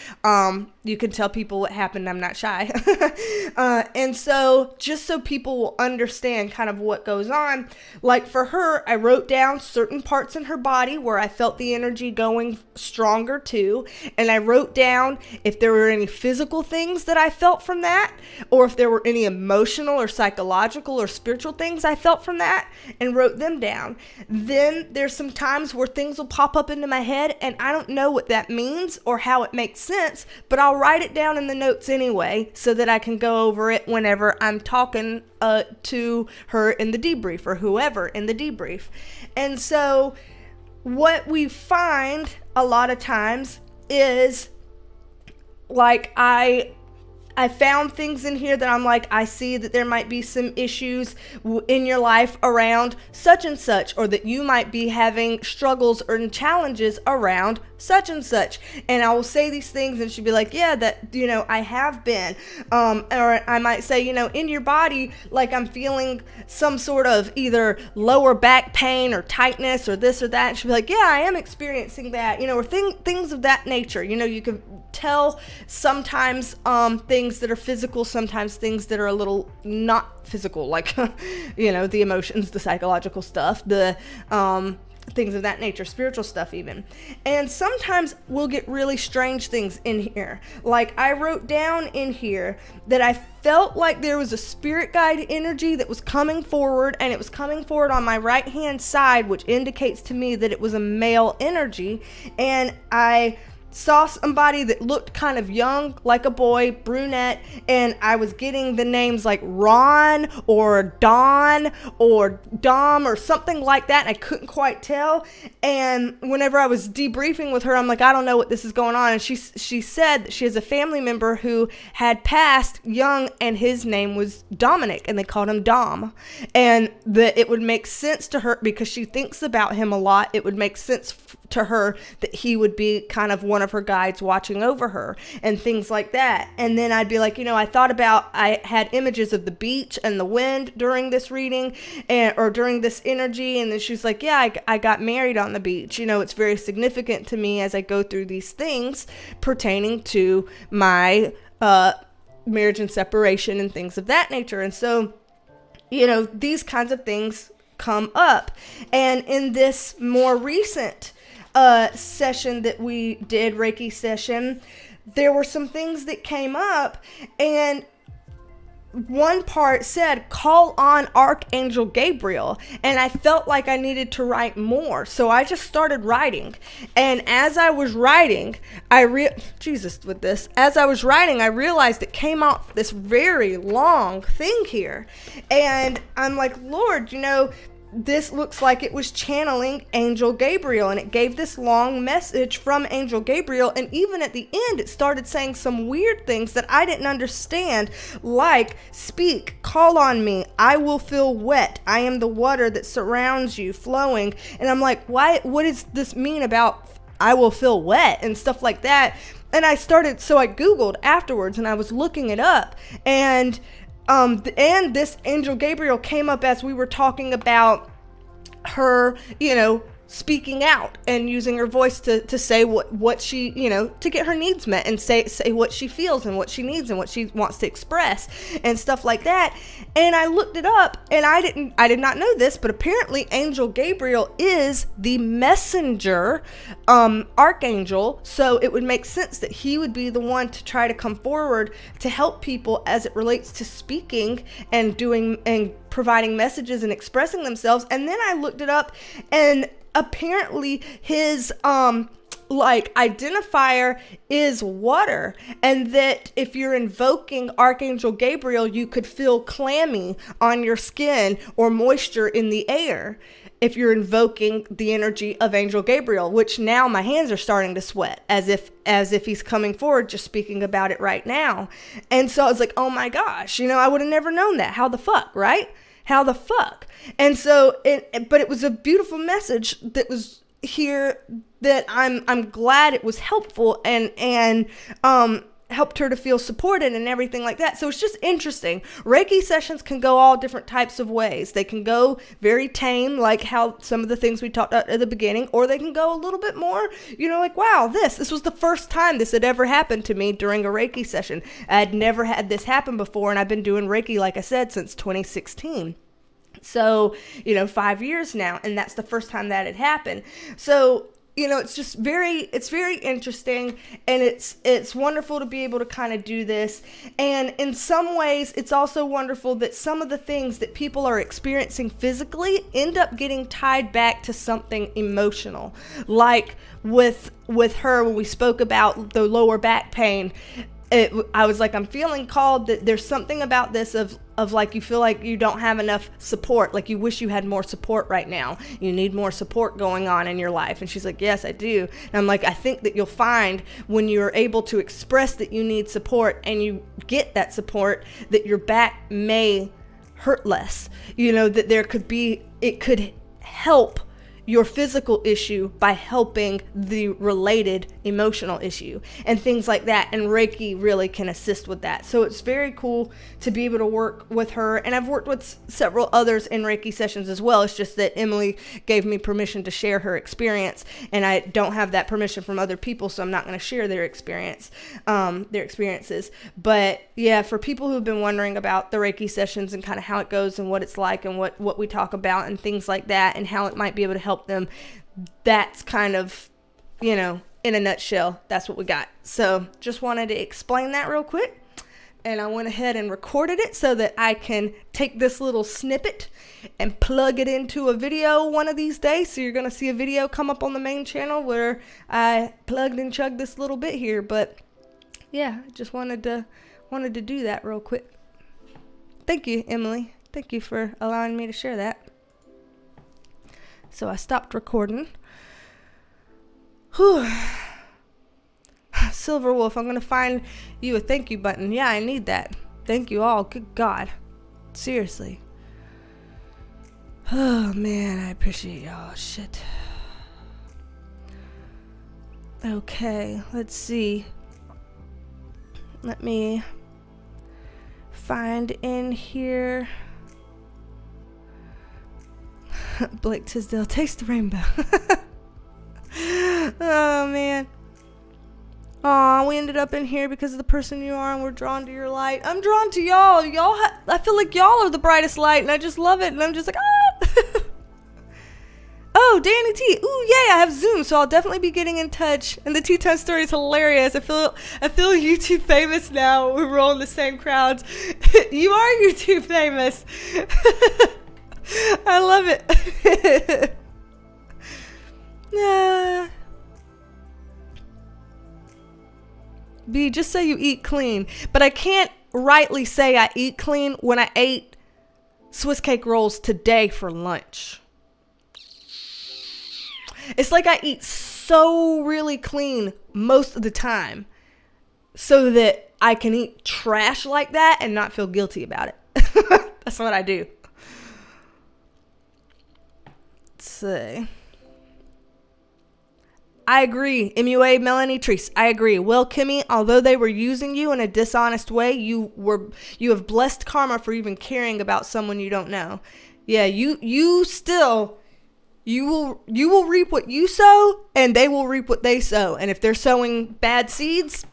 you can tell people what happened. I'm not shy. And so just so people will understand kind of what goes on, like for her, I wrote down certain parts in her body where I felt the energy going stronger too. And I wrote down if there were any physical things that I felt from that, or if there were any emotional or psychological or spiritual things I felt from that, and wrote them down. Then there's some times where things will pop up into my head and I don't know what that means or how it makes sense, but I'll write it down in the notes anyway so that I can go over it whenever I'm talking to her in the debrief, or whoever in the debrief. And so what we find a lot of times is, like, I found things in here that I'm like, I see that there might be some issues in your life around such and such, or that you might be having struggles or challenges around such and such. And I will say these things and she'll be like, yeah, that, I have been. Or I might say, in your body, like I'm feeling some sort of either lower back pain or tightness or this or that. And she'll be like, yeah, I am experiencing that, or things of that nature. You can tell sometimes things that are physical, sometimes things that are a little not physical, like the emotions, the psychological stuff, the things of that nature, spiritual stuff even. And sometimes we'll get really strange things in here. Like I wrote down in here that I felt like there was a spirit guide energy that was coming forward, and it was coming forward on my right hand side, which indicates to me that it was a male energy. And I saw somebody that looked kind of young, like a boy, brunette, and I was getting the names like Ron or Don or Dom or something like that, and I couldn't quite tell. And whenever I was debriefing with her, I'm like, I don't know what this is going on. And she said that she has a family member who had passed young, and his name was Dominic, and they called him Dom. And that it would make sense to her, because she thinks about him a lot, it would make sense to her that he would be kind of one of her guides watching over her and things like that. And then I'd be like, I had images of the beach and the wind during this reading or during this energy. And then she's like, yeah, I got married on the beach. It's very significant to me as I go through these things pertaining to my marriage and separation and things of that nature. And so, these kinds of things come up. And in this more recent session that we did, Reiki session, there were some things that came up, and one part said, call on Archangel Gabriel. And I felt like I needed to write more. So I just started writing. And as I was writing, I realized it came out this very long thing here. And I'm like, Lord, this looks like it was channeling Angel Gabriel, and it gave this long message from Angel Gabriel. And even at the end, it started saying some weird things that I didn't understand, like, speak, call on me, I will feel wet, I am the water that surrounds you, flowing. And I'm like, what does this mean about I will feel wet and stuff like that? And I Googled afterwards, and I was looking it up, and this Angel Gabriel came up as we were talking about her, speaking out and using her voice to say what she, to get her needs met, and say what she feels and what she needs and what she wants to express and stuff like that. And I looked it up, and I did not know this, but apparently Angel Gabriel is the messenger archangel. So it would make sense that he would be the one to try to come forward to help people as it relates to speaking and doing and providing messages and expressing themselves. And then I looked it up, and apparently his identifier is water, and that if you're invoking Archangel Gabriel, you could feel clammy on your skin or moisture in the air if you're invoking the energy of Angel Gabriel, which now my hands are starting to sweat as if he's coming forward just speaking about it right now. And so I was like, oh my gosh, I would have never known that. How the fuck, right? How the fuck? And so but it was a beautiful message that was here that I'm glad it was helpful and helped her to feel supported and everything like that. So it's just interesting. Reiki sessions can go all different types of ways. They can go very tame, like how some of the things we talked about at the beginning, or they can go a little bit more, like, wow, this was the first time this had ever happened to me during a Reiki session. I had never had this happen before, and I've been doing Reiki, like I said, since 2016. So, 5 years now, and that's the first time that had happened. So, it's very interesting, and it's wonderful to be able to kind of do this. And in some ways, it's also wonderful that some of the things that people are experiencing physically end up getting tied back to something emotional. Like with her, when we spoke about the lower back pain, I was like, I'm feeling called that there's something about this of like, you feel like you don't have enough support, like you wish you had more support right now. You need more support going on in your life. And she's like, yes, I do. And I'm like, I think that you'll find when you're able to express that you need support and you get that support, that your back may hurt less, that it could help your physical issue by helping the related emotional issue and things like that. And Reiki really can assist with that. So it's very cool to be able to work with her. And I've worked with several others in Reiki sessions as well. It's just that Emily gave me permission to share her experience, and I don't have that permission from other people, so I'm not going to share their experiences. But yeah, for people who've been wondering about the Reiki sessions and kind of how it goes and what it's like and what we talk about and things like that, and how it might be able to help them, that's kind of, in a nutshell, that's what we got. So just wanted to explain that real quick. And I went ahead and recorded it so that I can take this little snippet and plug it into a video one of these days. So you're going to see a video come up on the main channel where I plugged and chugged this little bit here. But yeah, just wanted to do that real quick. Thank you, Emily. Thank you for allowing me to share that. So I stopped recording. Whew. Silver Wolf, I'm going to find you a thank you button. Yeah, I need that. Thank you all. Good God. Seriously. Oh, man, I appreciate y'all. Shit. Okay, let's see. Let me find in here. Blake Tisdale, taste the rainbow. Oh, man. Aw, we ended up in here because of the person you are, and we're drawn to your light. I'm drawn to y'all. I feel like y'all are the brightest light, and I just love it. And I'm just like, ah. Oh, Danny T. Ooh, yay, I have Zoom, so I'll definitely be getting in touch. And the Tea Time story is hilarious. I feel YouTube famous now. We roll in the same crowds. You are YouTube famous. I love it. B, just say you eat clean. But I can't rightly say I eat clean when I ate Swiss cake rolls today for lunch. It's like I eat so really clean most of the time so that I can eat trash like that and not feel guilty about it. That's what I do. Let's see. I agree. MUA Melanie Treese. I agree. Well, Kimmy, although they were using you in a dishonest way, you have blessed karma for even caring about someone you don't know. Yeah, you will reap what you sow, and they will reap what they sow. And if they're sowing bad seeds,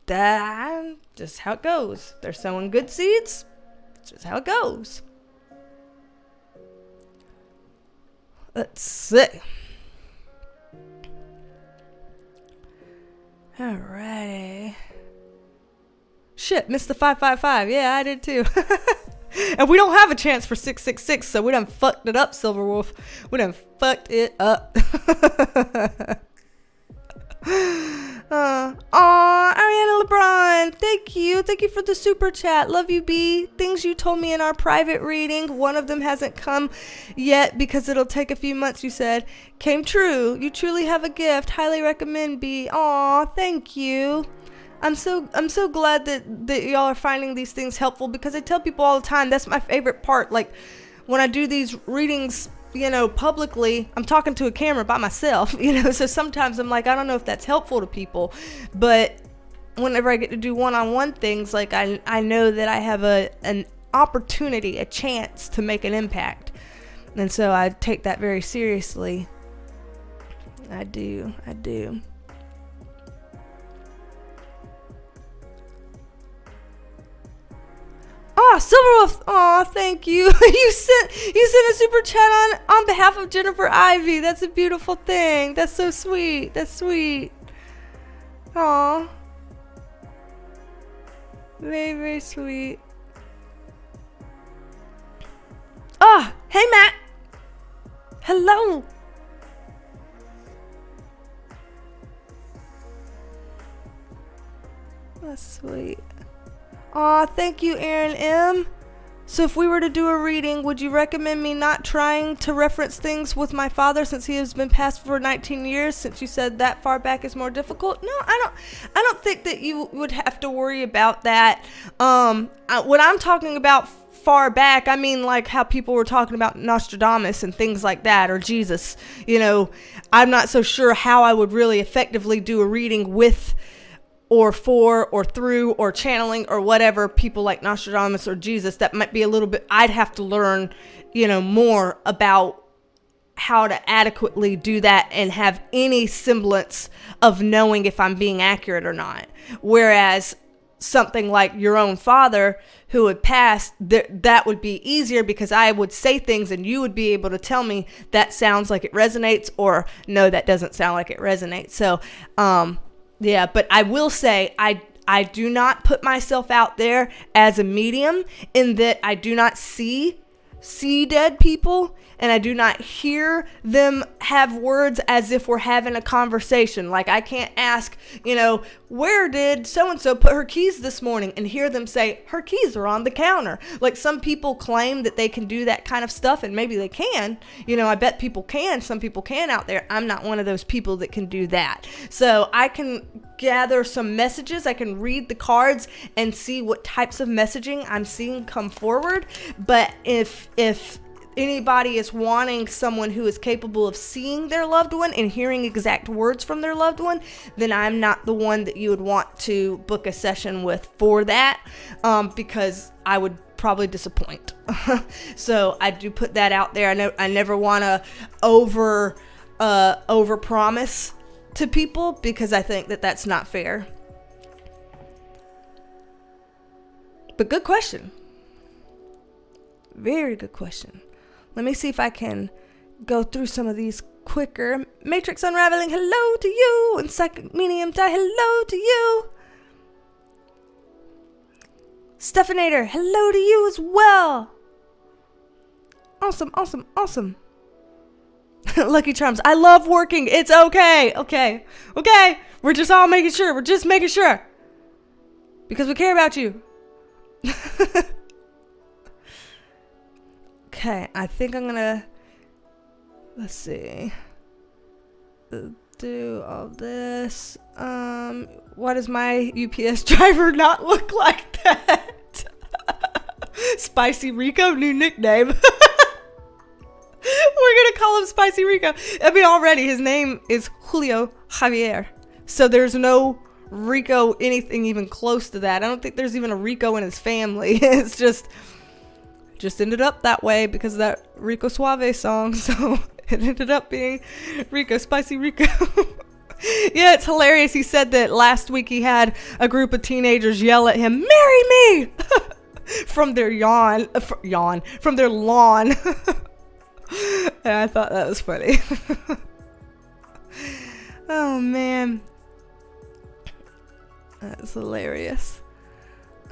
that's just how it goes. If they're sowing good seeds, that's just how it goes. Let's see. Alrighty. Shit, missed the 555. Yeah, I did too. And we don't have a chance for 666, so we done fucked it up, Silverwolf. We done fucked it up. Ariana LeBron, thank you. Thank you for the super chat. Love you, B. Things you told me in our private reading. One of them hasn't come yet because it'll take a few months, you said. Came true. You truly have a gift. Highly recommend, B. Aw, thank you. I'm so glad that y'all are finding these things helpful, because I tell people all the time, that's my favorite part. Like, when I do these readings, publicly, I'm talking to a camera by myself, so sometimes I'm like, I don't know if that's helpful to people, but whenever I get to do one-on-one things, like I know that I have an opportunity, a chance to make an impact, and so I take that very seriously. I do. Oh, Silverwolf! Oh, thank you. You sent a super chat on behalf of Jennifer Ivy. That's a beautiful thing. That's so sweet. That's sweet. Aw. Very, very sweet. Oh, hey, Matt. Hello. That's sweet. Aw, thank you, Aaron M. So if we were to do a reading, would you recommend me not trying to reference things with my father since he has been passed for 19 years, since you said that far back is more difficult? No, I don't think that you would have to worry about that. When I'm talking about far back, I mean like how people were talking about Nostradamus and things like that, or Jesus. I'm not so sure how I would really effectively do a reading with or for or through or channeling or whatever people like Nostradamus or Jesus. That might be a little bit, I'd have to learn, more about how to adequately do that and have any semblance of knowing if I'm being accurate or not. Whereas something like your own father who had passed, that would be easier because I would say things and you would be able to tell me that sounds like it resonates or no, that doesn't sound like it resonates. So, yeah, but I will say I do not put myself out there as a medium in that I do not see dead people and I do not hear them have words as if we're having a conversation. Like I can't ask, where did so-and-so put her keys this morning and hear them say her keys are on the counter. Like some people claim that they can do that kind of stuff and maybe they can. I bet people can. Some people can out there. I'm not one of those people that can do that. So I can gather some messages. I can read the cards and see what types of messaging I'm seeing come forward. But if anybody is wanting someone who is capable of seeing their loved one and hearing exact words from their loved one, then I'm not the one that you would want to book a session with for that, because I would probably disappoint. So I do put that out there. I never want to over promise to people because I think that that's not fair. But good question. Very good question. Let me see if I can go through some of these quicker. Matrix Unraveling, hello to you. And Psychic Medium Die, hello to you. Stephanator, hello to you as well. Awesome, awesome, awesome. Lucky Charms, I love working. It's okay. Okay. We're just all making sure. We're just making sure. Because we care about you. Okay, I think I'm gonna, let's see, do all this. Why does my UPS driver not look like that? Spicy Rico, new nickname. We're gonna call him Spicy Rico. I mean, already his name is Julio Javier, so there's no Rico anything even close to that. I don't think there's even a Rico in his family. It's just ended up that way because of that Rico Suave song. So it ended up being Rico, Spicy Rico. Yeah, it's hilarious. He said that last week he had a group of teenagers yell at him, "Marry me!" from their from their lawn. And I thought that was funny. Oh man. That's hilarious.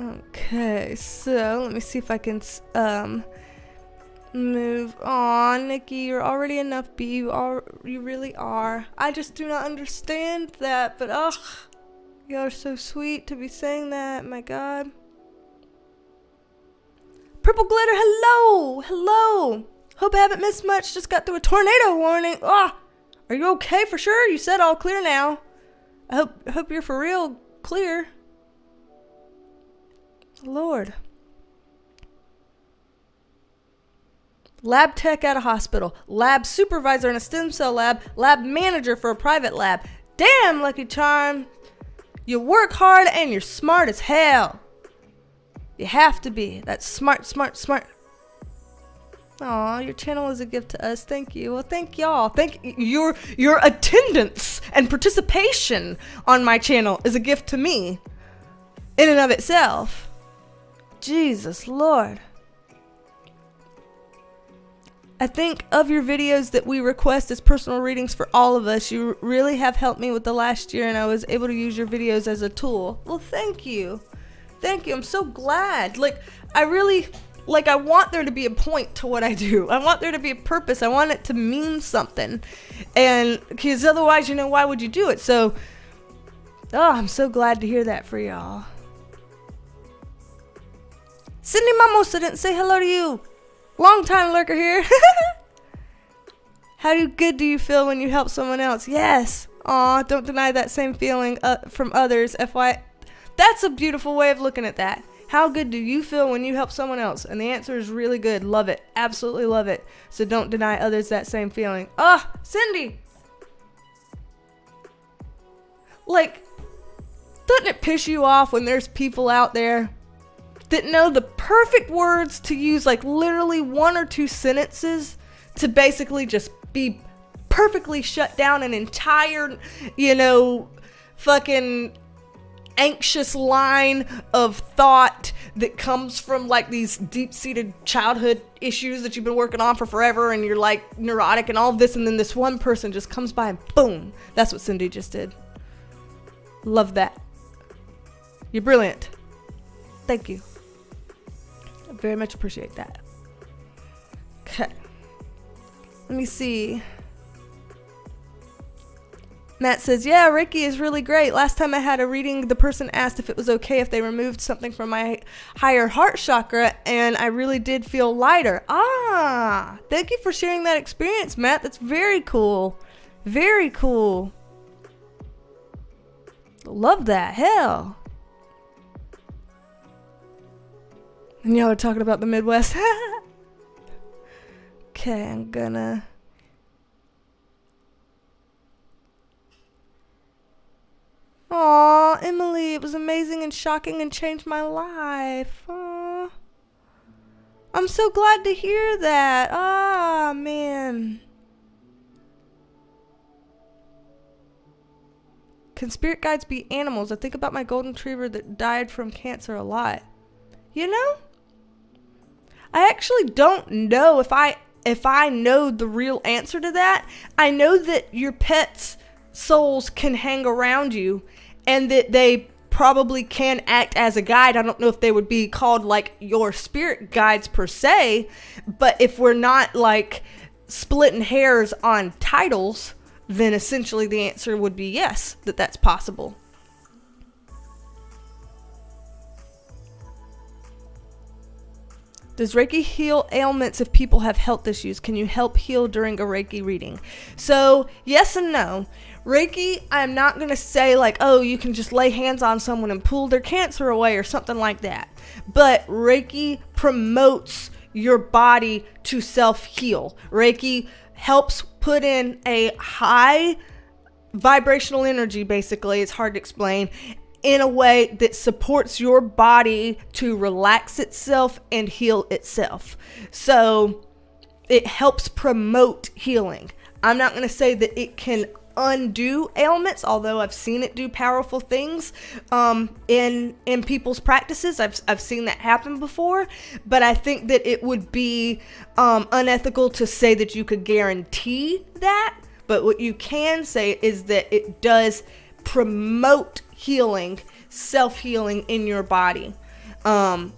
Okay, so let me see if I can move on. Nikki, you're already enough B. You really are. I just do not understand that, but you're so sweet to be saying that. My God. Purple Glitter, hello. Hope I haven't missed much. Just got through a tornado warning. Are you okay for sure? You said all clear now. I hope you're for real clear. Lord. Lab tech at a hospital. Lab supervisor in a stem cell lab. Lab manager for a private lab. Damn, Lucky Charm. You work hard and you're smart as hell. You have to be. That's smart. Aw, your channel is a gift to us. Thank you. Well, thank y'all. Thank your attendance and participation on my channel is a gift to me in and of itself. Jesus Lord. I think of your videos that we request as personal readings for all of us, you really have helped me with the last year and I was able to use your videos as a tool. Well, thank you. I'm so glad. I want there to be a point to what I do. I want there to be a purpose. I want it to mean something. And because otherwise, why would you do it? So, I'm so glad to hear that for y'all. Cindy Mamos, I didn't say hello to you. Long time lurker here. How good do you feel when you help someone else? Yes. Aw, don't deny that same feeling from others. That's a beautiful way of looking at that. How good do you feel when you help someone else? And the answer is really good. Love it. Absolutely love it. So don't deny others that same feeling. Cindy. Doesn't it piss you off when there's people out there that know the perfect words to use, literally one or two sentences to basically just be perfectly shut down an entire, fucking anxious line of thought that comes from like these deep-seated childhood issues that you've been working on for forever, and you're like neurotic and all of this, and then this one person just comes by and boom. That's what Cindy just did. Love that. You're brilliant. Thank you. I very much appreciate that. Okay. Let me see. Matt says, yeah, Reiki is really great. Last time I had a reading, the person asked if it was okay if they removed something from my higher heart chakra, and I really did feel lighter. Ah, thank you for sharing that experience, Matt. That's very cool. Very cool. Love that. Hell. And y'all are talking about the Midwest. Okay, I'm gonna... Aw, Emily, it was amazing and shocking and changed my life. Aw. I'm so glad to hear that. Ah, man. Can spirit guides be animals? I think about my golden retriever that died from cancer a lot. You know, I actually don't know if I know the real answer to that. I know that your pets' souls can hang around you and that they probably can act as a guide. I don't know if they would be called like your spirit guides per se, but if we're not like splitting hairs on titles, then essentially the answer would be yes, that's possible. Does Reiki heal ailments if people have health issues? Can you help heal during a Reiki reading? So, yes and no. Reiki, I'm not going to say like, oh, you can just lay hands on someone and pull their cancer away or something like that. But Reiki promotes your body to self-heal. Reiki helps put in a high vibrational energy, basically. It's hard to explain. In a way that supports your body to relax itself and heal itself. So it helps promote healing. I'm not going to say that it can undo ailments, although I've seen it do powerful things in people's practices. I've seen that happen before, but I think that it would be unethical to say that you could guarantee that. But what you can say is that it does promote healing, self-healing in your body.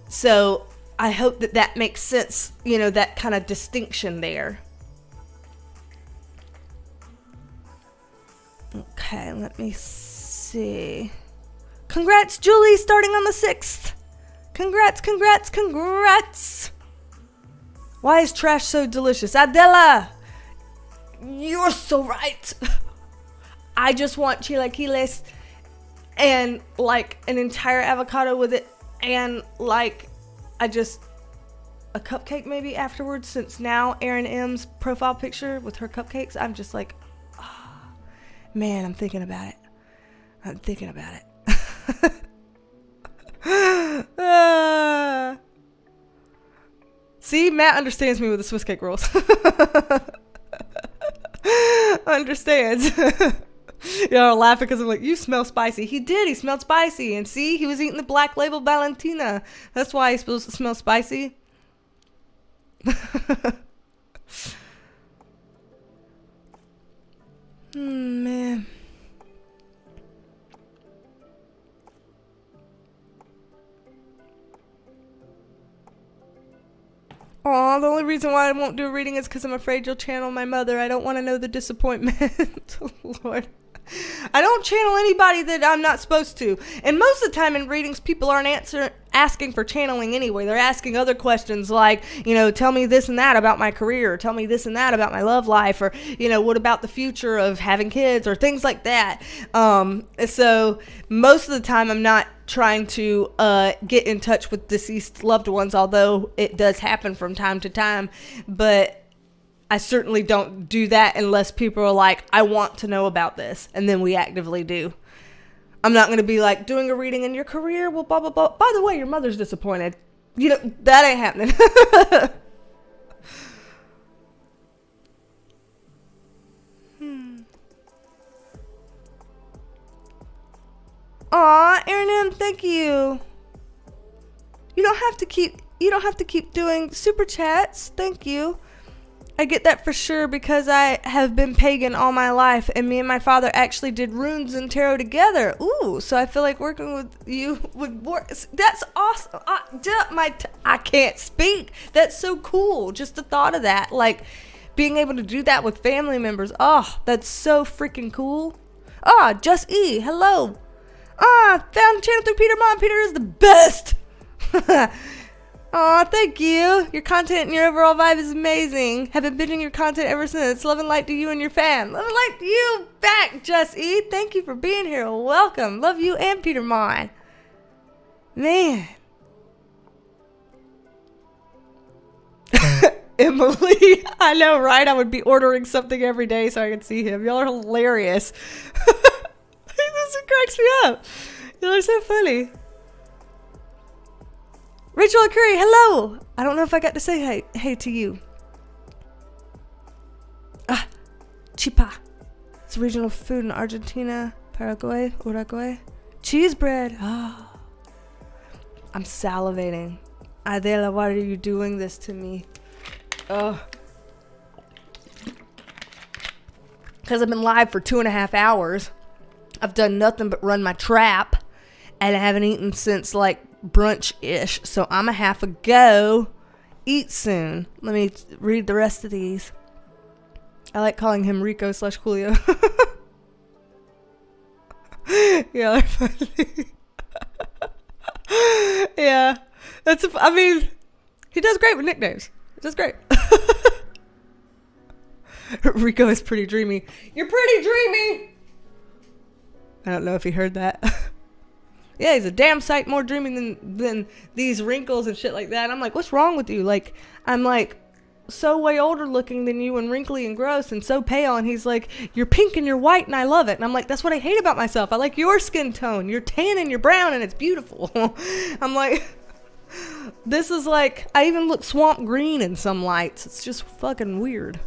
So I hope that makes sense, you know, that kind of distinction there. Okay, let me see. Congrats, Julie, starting on the 6th. Congrats, congrats, congrats. Why is trash so delicious? Adela, you're so right. I just want chilaquiles and like an entire avocado with it, and like a cupcake maybe afterwards, since now Erin M's profile picture with her cupcakes, I'm just like, oh, man, I'm thinking about it. See, Matt understands me with the Swiss cake rolls. Understands. Y'all laughing because I'm like, you smell spicy. He did. He smelled spicy. And see, he was eating the Black Label Valentina. That's why he's supposed to smell spicy. Man. Aw, the only reason why I won't do a reading is because I'm afraid you'll channel my mother. I don't want to know the disappointment. Lord. I don't channel anybody that I'm not supposed to. And most of the time in readings, people aren't asking for channeling anyway. They're asking other questions like, you know, tell me this and that about my career, or tell me this and that about my love life, or, you know, what about the future of having kids, or things like that. So most of the time I'm not trying to get in touch with deceased loved ones, although it does happen from time to time. But I certainly don't do that unless people are like, I want to know about this, and then we actively do. I'm not going to be like, doing a reading in your career, well, blah, blah, blah. By the way, your mother's disappointed. You know, that ain't happening. Aw, Aaron M, thank you. You don't have to keep doing super chats. Thank you. I get that for sure because I have been pagan all my life, and me and my father actually did runes and tarot together. Ooh, so I feel like working with you would work. That's awesome. I can't speak. That's so cool. Just the thought of that, like being able to do that with family members. Oh, that's so freaking cool. Just E, hello. Found the channel through Peter Mon. Peter is the best. Aw, thank you. Your content and your overall vibe is amazing. Have been binging your content ever since. Love and light to you and your fam. Love and light to you back, Just E. Thank you for being here. Welcome. Love you and Peter Mon. Man. Emily. I know, right? I would be ordering something every day so I could see him. Y'all are hilarious. This cracks me up. Y'all are so funny. Rachel Curry, hello. I don't know if I got to say hey to you. Chipa. It's a regional food in Argentina, Paraguay, Uruguay. Cheese bread. Oh. I'm salivating. Adela, why are you doing this to me? Oh. Because I've been live for 2.5 hours. I've done nothing but run my trap. And I haven't eaten since like brunch-ish, so I'm a half a go eat soon. Let me read the rest of these. I like calling him Rico / Julio. Yeah, they're funny. Yeah, I mean, he does great with nicknames. He does great. Rico is pretty dreamy. You're pretty dreamy. I don't know if he heard that. Yeah, he's a damn sight more dreamy than these wrinkles and shit like that. I'm like, what's wrong with you? Like, I'm like so way older looking than you and wrinkly and gross and so pale. And he's like, you're pink and you're white and I love it. And I'm like, that's what I hate about myself. I like your skin tone. You're tan and you're brown and it's beautiful. I'm like, this is like, I even look swamp green in some lights. It's just fucking weird.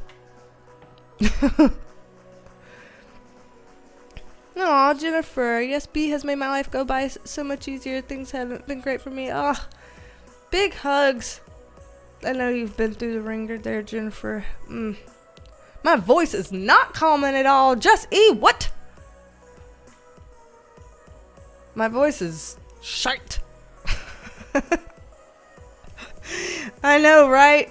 Aw, Jennifer. Yes, B has made my life go by so much easier. Things haven't been great for me. Oh, big hugs. I know you've been through the ringer there, Jennifer. My voice is not calming at all. Just E, what? My voice is shite. I know, right?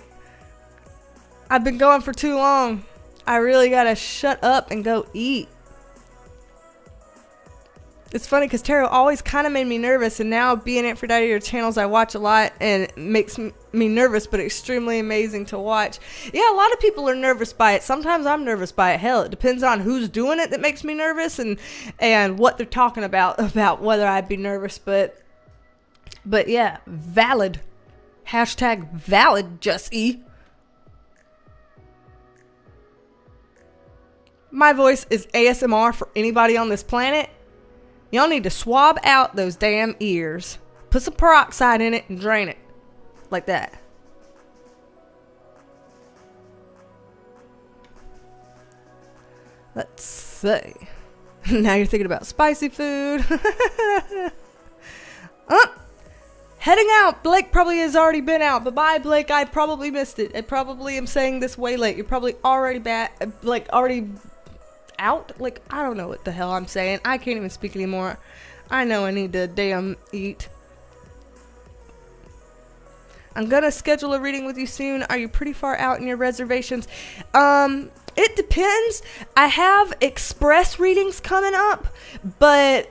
I've been going for too long. I really gotta shut up and go eat. It's funny because tarot always kind of made me nervous, and now being it for your channels, I watch a lot and it makes me nervous, but extremely amazing to watch. Yeah, a lot of people are nervous by it. Sometimes I'm nervous by it. Hell, it depends on who's doing it that makes me nervous and what they're talking about whether I'd be nervous. But yeah, valid. Hashtag valid, Just E. My voice is ASMR for anybody on this planet. Y'all need to swab out those damn ears. Put some peroxide in it and drain it. Like that. Let's see. Now you're thinking about spicy food. Heading out. Blake probably has already been out. But bye, Blake. I probably missed it. I probably am saying this way late. You're probably already already out. Like, I don't know what the hell I'm saying. I can't even speak anymore. I know I need to damn eat. I'm gonna schedule a reading with you soon. Are you pretty far out in your reservations? It depends. I have express readings coming up, but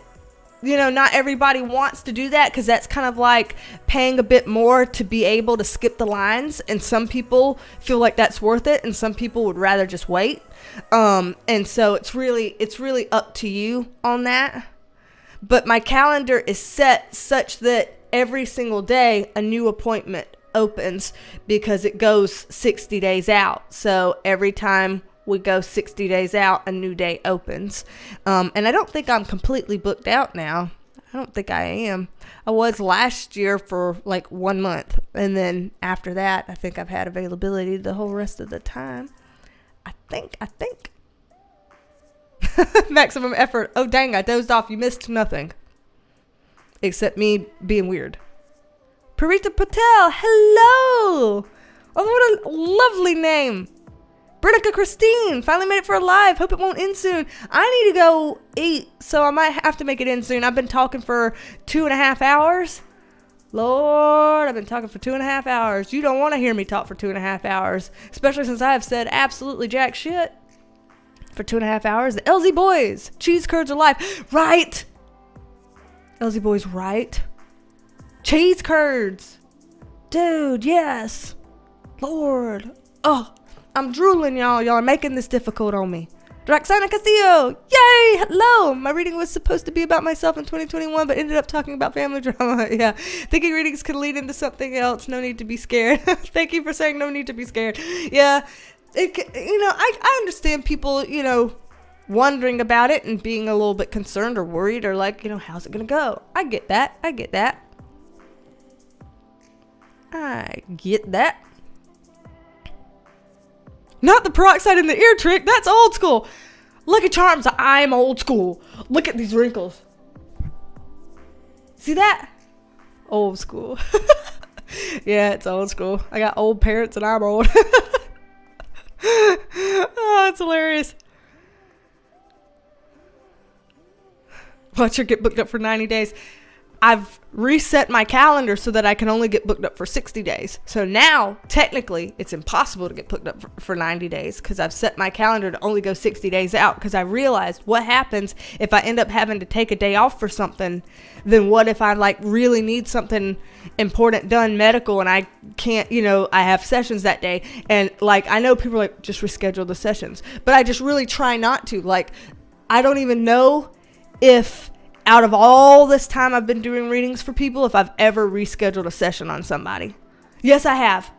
you know, not everybody wants to do that because that's kind of like paying a bit more to be able to skip the lines, and some people feel like that's worth it and some people would rather just wait. And so it's really up to you on that. But my calendar is set such that every single day a new appointment opens because it goes 60 days out. So every time we go 60 days out, a new day opens. And I don't think I'm completely booked out now. I don't think I am. I was last year for like 1 month. And then after that, I think I've had availability the whole rest of the time. I think. Maximum effort. Oh, dang, I dozed off. You missed nothing. except me being weird. Parita Patel, hello. Oh, what a lovely name. Britica Christine, finally made it for a live. Hope it won't end soon. I need to go eat, so I might have to make it in soon. I've been talking for 2.5 hours. Lord, I've been talking for 2.5 hours. You don't want to hear me talk for 2.5 hours, especially since I have said absolutely jack shit for 2.5 hours. The LZ boys, cheese curds are live. Right. LZ boys, right. Cheese curds. Dude, yes. Lord. Oh, I'm drooling, y'all. Y'all are making this difficult on me. Roxana Castillo. Yay. Hello. My reading was supposed to be about myself in 2021, but ended up talking about family drama. Yeah. Thinking readings could lead into something else. No need to be scared. Thank you for saying no need to be scared. Yeah. I understand people, wondering about it and being a little bit concerned or worried or like, how's it going to go? I get that. I get that. Not the peroxide in the ear trick. That's old school. Lucky Charms, I'm old school. Look at these wrinkles. See that? Old school. Yeah, it's old school. I got old parents and I'm old. Oh, it's hilarious. Watch her get booked up for 90 days. I've reset my calendar so that I can only get booked up for 60 days. So now, technically, it's impossible to get booked up for 90 days because I've set my calendar to only go 60 days out because I realized what happens if I end up having to take a day off for something. Then what if I really need something important done, medical, and I can't, I have sessions that day. And I know people are just reschedule the sessions, but I just really try not to. I don't even know if out of all this time I've been doing readings for people, if I've ever rescheduled a session on somebody. Yes, I have.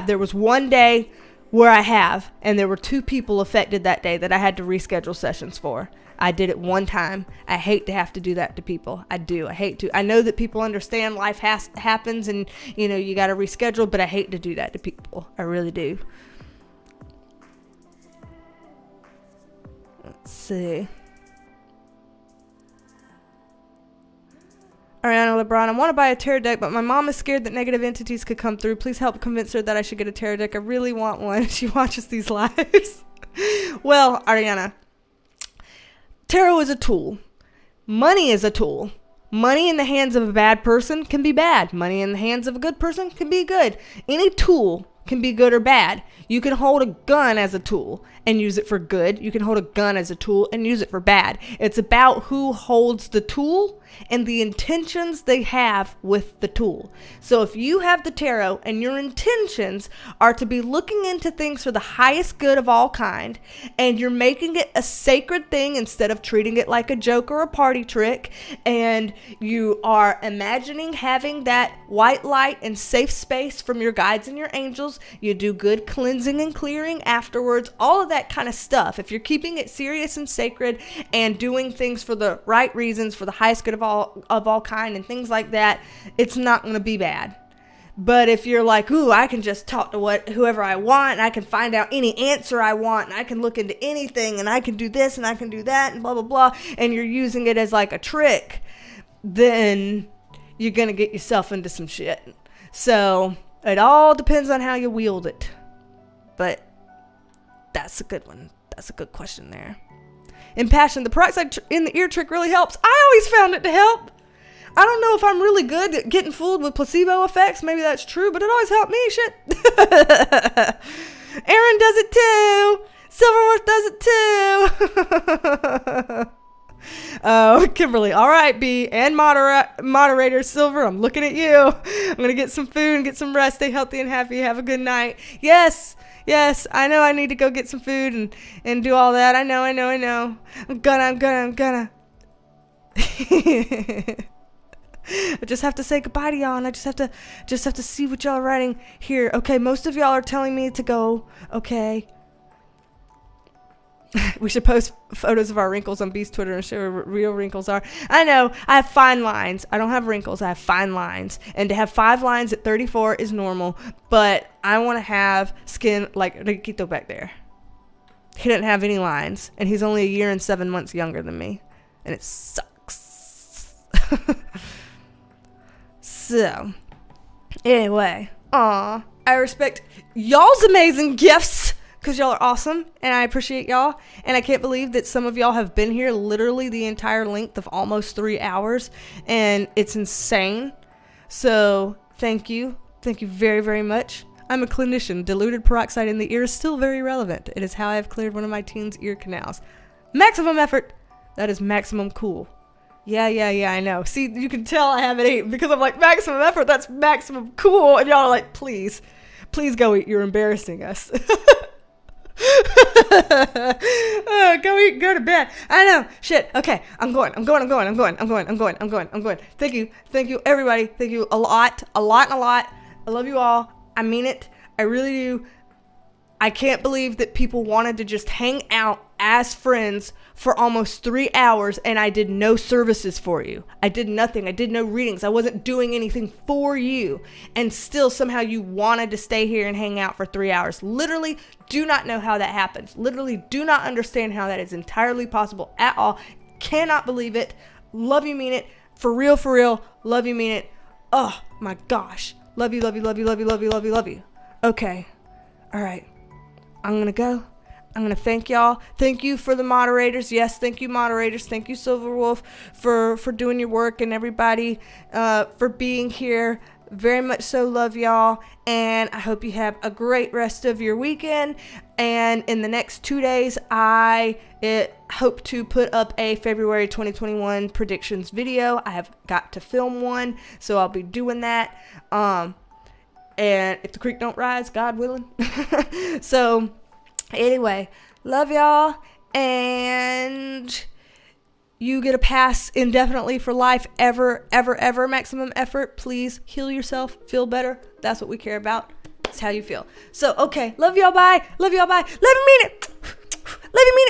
There was one day where I have, and there were 2 people affected that day that I had to reschedule sessions for. I did it one time. I hate to have to do that to people. I do. I hate to. I know that people understand life happens and, you got to reschedule, but I hate to do that to people. I really do. Let's see. Ariana LeBron, I want to buy a tarot deck, but my mom is scared that negative entities could come through. Please help convince her that I should get a tarot deck. I really want one. She watches these lives. Well, Ariana, tarot is a tool. Money is a tool. Money in the hands of a bad person can be bad. Money in the hands of a good person can be good. Any tool can be good or bad. You can hold a gun as a tool and use it for good. You can hold a gun as a tool and use it for bad. It's about who holds the tool and the intentions they have with the tool. So if you have the tarot and your intentions are to be looking into things for the highest good of all kind, and you're making it a sacred thing instead of treating it like a joke or a party trick, and you are imagining having that white light and safe space from your guides and your angels, you do good cleansing and clearing afterwards, all of that kind of stuff. If you're keeping it serious and sacred and doing things for the right reasons, for the highest good of all kind and things like that, it's not going to be bad. But if you're like, ooh, I can just talk to whoever I want, and I can find out any answer I want, and I can look into anything, and I can do this, and I can do that, and blah, blah, blah, and you're using it as like a trick, then you're going to get yourself into some shit. So it all depends on how you wield it. But that's a good one. That's a good question there. Impassioned, the peroxide in the ear trick really helps. I always found it to help. I don't know if I'm really good at getting fooled with placebo effects. Maybe that's true, but it always helped me. Shit. Aaron does it too. Silverworth does it too. Oh, Kimberly. All right, B. And moderator Silver, I'm looking at you. I'm going to get some food and get some rest. Stay healthy and happy. Have a good night. Yes, I know I need to go get some food and do all that. I know. I'm gonna. I just have to say goodbye to y'all, and I just have to see what y'all are writing here. Okay, most of y'all are telling me to go. Okay. We should post photos of our wrinkles on Beast Twitter and show what real wrinkles are. I know. I have fine lines. I don't have wrinkles. I have fine lines. And to have 5 lines at 34 is normal. But I want to have skin like Riquito back there. He didn't have any lines. And he's only 1 year and 7 months younger than me. And it sucks. So, anyway, I respect y'all's amazing gifts because y'all are awesome and I appreciate y'all. And I can't believe that some of y'all have been here literally the entire length of almost 3 hours, and it's insane. So, thank you. Thank you very, very much. I'm a clinician. Diluted peroxide in the ear is still very relevant. It is how I have cleared one of my teen's ear canals. Maximum effort. That is maximum cool. Yeah, I know. See, you can tell I haven't eaten because I'm like, maximum effort, that's maximum cool. And y'all are like, please go eat. You're embarrassing us. Go eat, go to bed. I know. Shit. Okay. I'm going. Thank you, everybody. Thank you a lot. I love you all. I mean it. I really do. I can't believe that people wanted to just hang out as friends for almost 3 hours and I did no services for you. I did nothing. I did no readings. I wasn't doing anything for you. And still somehow you wanted to stay here and hang out for 3 hours. Literally do not know how that happens. Literally do not understand how that is entirely possible at all. Cannot believe it. Love you, mean it. For real. Love you, mean it. Oh my gosh. Love you. Okay. All right. I'm going to go. I'm going to thank y'all. Thank you for the moderators. Yes, thank you, moderators. Thank you, Silver Wolf, for doing your work, and everybody for being here. Very much so love y'all. And I hope you have a great rest of your weekend. And in the next 2 days, I hope to put up a February 2021 predictions video. I have got to film one, so I'll be doing that. And if the creek don't rise, God willing. So, anyway, love y'all. And you get a pass indefinitely for life, ever. Maximum effort. Please heal yourself. Feel better. That's what we care about. It's how you feel. So, okay. Love y'all. Bye. Love you, mean it.